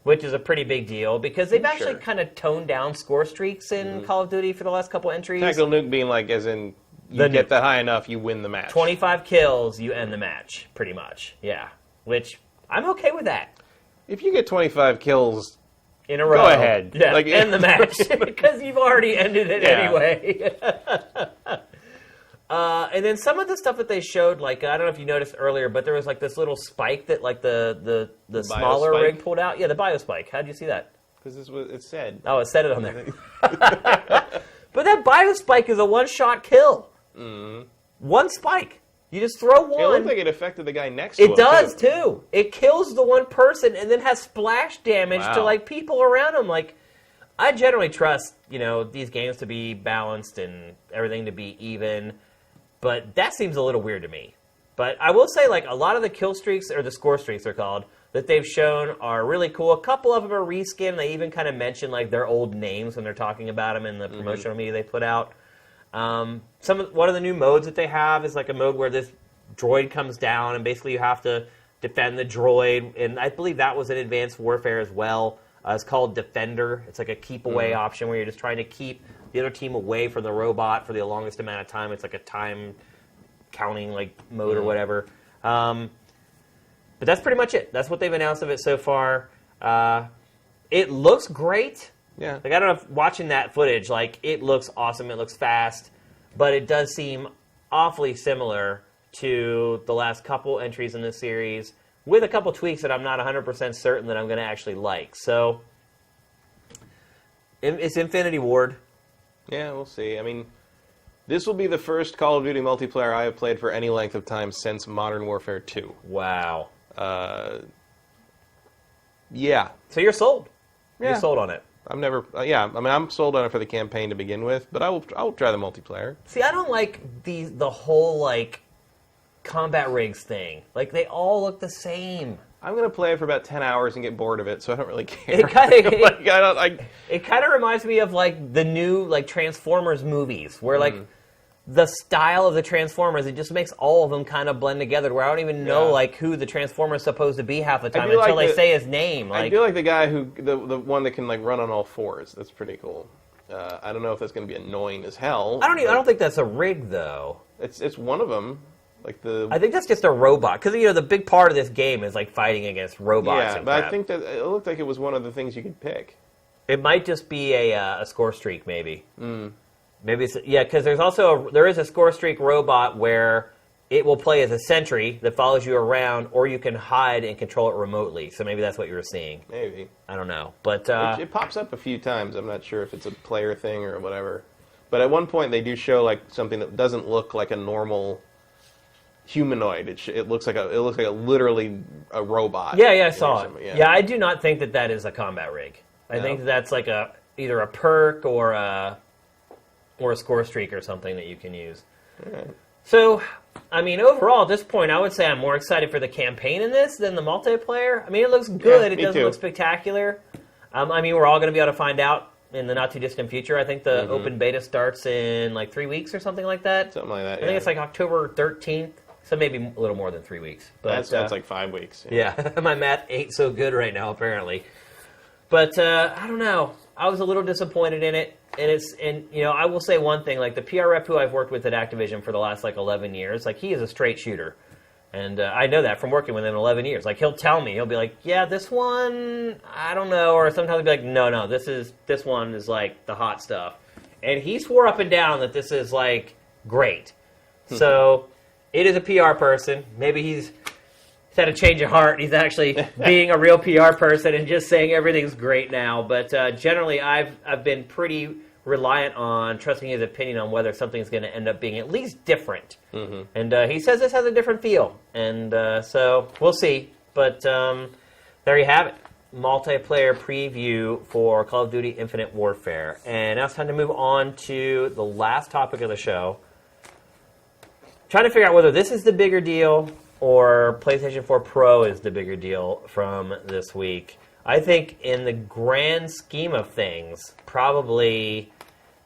which is a pretty big deal, because they've actually kind of toned down score streaks in Call of Duty for the last couple entries. Tactical nuke being like, as in, you get that high enough, you win the match. 25 kills, you end the match, pretty much. Yeah, which I'm okay with that. If you get 25 kills in a row, go ahead. Yeah, like, end the match, because you've already ended it anyway. And then some of the stuff that they showed, like, I don't know if you noticed earlier, but there was like this little spike that like the smaller rig pulled out. Yeah, the biospike. How'd you see that? Because this is what it said. Oh, it said it on there. But that biospike is a one-shot kill. 1 spike. You just throw one. It looked like it affected the guy next to him. It does, too. It kills the one person and then has splash damage to, like, people around him. Like, I generally trust, these games to be balanced and everything to be even. But that seems a little weird to me. But I will say, like, a lot of the kill streaks, or the score streaks they're called, that they've shown are really cool. A couple of them are reskin. They even kind of mention, like, their old names when they're talking about them in the promotional media they put out. One of the new modes that they have is, like, a mode where this droid comes down, and basically you have to defend the droid. And I believe that was in Advanced Warfare as well. It's called Defender. It's like a keep-away option where you're just trying to keep the other team away from the robot for the longest amount of time. It's like a time counting like mode or whatever. But that's pretty much it. That's what they've announced of it so far. It looks great. Yeah. Like, I don't know if watching that footage, like, it looks awesome. It looks fast. But it does seem awfully similar to the last couple entries in this series, with a couple tweaks that I'm not 100% certain that I'm going to actually like. So, it's Infinity Ward. Yeah, we'll see. I mean, this will be the first Call of Duty multiplayer I have played for any length of time since Modern Warfare 2. Wow. Yeah. So you're sold. Yeah. You're sold on it. I'm never. I mean, I'm sold on it for the campaign to begin with, but I will try the multiplayer. See, I don't like the whole like combat rigs thing. Like, they all look the same. I'm gonna play it for about 10 hours and get bored of it, so I don't really care. It kind of it kind of reminds me of like the new like Transformers movies, where like the style of the Transformers, it just makes all of them kind of blend together, where I don't even know like who the Transformer is supposed to be half the time until they say his name. Like, I do like the guy the one that can like run on all fours. That's pretty cool. I don't know if that's going to be annoying as hell. I don't think that's a rig though. It's one of them. I think that's just a robot, because the big part of this game is like fighting against robots. Yeah, and but crap. I think that it looked like it was one of the things you could pick. It might just be a score streak, maybe. Maybe it's because there is a score streak robot where it will play as a sentry that follows you around, or you can hide and control it remotely. So maybe that's what you were seeing. Maybe, I don't know, but it pops up a few times. I'm not sure if it's a player thing or whatever. But at one point, they do show like something that doesn't look like a normal humanoid. It looks like literally a robot. Yeah, I saw it. Yeah. I do not think that is a combat rig. I think that's like either a perk or a score streak or something that you can use. Right. So, I mean, overall, at this point, I would say I'm more excited for the campaign in this than the multiplayer. I mean, it looks good. It doesn't look spectacular. I mean, we're all going to be able to find out in the not-too-distant future. I think the open beta starts in like 3 weeks or something like that. Something like that, I think it's like October 13th. So maybe a little more than 3 weeks. But that's like 5 weeks. Yeah, my math ain't so good right now, apparently. But I don't know. I was a little disappointed in it. And I will say one thing. Like, the PR rep who I've worked with at Activision for the last, like, 11 years, like, he is a straight shooter. And I know that from working with him 11 years. Like, he'll tell me. He'll be like, yeah, this one, I don't know. Or sometimes he'll be like, no, this one is, like, the hot stuff. And he swore up and down that this is, like, great. So it is a PR person. Maybe he's had a change of heart. He's actually being a real PR person and just saying everything's great now. But generally, I've been pretty reliant on trusting his opinion on whether something's going to end up being at least different. And he says this has a different feel. And so we'll see. But there you have it. Multiplayer preview for Call of Duty Infinite Warfare. And now it's time to move on to the last topic of the show. Trying to figure out whether this is the bigger deal or PlayStation 4 Pro is the bigger deal from this week. I think in the grand scheme of things, probably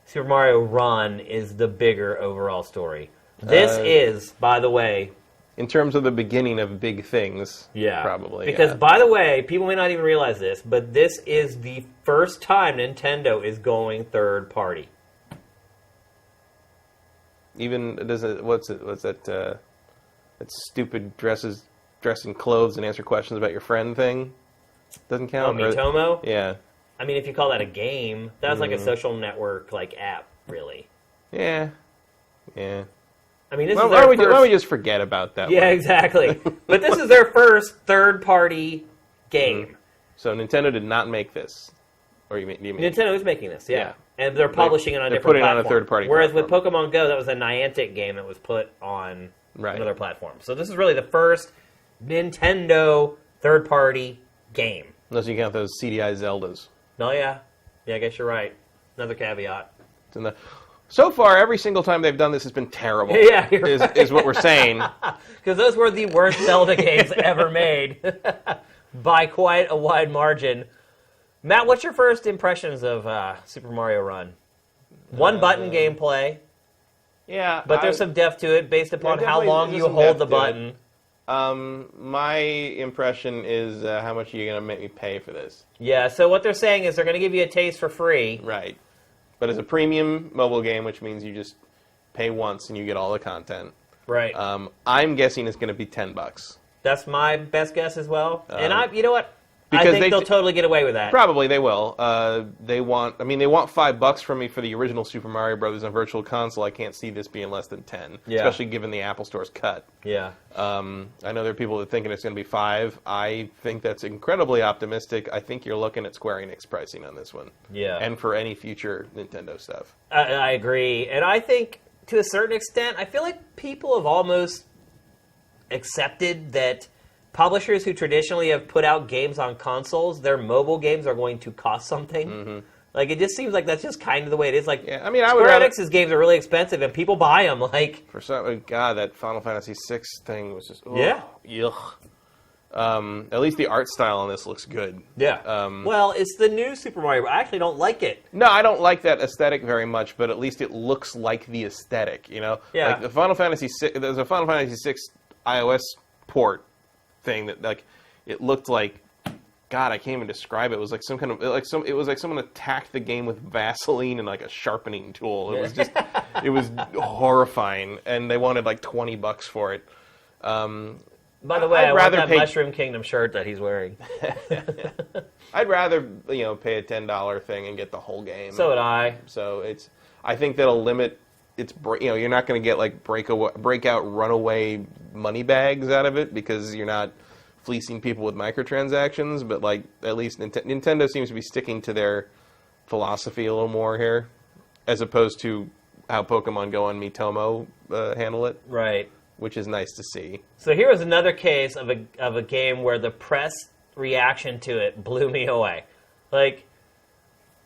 Super Mario Run is the bigger overall story. This is, by the way... In terms of the beginning of big things, probably. Because, by the way, people may not even realize this, but this is the first time Nintendo is going third party. Even what's that? That stupid dress in clothes and answer questions about your friend thing doesn't count. Oh, Miitomo? Yeah. I mean, if you call that a game, that's like a social network app, really. Yeah. I mean, this is their first... Why don't we just forget about that? Yeah, exactly. But this is their first third-party game. So Nintendo did not make this, or you mean Nintendo is making this? Yeah. And they're publishing it on a different platform. platform. On a third-party Whereas platform. with Pokemon Go, that was a Niantic game that was put on another platform. So this is really the first Nintendo third-party game. Unless you count those CDI Zeldas. Oh, yeah. Yeah, I guess you're right. Another caveat. So far, every single time they've done this has been terrible. Yeah, you're right. Is what we're saying. Because those were the worst Zelda games ever made. By quite a wide margin. Matt, what's your first impressions of Super Mario Run? One-button gameplay. Yeah. But there's some depth to it based upon how long you hold the button. My impression is how much are you going to make me pay for this? Yeah, so what they're saying is they're going to give you a taste for free. Right. But it's a premium mobile game, which means you just pay once and you get all the content. Right. I'm guessing it's going to be $10. That's my best guess as well. And you know what? I Because think they'll totally get away with that. Probably they will. They want $5 from me for the original Super Mario Brothers on Virtual Console. I can't see this being less than 10, especially given the Apple Store's cut. Yeah. I know there are people that thinking it's going to be $5. I think that's incredibly optimistic. I think you're looking at Square Enix pricing on this one. Yeah. And for any future Nintendo stuff. I agree. And I think, to a certain extent, I feel like people have almost accepted that publishers who traditionally have put out games on consoles, their mobile games are going to cost something. Mm-hmm. Like, it just seems like that's just kind of the way it is. Like, yeah, I mean, Square Enix's games are really expensive, and people buy them. Like, for some, God, that Final Fantasy VI thing was just yuck. At least the art style on this looks good. Yeah. Well, it's the new Super Mario. I actually don't like it. No, I don't like that aesthetic very much, but at least it looks like the aesthetic. You know, yeah. Like the Final Fantasy VI, there's a Final Fantasy VI iOS port thing that like it looked like. God, I can't even describe it. It was like some kind of it was like someone attacked the game with Vaseline and like a sharpening tool. It was just it was horrifying, and they wanted like $20 for it. By the way, I want that Mushroom Kingdom shirt that he's wearing. I'd rather pay a $10 thing and get the whole game. So would I. So I think that'll limit its you're not going to get like breakout runaway money bags out of it because you're not fleecing people with microtransactions, but like at least Nintendo seems to be sticking to their philosophy a little more here, as opposed to how Pokemon Go and Miitomo handle it. Right. Which is nice to see. So here was another case of a game where the press reaction to it blew me away. Like,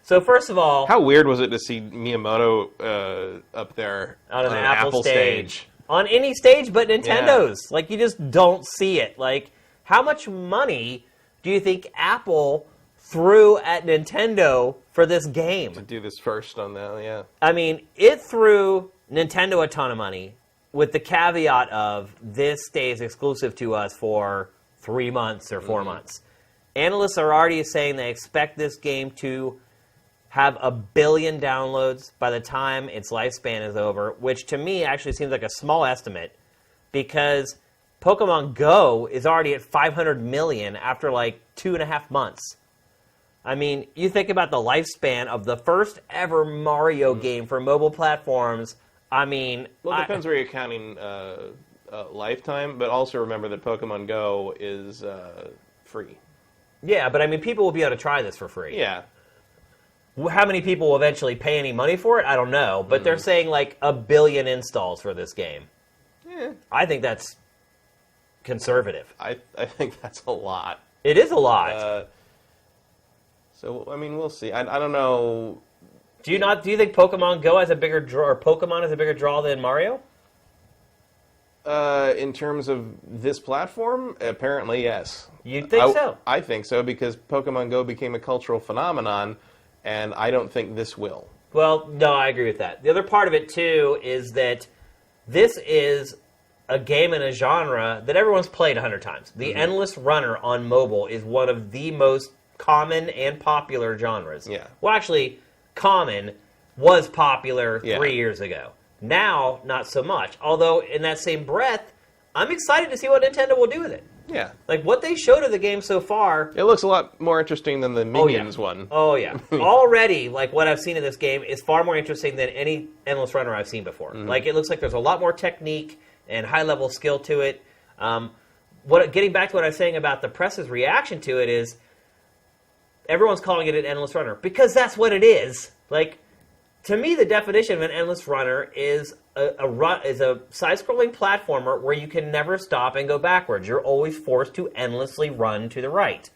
so first of all, how weird was it to see Miyamoto up there on an Apple stage? On any stage but Nintendo's. Yeah. Like, you just don't see it. Like, how much money do you think Apple threw at Nintendo for this game? To do this first on that, yeah. I mean, it threw Nintendo a ton of money with the caveat of this stays exclusive to us for 3 months or 4 months. Analysts are already saying they expect this game to have 1 billion downloads by the time its lifespan is over, which to me actually seems like a small estimate because Pokemon Go is already at 500 million after like 2.5 months. I mean, you think about the lifespan of the first ever Mario game for mobile platforms. I mean, well, it depends where you're counting lifetime, but also remember that Pokemon Go is free. Yeah, but I mean, people will be able to try this for free. Yeah. How many people will eventually pay any money for it? I don't know, but they're saying like 1 billion installs for this game. Yeah. I think that's conservative. I think that's a lot. It is a lot. So I mean, we'll see. I don't know. Do you think Pokemon Go has a bigger draw, or Pokemon has a bigger draw than Mario? In terms of this platform, apparently yes. You think so? I think so because Pokemon Go became a cultural phenomenon, and I don't think this will. Well, no, I agree with that. The other part of it too is that this is a game in a genre that everyone's played 100 times. The Endless Runner on mobile is one of the most common and popular genres. Yeah. Well, actually, common was popular 3 years ago. Now, not so much. Although, in that same breath, I'm excited to see what Nintendo will do with it. Yeah. Like, what they showed of the game so far... It looks a lot more interesting than the Minions one. Oh, yeah. Already, like, what I've seen in this game is far more interesting than any Endless Runner I've seen before. Like, it looks like there's a lot more technique and high-level skill to it. Getting back to what I was saying about the press's reaction to it is... Everyone's calling it an Endless Runner because that's what it is. Like, to me, the definition of an endless runner is a side-scrolling platformer where you can never stop and go backwards. You're always forced to endlessly run to the right.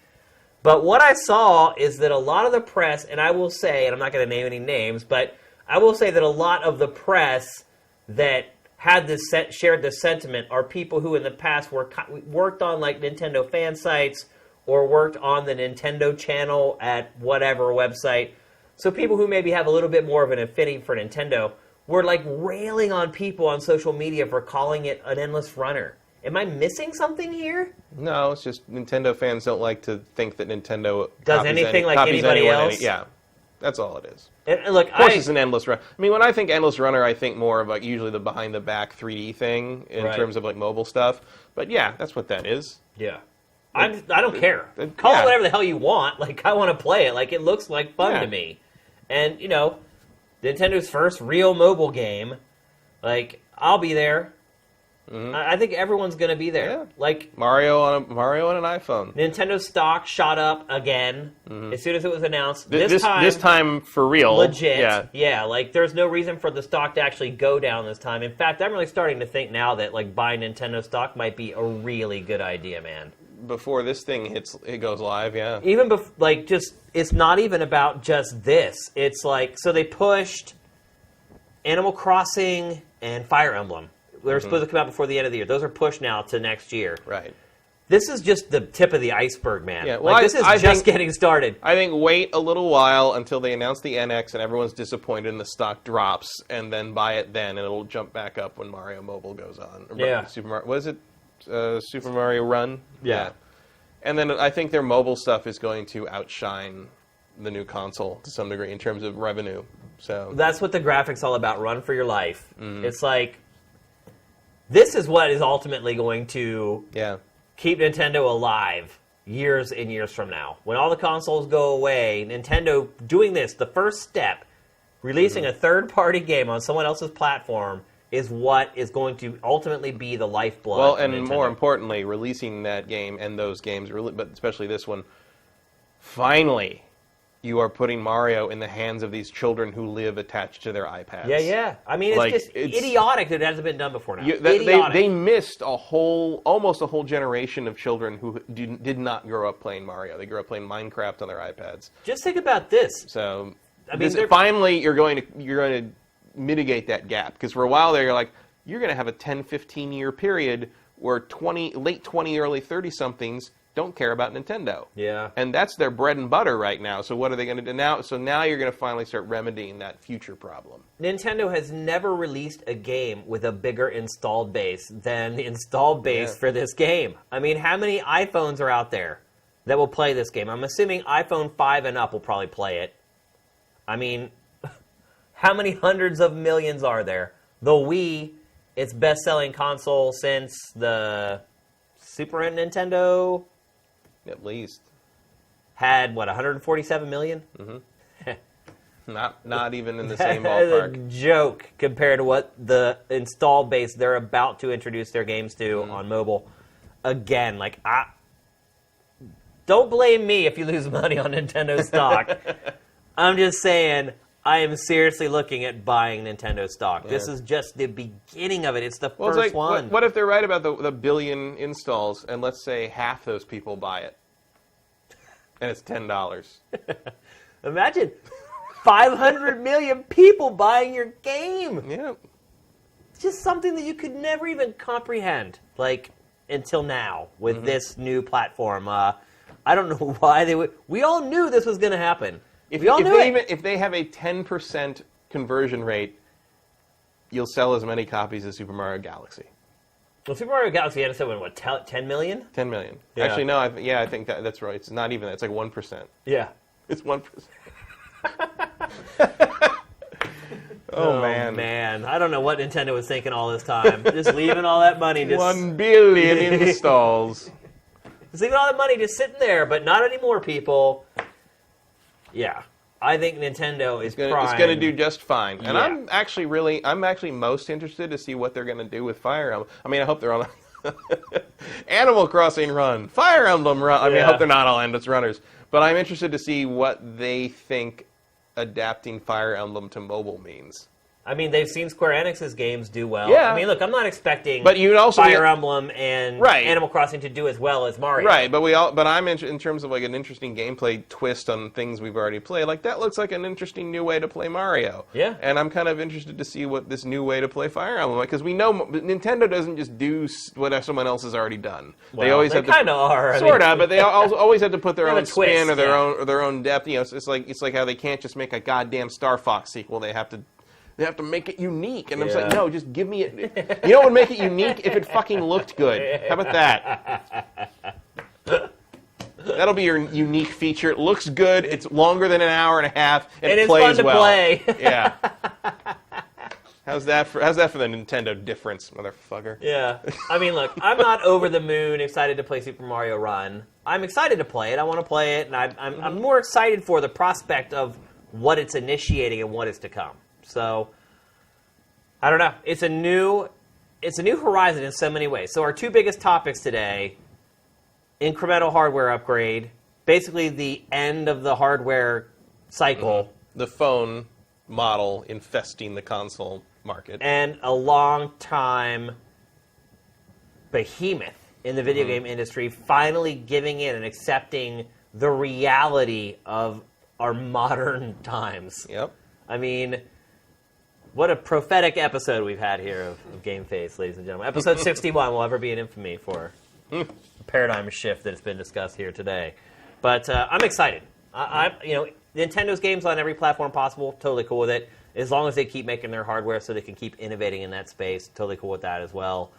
But what I saw is that a lot of the press, and I will say, and I'm not going to name any names, but I will say that a lot of the press that had this shared this sentiment are people who in the past worked on like Nintendo fan sites or worked on the Nintendo channel at whatever website. So people who maybe have a little bit more of an affinity for Nintendo were like railing on people on social media for calling it an endless runner. Am I missing something here? No, it's just Nintendo fans don't like to think that Nintendo does anything like anybody else. Yeah, that's all it is. And look, of course, it's an endless run. I mean, when I think endless runner, I think more of like usually the behind the back 3D thing in terms of like mobile stuff. But yeah, that's what that is. Yeah. I don't care. Call it whatever the hell you want. Like, I want to play it. Like, it looks like fun to me. And, you know, Nintendo's first real mobile game. Like, I'll be there. Mm-hmm. I think everyone's going to be there. Yeah. Like Mario on an iPhone. Nintendo stock shot up again as soon as it was announced. This time for real. Legit. Yeah, like there's no reason for the stock to actually go down this time. In fact, I'm really starting to think now that like buying Nintendo stock might be a really good idea, man. Before this thing it goes live, yeah. Even it's not even about just this. It's like, so they pushed Animal Crossing and Fire Emblem. They're supposed to come out before the end of the year. Those are pushed now to next year. Right. This is just the tip of the iceberg, man. Yeah, well, like, this is just getting started. I think wait a little while until they announce the NX and everyone's disappointed and the stock drops, and then buy it then, and it'll jump back up when Mario Mobile goes on. Super Mario Run? Yeah. And then I think their mobile stuff is going to outshine the new console to some degree in terms of revenue. So that's what the graphics all about. Run for your life. It's like, this is what is ultimately going to keep Nintendo alive years and years from now. When all the consoles go away, Nintendo doing this, the first step, releasing a third-party game on someone else's platform, is what is going to ultimately be the lifeblood. Well, and more importantly, releasing that game and those games, but especially this one, finally, you are putting Mario in the hands of these children who live attached to their iPads. Yeah. I mean, it's idiotic that it hasn't been done before now. They missed almost a whole generation of children who did not grow up playing Mario. They grew up playing Minecraft on their iPads. Just think about this. So, finally, you're going to mitigate that gap, because for a while there, you're going to have a 10, 15-year period where late 20, early 30-somethings don't care about Nintendo. Yeah. And that's their bread and butter right now. So what are they going to do now? So now you're going to finally start remedying that future problem. Nintendo has never released a game with a bigger installed base than the installed base for this game. I mean, how many iPhones are out there that will play this game? I'm assuming iPhone 5 and up will probably play it. I mean, how many hundreds of millions are there? The Wii, its best-selling console since the Super Nintendo... At least. Had, 147 million? Mm-hmm. Not even in the same ballpark. That is a joke compared to what the install base they're about to introduce their games to on mobile. Again, don't blame me if you lose money on Nintendo stock. I'm just saying, I am seriously looking at buying Nintendo stock. Yeah. This is just the beginning of it. It's the first one. What if they're right about the billion installs, and let's say half those people buy it, and it's $10? Imagine 500 million people buying your game. Yeah. It's just something that you could never even comprehend, until now, with this new platform. I don't know why they would. We all knew this was going to happen. If they have a 10% conversion rate, you'll sell as many copies as Super Mario Galaxy. Well, Super Mario Galaxy had to sell, 10 million? 10 million. Yeah. Actually, no, I think that's right. It's not even that. It's 1%. Yeah. It's 1%. Oh, man. I don't know what Nintendo was thinking all this time. Just leaving all that money. 1 billion installs. Just leaving all that money just sitting there, but not anymore, people. Yeah, I think Nintendo is primed. It's going to do just fine. And I'm actually most interested to see what they're going to do with Fire Emblem. I mean, I hope they're all Animal Crossing Run, Fire Emblem Run. I mean, I hope they're not all endless runners. But I'm interested to see what they think adapting Fire Emblem to mobile means. I mean, they've seen Square Enix's games do well. Yeah. I mean, look, I'm not expecting but you'd also Fire Emblem and Animal Crossing to do as well as Mario. Right, but I'm in terms of like an interesting gameplay twist on things we've already played. Like that looks like an interesting new way to play Mario. Yeah. And I'm kind of interested to see what this new way to play Fire Emblem, because we know Nintendo doesn't just do what someone else has already done. Well, they always have kind of are. Sort of, but they always have to put their own spin twist, or their own depth. You know, it's like how they can't just make a goddamn Star Fox sequel. They have to make it unique. And I'm just like, no, just give me it. You know what would make it unique? If it fucking looked good. How about that? That'll be your unique feature. It looks good. It's longer than an hour and a half. And it plays fun to play. Yeah. How's that for the Nintendo difference, motherfucker? Yeah. I mean, look, I'm not over the moon excited to play Super Mario Run. I'm excited to play it. I want to play it. And I'm more excited for the prospect of what it's initiating and what is to come. So, I don't know. It's a new horizon in so many ways. So our two biggest topics today, incremental hardware upgrade, basically the end of the hardware cycle. Mm-hmm. The phone model infesting the console market. And a long-time behemoth in the video game industry finally giving in and accepting the reality of our modern times. Yep. I mean, what a prophetic episode we've had here of GameFace, ladies and gentlemen. Episode 61 will ever be in infamy for a paradigm shift that has been discussed here today. But I'm excited. Nintendo's games on every platform possible, totally cool with it. As long as they keep making their hardware so they can keep innovating in that space, totally cool with that as well.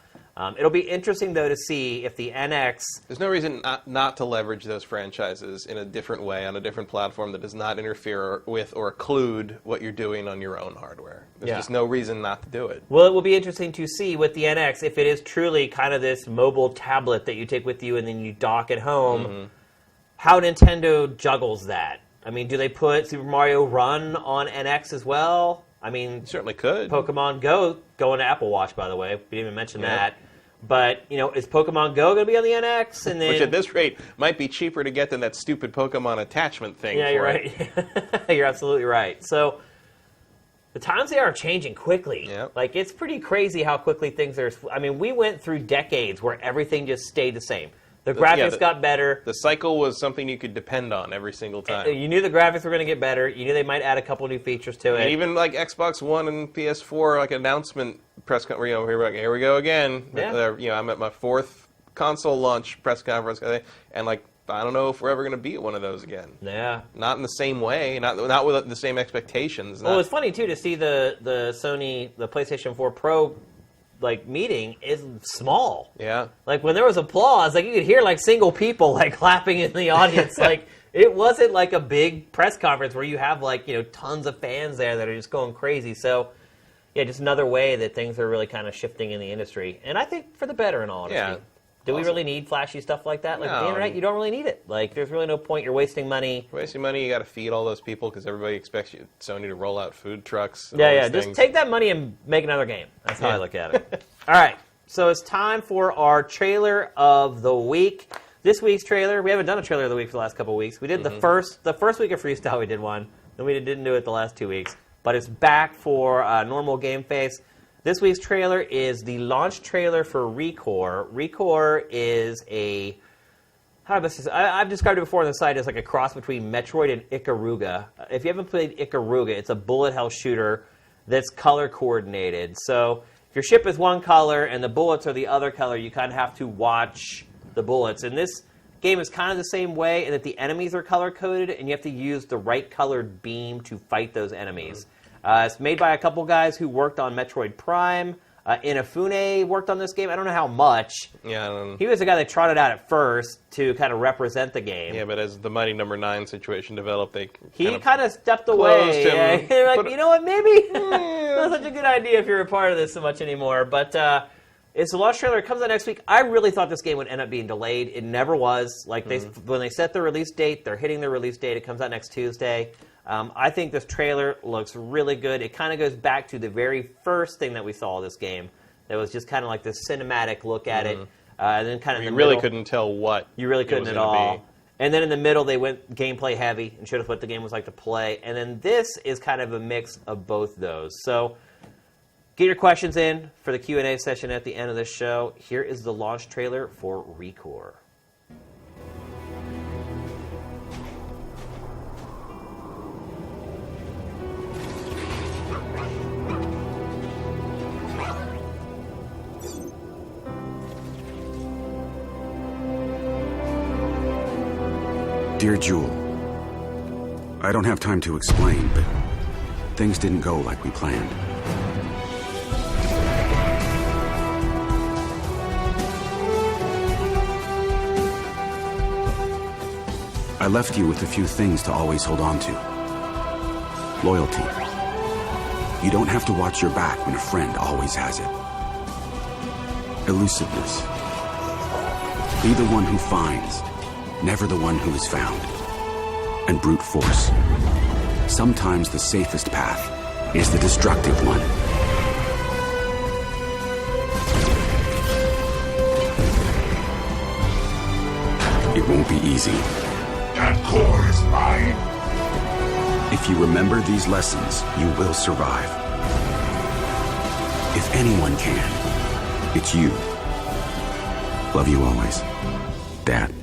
It'll be interesting, though, to see if the NX... There's no reason not to leverage those franchises in a different way on a different platform that does not interfere with or occlude what you're doing on your own hardware. There's just no reason not to do it. Well, it will be interesting to see with the NX if it is truly kind of this mobile tablet that you take with you and then you dock at home, how Nintendo juggles that. I mean, do they put Super Mario Run on NX as well? I mean... You certainly could. Pokemon Go going to Apple Watch, by the way. We didn't even mention that. But, is Pokemon Go going to be on the NX? And then... Which at this rate might be cheaper to get than that stupid Pokemon attachment thing. Yeah, you're right. You're absolutely right. So, the times they are changing quickly. Yep. Like, it's pretty crazy how quickly things are... I mean, we went through decades where everything just stayed the same. The graphics got better. The cycle was something you could depend on every single time. You knew the graphics were going to get better. You knew they might add a couple new features to it. And even like Xbox One and PS4, like announcement press conference, here we go again. Yeah. I'm at my fourth console launch press conference, and like I don't know if we're ever going to be at one of those again. Yeah. Not in the same way, not with the same expectations. Well, it's funny too to see the Sony, the PlayStation 4 Pro meeting is small. Yeah. Like when there was applause, like you could hear like single people like clapping in the audience. Like it wasn't like a big press conference where you have tons of fans there that are just going crazy. So yeah, just another way that things are really kind of shifting in the industry. And I think for the better in all honesty. Yeah. Do we really need flashy stuff like that? Like No. the internet, you don't really need it. Like there's really no point. You're wasting money. You got to feed all those people because everybody expects Sony to roll out food trucks. And Yeah. all these Just take that money and make another game. That's how I look at it. All right. So it's time for our trailer of the week. This week's trailer, we haven't done a trailer of the week for the last couple of weeks. We did the first week of Freestyle, we did one. Then we didn't do it the last 2 weeks. But it's back for normal GameFace. This week's trailer is the launch trailer for ReCore. ReCore is I've described it before on the site as like a cross between Metroid and Ikaruga. If you haven't played Ikaruga, it's a bullet hell shooter that's color coordinated. So if your ship is one color and the bullets are the other color, you kind of have to watch the bullets. And this game is kind of the same way in that the enemies are color coded and you have to use the right colored beam to fight those enemies. It's made by a couple guys who worked on Metroid Prime. Inafune worked on this game. I don't know how much. Yeah, he was the guy that trotted out at first to kind of represent the game. Yeah, but as the Mighty Number 9 situation developed, he kind of stepped away. Him, They're like, you know what, maybe not such a good idea if you're a part of this so much anymore. But it's the launch trailer. It comes out next week. I really thought this game would end up being delayed. It never was. Like when they set the release date, they're hitting the release date. It comes out next Tuesday. I think this trailer looks really good. It kind of goes back to the very first thing that we saw of this game. That was just kind of like this cinematic look at it. And then kind of you really couldn't tell what you really couldn't at all. And then in the middle, they went gameplay heavy and showed us what the game was like to play. And then this is kind of a mix of both those. So get your questions in for the Q&A session at the end of the show. Here is the launch trailer for ReCore. Dear Jewel, I don't have time to explain, but things didn't go like we planned. I left you with a few things to always hold on to. Loyalty. You don't have to watch your back when a friend always has it. Elusiveness. Be the one who finds, never the one who is found. And brute force. Sometimes the safest path is the destructive one. It won't be easy. That core is mine. If you remember these lessons, you will survive. If anyone can, it's you. Love you always, Dad.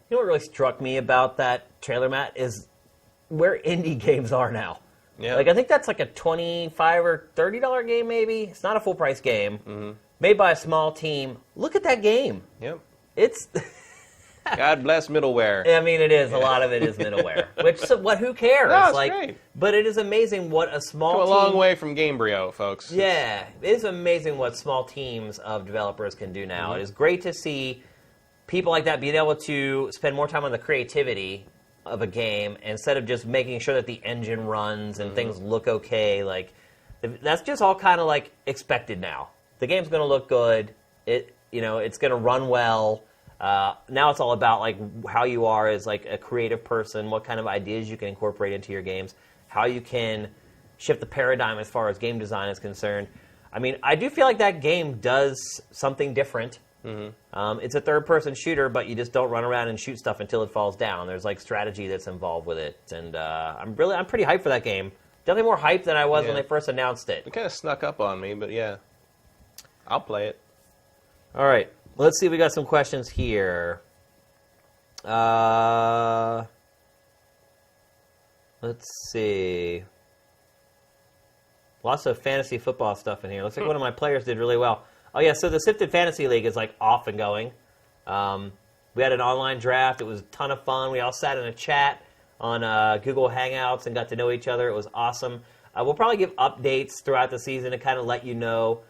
You know what really struck me about that trailer, Matt, is where indie games are now. Yeah. Like, I think that's like a $25 or $30 game, maybe. It's not a full-price game. Made by a small team. Look at that game. Yep. It's... God bless middleware. I mean, it is. A lot of it is middleware. Which, who cares? No, it's great. But it is amazing what a small Come a team... long way from Gamebryo, folks. Yeah. It is amazing what small teams of developers can do now. It is great to see people like that being able to spend more time on the creativity of a game instead of just making sure that the engine runs and things look okay. Like, that's just all kind of like expected now. The game's going to look good. It's going to run well. Now it's all about like how you are as like a creative person, what kind of ideas you can incorporate into your games, how you can shift the paradigm as far as game design is concerned. I mean, I do feel like that game does something different. It's a third-person shooter, but you just don't run around and shoot stuff until it falls down. There's like strategy that's involved with it, and I'm pretty hyped for that game. Definitely more hyped than I was when they first announced it. It kind of snuck up on me, but yeah, I'll play it. All right, let's see. We got some questions here. Let's see. Lots of fantasy football stuff in here. Looks like one of my players did really well. Oh, yeah, so the Sifted Fantasy League is, like, off and going. We had an online draft. It was a ton of fun. We all sat in a chat on Google Hangouts and got to know each other. It was awesome. We'll probably give updates throughout the season to kind of let you know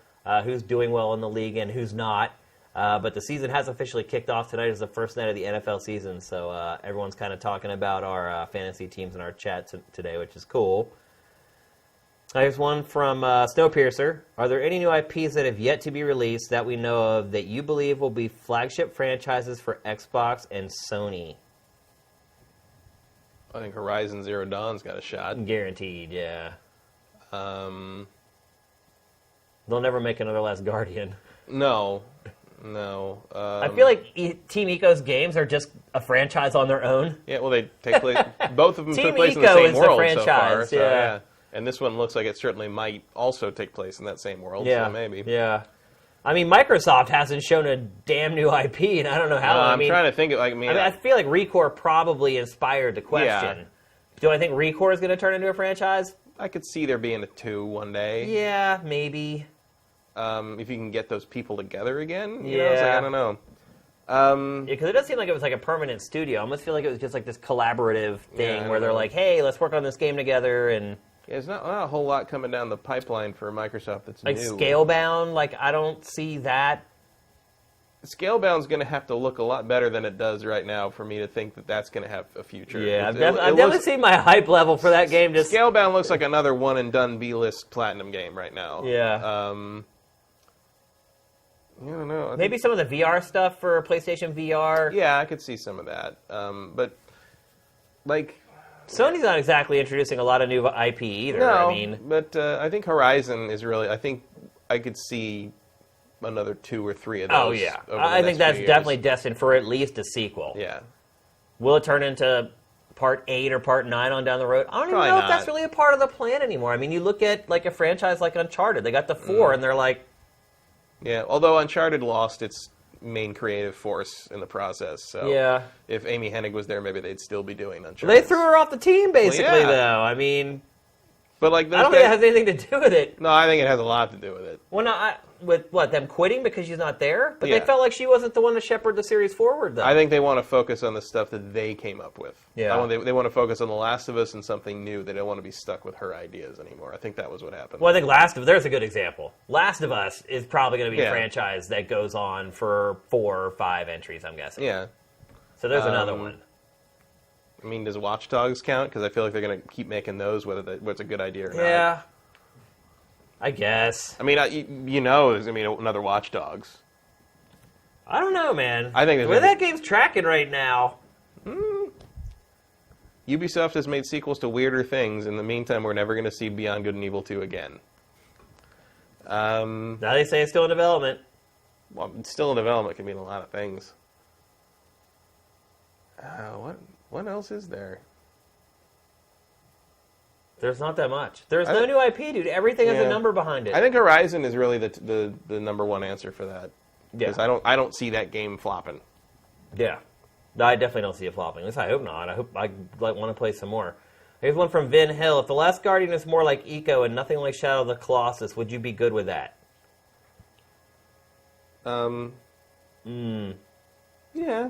who's doing well in the league and who's not. But the season has officially kicked off. Tonight is the first night of the NFL season, so everyone's kind of talking about our fantasy teams in our chat today, which is cool. Here's one from Snowpiercer. Are there any new IPs that have yet to be released that we know of that you believe will be flagship franchises for Xbox and Sony? I think Horizon Zero Dawn's got a shot. Guaranteed, yeah. Um, They'll never make another Last Guardian. no. I feel like Team Eco's games are just a franchise on their own. Yeah, well, they take place. Both of them Team took place in Eco the same is the world franchise, so far. So, yeah. And this one looks like it certainly might also take place in that same world. Yeah, So maybe. Yeah. I mean, Microsoft hasn't shown a damn new IP, and I don't know how. I'm trying to think. I feel like ReCore probably inspired the question. Yeah. Do I think ReCore is going to turn into a franchise? I could see there being a 2 one day. Yeah, maybe. If you can get those people together again. You Yeah. know, it's like, I don't know. Because it does seem like it was like a permanent studio. I almost feel like it was just like this collaborative thing I where don't they're know. like, hey, let's work on this game together. And Yeah, there's not a whole lot coming down the pipeline for Microsoft that's like new. Scalebound, like I don't see that. Scalebound's going to have to look a lot better than it does right now for me to think that that's going to have a future. Yeah, I've It definitely looks- seen my hype level for that game. Just Scalebound looks like another one-and-done B-list platinum game right now. Yeah. I don't know. I think- maybe some of the VR stuff for PlayStation VR. Yeah, I could see some of that. But, like, Sony's not exactly introducing a lot of new IP either. No, I mean, but I think Horizon is really. I think I could see another 2 or 3 of those. oh yeah, over the I think next that's few definitely years. destined for at least a sequel. Yeah. Will it turn into part 8 or part 9 on down the road? I don't Probably even know not. if that's really a part of the plan anymore. I mean, you look at like a franchise like Uncharted. They got the 4, and they're like, Yeah. Although Uncharted lost its main creative force in the process, so yeah. if Amy Hennig was there, maybe they'd still be doing Uncharted. They threw her off the team, basically, yeah. though. I mean, But like, I don't think it has anything to do with it. No, I think it has a lot to do with it. Well, no, with what, them quitting because she's not there? But Yeah. they felt like she wasn't the one to shepherd the series forward, though. I think they want to focus on the stuff that they came up with. Yeah. They want to focus on The Last of Us and something new. They don't want to be stuck with her ideas anymore. I think that was what happened. Well, I think there's a good example. Last of Us is probably going to be a Yeah. franchise that goes on for 4 or 5 entries, I'm guessing. Yeah. So there's another one. I mean, does Watch Dogs count? Because I feel like they're going to keep making those, whether it's a good idea or not. Yeah. I guess. I mean, you know there's going to be another Watch Dogs. I don't know, man. I think the there's way gonna that game's tracking right now. Ubisoft has made sequels to weirder things. In the meantime, we're never going to see Beyond Good and Evil 2 again. Now they say it's still in development. Well, it's still in development. Can mean a lot of things. What else is there? There's not that much. There's no new IP, dude. Everything has a Yeah. number behind it. I think Horizon is really the number one answer for that. Yeah. Because I don't see that game flopping. Yeah. No, I definitely don't see it flopping. At least I hope not. I hope I want to play some more. Here's one from Vin Hill. If The Last Guardian is more like Eco and nothing like Shadow of the Colossus, would you be good with that? Yeah.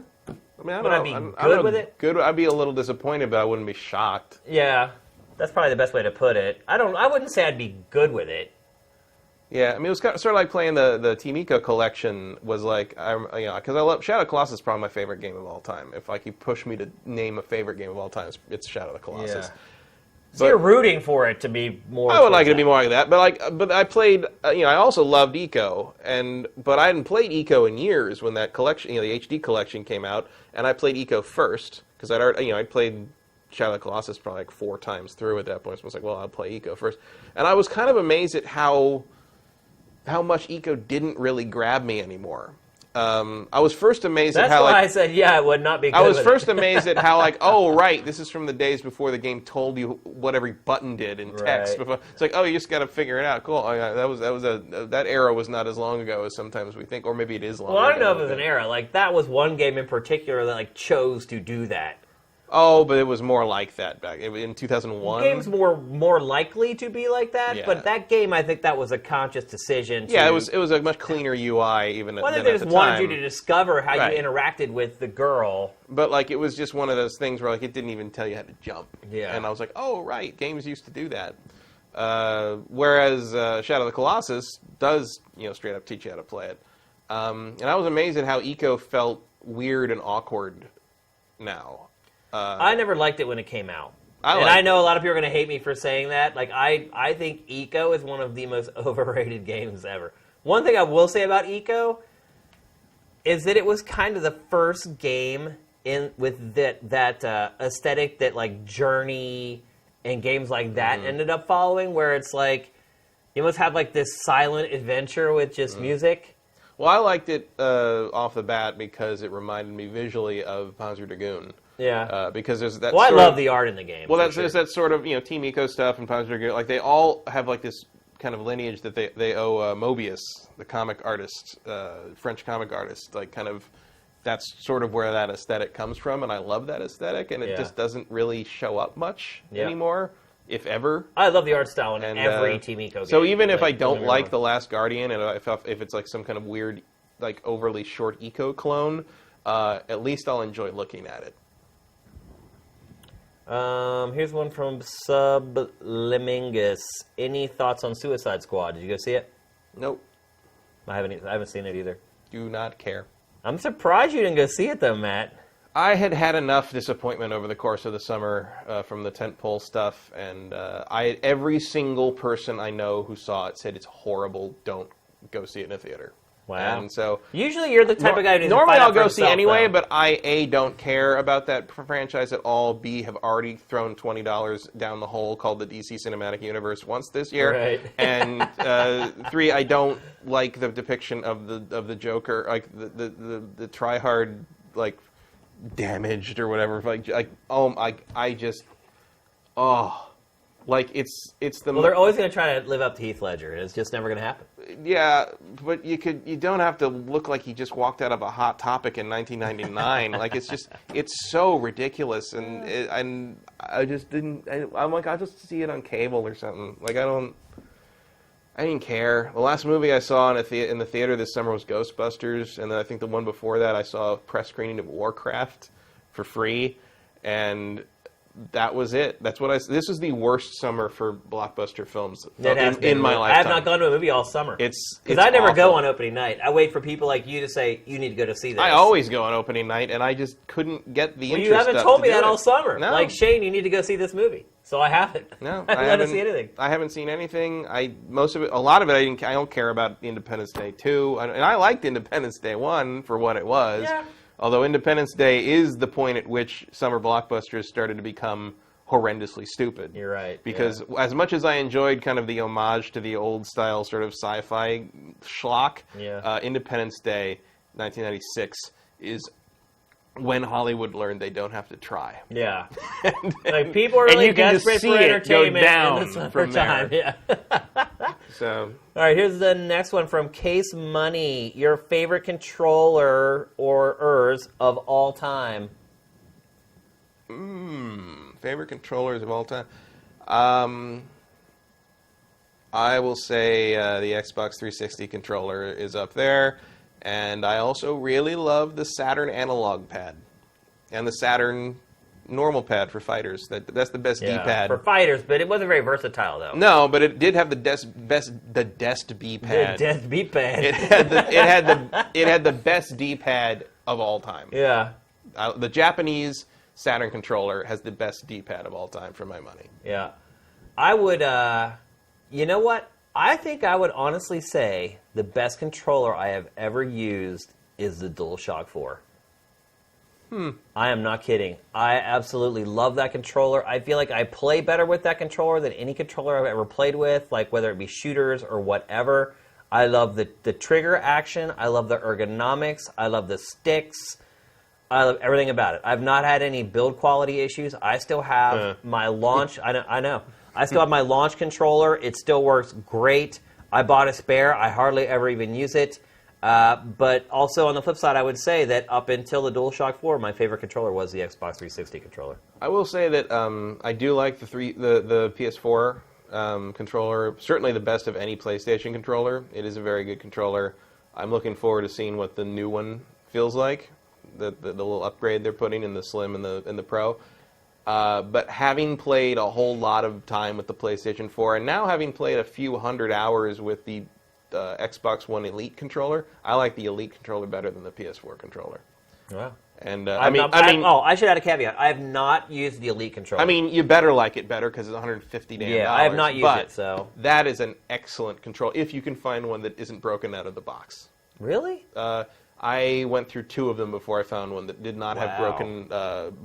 I mean, I don't Would know. I be I good don't know. with it? Good. I'd be a little disappointed, but I wouldn't be shocked. Yeah. That's probably the best way to put it. I wouldn't say I'd be good with it. Yeah, I mean, it was sort of like playing the Team Eco collection. Was like, because I love Shadow of the Colossus is probably my favorite game of all time. If like you push me to name a favorite game of all time, it's Shadow of the Colossus. So you're rooting for it to be more. I would like it to be more like that, but I played. I also loved Eco, but I hadn't played Eco in years when that collection, the HD collection came out, and I played Eco first because I'd played Shadow of the Colossus probably like 4 times through at that point. So I was like, well, I'll play Eco first, and I was kind of amazed at how much Eco didn't really grab me anymore. I was first amazed That's at how why like I said, yeah, it would not be good I was with first it. amazed at how like, oh right, this is from the days before the game told you what every button did in text. Right. Before it's like, oh, you just got to figure it out. Cool. Oh, yeah, that era was not as long ago as sometimes we think, or maybe it is long. Well, I don't know if it was an era. Like, that was one game in particular that, like, chose to do that. Oh, but it was more like that back in 2001. Games more likely to be like that, Yeah. but that game, I think that was a conscious decision. Yeah, it was a much cleaner UI even Well, I than think they at just the wanted time. you to discover how Right. you interacted with the girl. But like it was just one of those things where like it didn't even tell you how to jump. Yeah. And I was like, oh right, games used to do that. Whereas Shadow of the Colossus does straight up teach you how to play it. And I was amazed at how Eco felt weird and awkward now. I never liked it when it came out. I And liked I know a lot of people are going to hate me for saying that. Like, I think Eco is one of the most overrated games ever. One thing I will say about Eco is that it was kind of the first game with that aesthetic that like Journey and games like that ended up following, where it's like you must have like this silent adventure with just music. Well, I liked it off the bat because it reminded me visually of Panzer Dragoon. Yeah. Because there's that. Well, I sort love of, the art in the game. Well, for there's sure. that sort of Team Eco stuff and Panzer Dragoon. Like they all have like this kind of lineage that they owe Mobius, the comic artist, French comic artist. Like kind of that's sort of where that aesthetic comes from, and I love that aesthetic, and it just doesn't really show up much anymore, if ever. I love the art style in And, every Team Eco game. So even if I don't don't get me like wrong. The Last Guardian, and if it's like some kind of weird, like overly short Eco clone, at least I'll enjoy looking at it. Here's one from Sublimingus. Any thoughts on Suicide Squad? Did you go see it? Nope. I haven't seen it either. Do not care. I'm surprised you didn't go see it though, Matt. I had enough disappointment over the course of the summer from the tentpole stuff, and every single person I know who saw it said it's horrible. Don't go see it in a theater. Wow. And so usually you're the type of guy who normally find I'll out for go see himself, anyway, though. but I A, don't care about that franchise at all. B, have already thrown $20 down the hole called the DC Cinematic Universe once this year. Right. And 3, I don't like the depiction of the Joker, like the try-hard, like damaged or whatever. Like it's the. Well, they're always going to try to live up to Heath Ledger, and it's just never going to happen. Yeah, but you don't have to look like he just walked out of a Hot Topic in 1999. Like it's so ridiculous, and I just didn't. I'm like, I'll just see it on cable or something. Like I didn't care. The last movie I saw in the theater this summer was Ghostbusters, and then I think the one before that I saw a press screening of Warcraft for free, and that was it. That's what this is the worst summer for blockbuster films in my lifetime. I have not gone to a movie all summer. Because I never go on opening night. I wait for people like you to say, you need to go to see this. I always go on opening night, and I just couldn't get the interest. You haven't told me that all summer. No. Like, Shane, you need to go see this movie. So I haven't. No, I haven't seen anything. I haven't seen anything. A lot of it, I don't care about Independence Day 2. And I liked Independence Day 1 for what it was. Yeah. Although Independence Day is the point at which summer blockbusters started to become horrendously stupid. You're right. Because as much as I enjoyed kind of the homage to the old style sort of sci-fi schlock, Independence Day 1996 is when Hollywood learned they don't have to try. Yeah. Like, people are really desperate for entertainment in the summertime. Yeah. So. All right, here's the next one from Case Money. Your favorite controller or of all time? Favorite controllers of all time? I will say the Xbox 360 controller is up there. And I also really love the Saturn analog pad. And the Saturn normal pad for fighters. That's the best D-pad. For fighters, but it wasn't very versatile, though. No, but it did have the best B-pad. The Dest B-pad. It had the best D-pad of all time. Yeah. The Japanese Saturn controller has the best D-pad of all time for my money. Yeah. I would, you know what? I think I would honestly say the best controller I have ever used is the DualShock 4. I am not kidding. I absolutely love that controller. I feel like I play better with that controller than any controller I've ever played with, like whether it be shooters or whatever. I love the trigger action. I love the ergonomics. I love the sticks. I love everything about it. I've not had any build quality issues. I still have my launch. I know. I still have my launch controller. It still works great. I bought a spare. I hardly ever even use it. But also on the flip side, I would say that up until the DualShock 4, my favorite controller was the Xbox 360 controller. I will say that I do like the PS4 controller. Certainly the best of any PlayStation controller. It is a very good controller. I'm looking forward to seeing what the new one feels like. The little upgrade they're putting in the Slim and the Pro. But having played a whole lot of time with the PlayStation 4, and now having played a few hundred hours with the Xbox One Elite controller, I like the Elite controller better than the PS4 controller. Wow. And I should add a caveat. I have not used the Elite controller. I mean, you better like it better because it's $150 damn. Yeah, I have not used it, so that is an excellent control if you can find one that isn't broken out of the box. Really? I went through 2 of them before I found one that did not have broken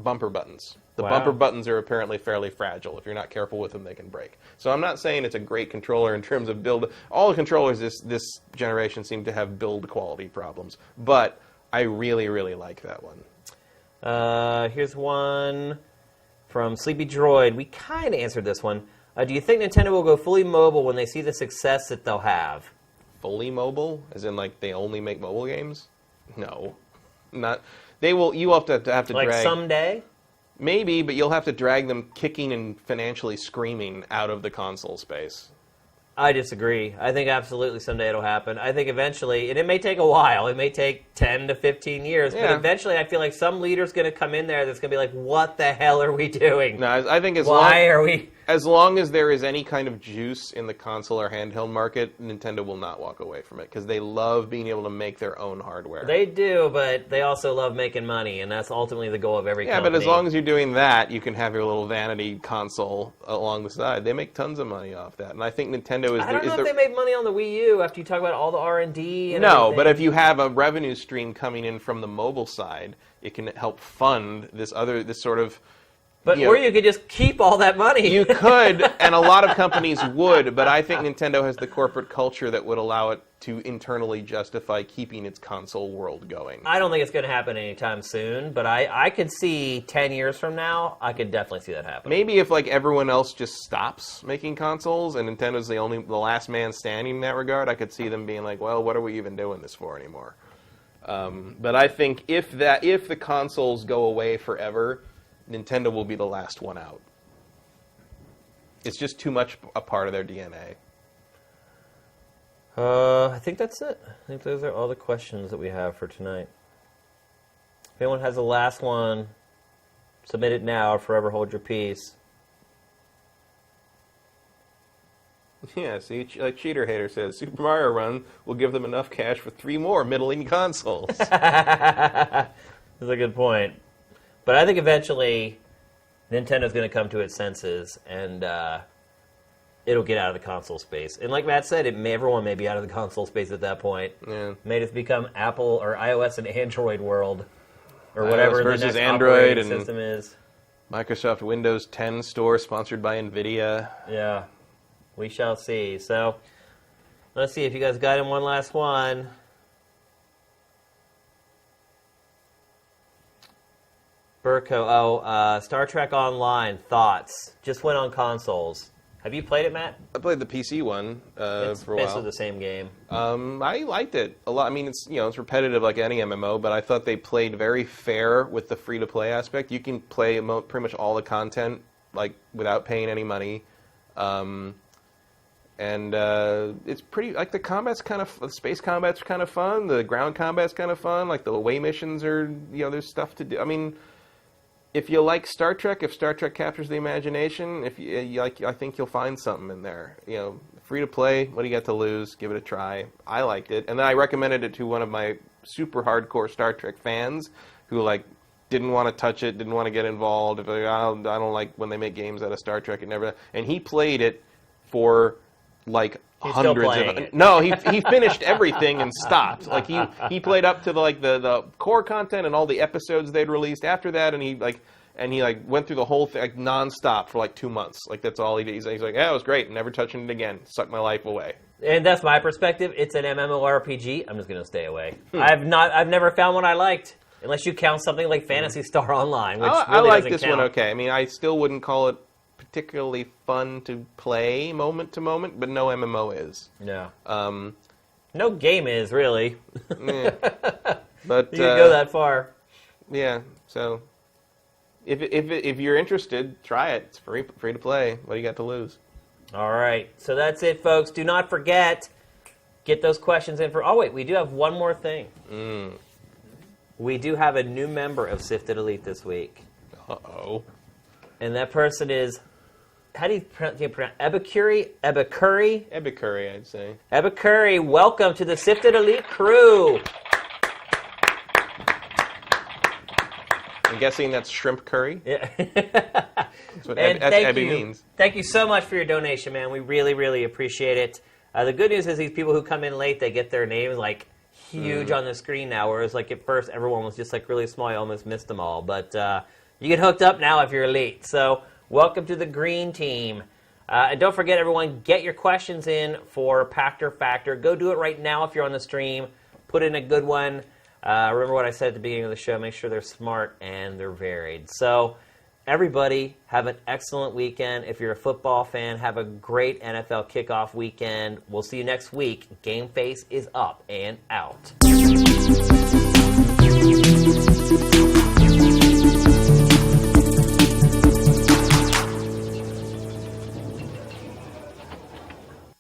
bumper buttons. The bumper buttons are apparently fairly fragile. If you're not careful with them, they can break. So I'm not saying it's a great controller in terms of build. All the controllers this generation seem to have build quality problems. But I really, really like that one. Here's one from Sleepy Droid. We kind of answered this one. Do you think Nintendo will go fully mobile when they see the success that they'll have? Fully mobile? As in, like, they only make mobile games? No. Not. They will. You have to drag. Like someday? Maybe, but you'll have to drag them kicking and financially screaming out of the console space. I disagree. I think absolutely someday it'll happen. I think eventually, and it may take a while. It may take 10 to 15 years, but eventually I feel like some leader's going to come in there that's going to be like, what the hell are we doing? No, I think as long as there is any kind of juice in the console or handheld market, Nintendo will not walk away from it because they love being able to make their own hardware. They do, but they also love making money, and that's ultimately the goal of every company. Yeah, but as long as you're doing that, you can have your little vanity console along the side. They make tons of money off that, and I think Nintendo Nintendo is I don't know if they made money on the Wii U after you talk about all the R&D and No, everything. but if you have a revenue stream coming in from the mobile side, it can help fund this sort of... But or you could just keep all that money. You could, and a lot of companies would, but I think Nintendo has the corporate culture that would allow it to internally justify keeping its console world going. I don't think it's going to happen anytime soon, but I could see 10 years from now, I could definitely see that happen. Maybe if like everyone else just stops making consoles and Nintendo's the last man standing in that regard, I could see them being like, well, what are we even doing this for anymore? But I think if the consoles go away forever, Nintendo will be the last one out. It's just too much a part of their DNA. I think that's it. I think those are all the questions that we have for tonight. If anyone has the last one, submit it now or forever hold your peace. Yeah, see, like Cheater Hater says, Super Mario Run will give them enough cash for 3 more middling consoles. That's a good point. But I think eventually Nintendo's going to come to its senses and it'll get out of the console space. And like Matt said, everyone may be out of the console space at that point. Yeah. May just become Apple or iOS and Android world or whatever iOS the next Android operating system is. Microsoft Windows 10 store sponsored by NVIDIA. Yeah, we shall see. So let's see if you guys got in one last one. Burko, Star Trek Online, thoughts. Just went on consoles. Have you played it, Matt? I played the PC one for a It's while. basically the same game. I liked it a lot. I mean, it's repetitive like any MMO, but I thought they played very fair with the free-to-play aspect. You can play pretty much all the content like without paying any money, and it's pretty like the combat's the space combat's kind of fun. The ground combat's kind of fun. Like the away missions are there's stuff to do. I mean. If you like Star Trek, if Star Trek captures the imagination, if you like, I think you'll find something in there. Free to play. What do you got to lose? Give it a try. I liked it, and then I recommended it to one of my super hardcore Star Trek fans who didn't want to touch it, didn't want to get involved. If I don't like when they make games out of Star Trek. And he played it for He's hundreds still of playing it. No, he finished everything and stopped. He played up to the core content and all the episodes they'd released after that, and he went through the whole thing nonstop for 2 months. That's all he did. He's like, yeah, it was great. Never touching it again. Sucked my life away. And that's my perspective. It's an MMORPG. I'm just going to stay away. I've never found one I liked, unless you count something like Phantasy Star Online, which I really like doesn't this count. one. Okay, I mean, I still wouldn't call it particularly fun to play moment to moment, but no MMO is. Yeah. No game is really. Yeah. But You can go that far. Yeah. So if you're interested, try it. It's free to play. What do you got to lose? All right. So that's it, folks. Do not forget, get those questions in for... Oh, wait. We do have one more thing. We do have a new member of Sifted Elite this week. Uh-oh. And that person is... How do you pronounce Ebicuri? Ebicuri? Ebicuri, I'd say. Ebicuri, welcome to the Sifted Elite crew. I'm guessing that's shrimp curry. Yeah. That's what And Ebby means. Thank you so much for your donation, man. We really, really appreciate it. The good news is these people who come in late, they get their names huge on the screen now, whereas at first everyone was just really small. You almost missed them all. But you get hooked up now if you're elite. So welcome to the green team. And don't forget, everyone, get your questions in for Pact or Factor. Go do it right now if you're on the stream. Put in a good one. Remember what I said at the beginning of the show. Make sure they're smart and they're varied. So everybody, have an excellent weekend. If you're a football fan, have a great NFL kickoff weekend. We'll see you next week. GameFace is up and out.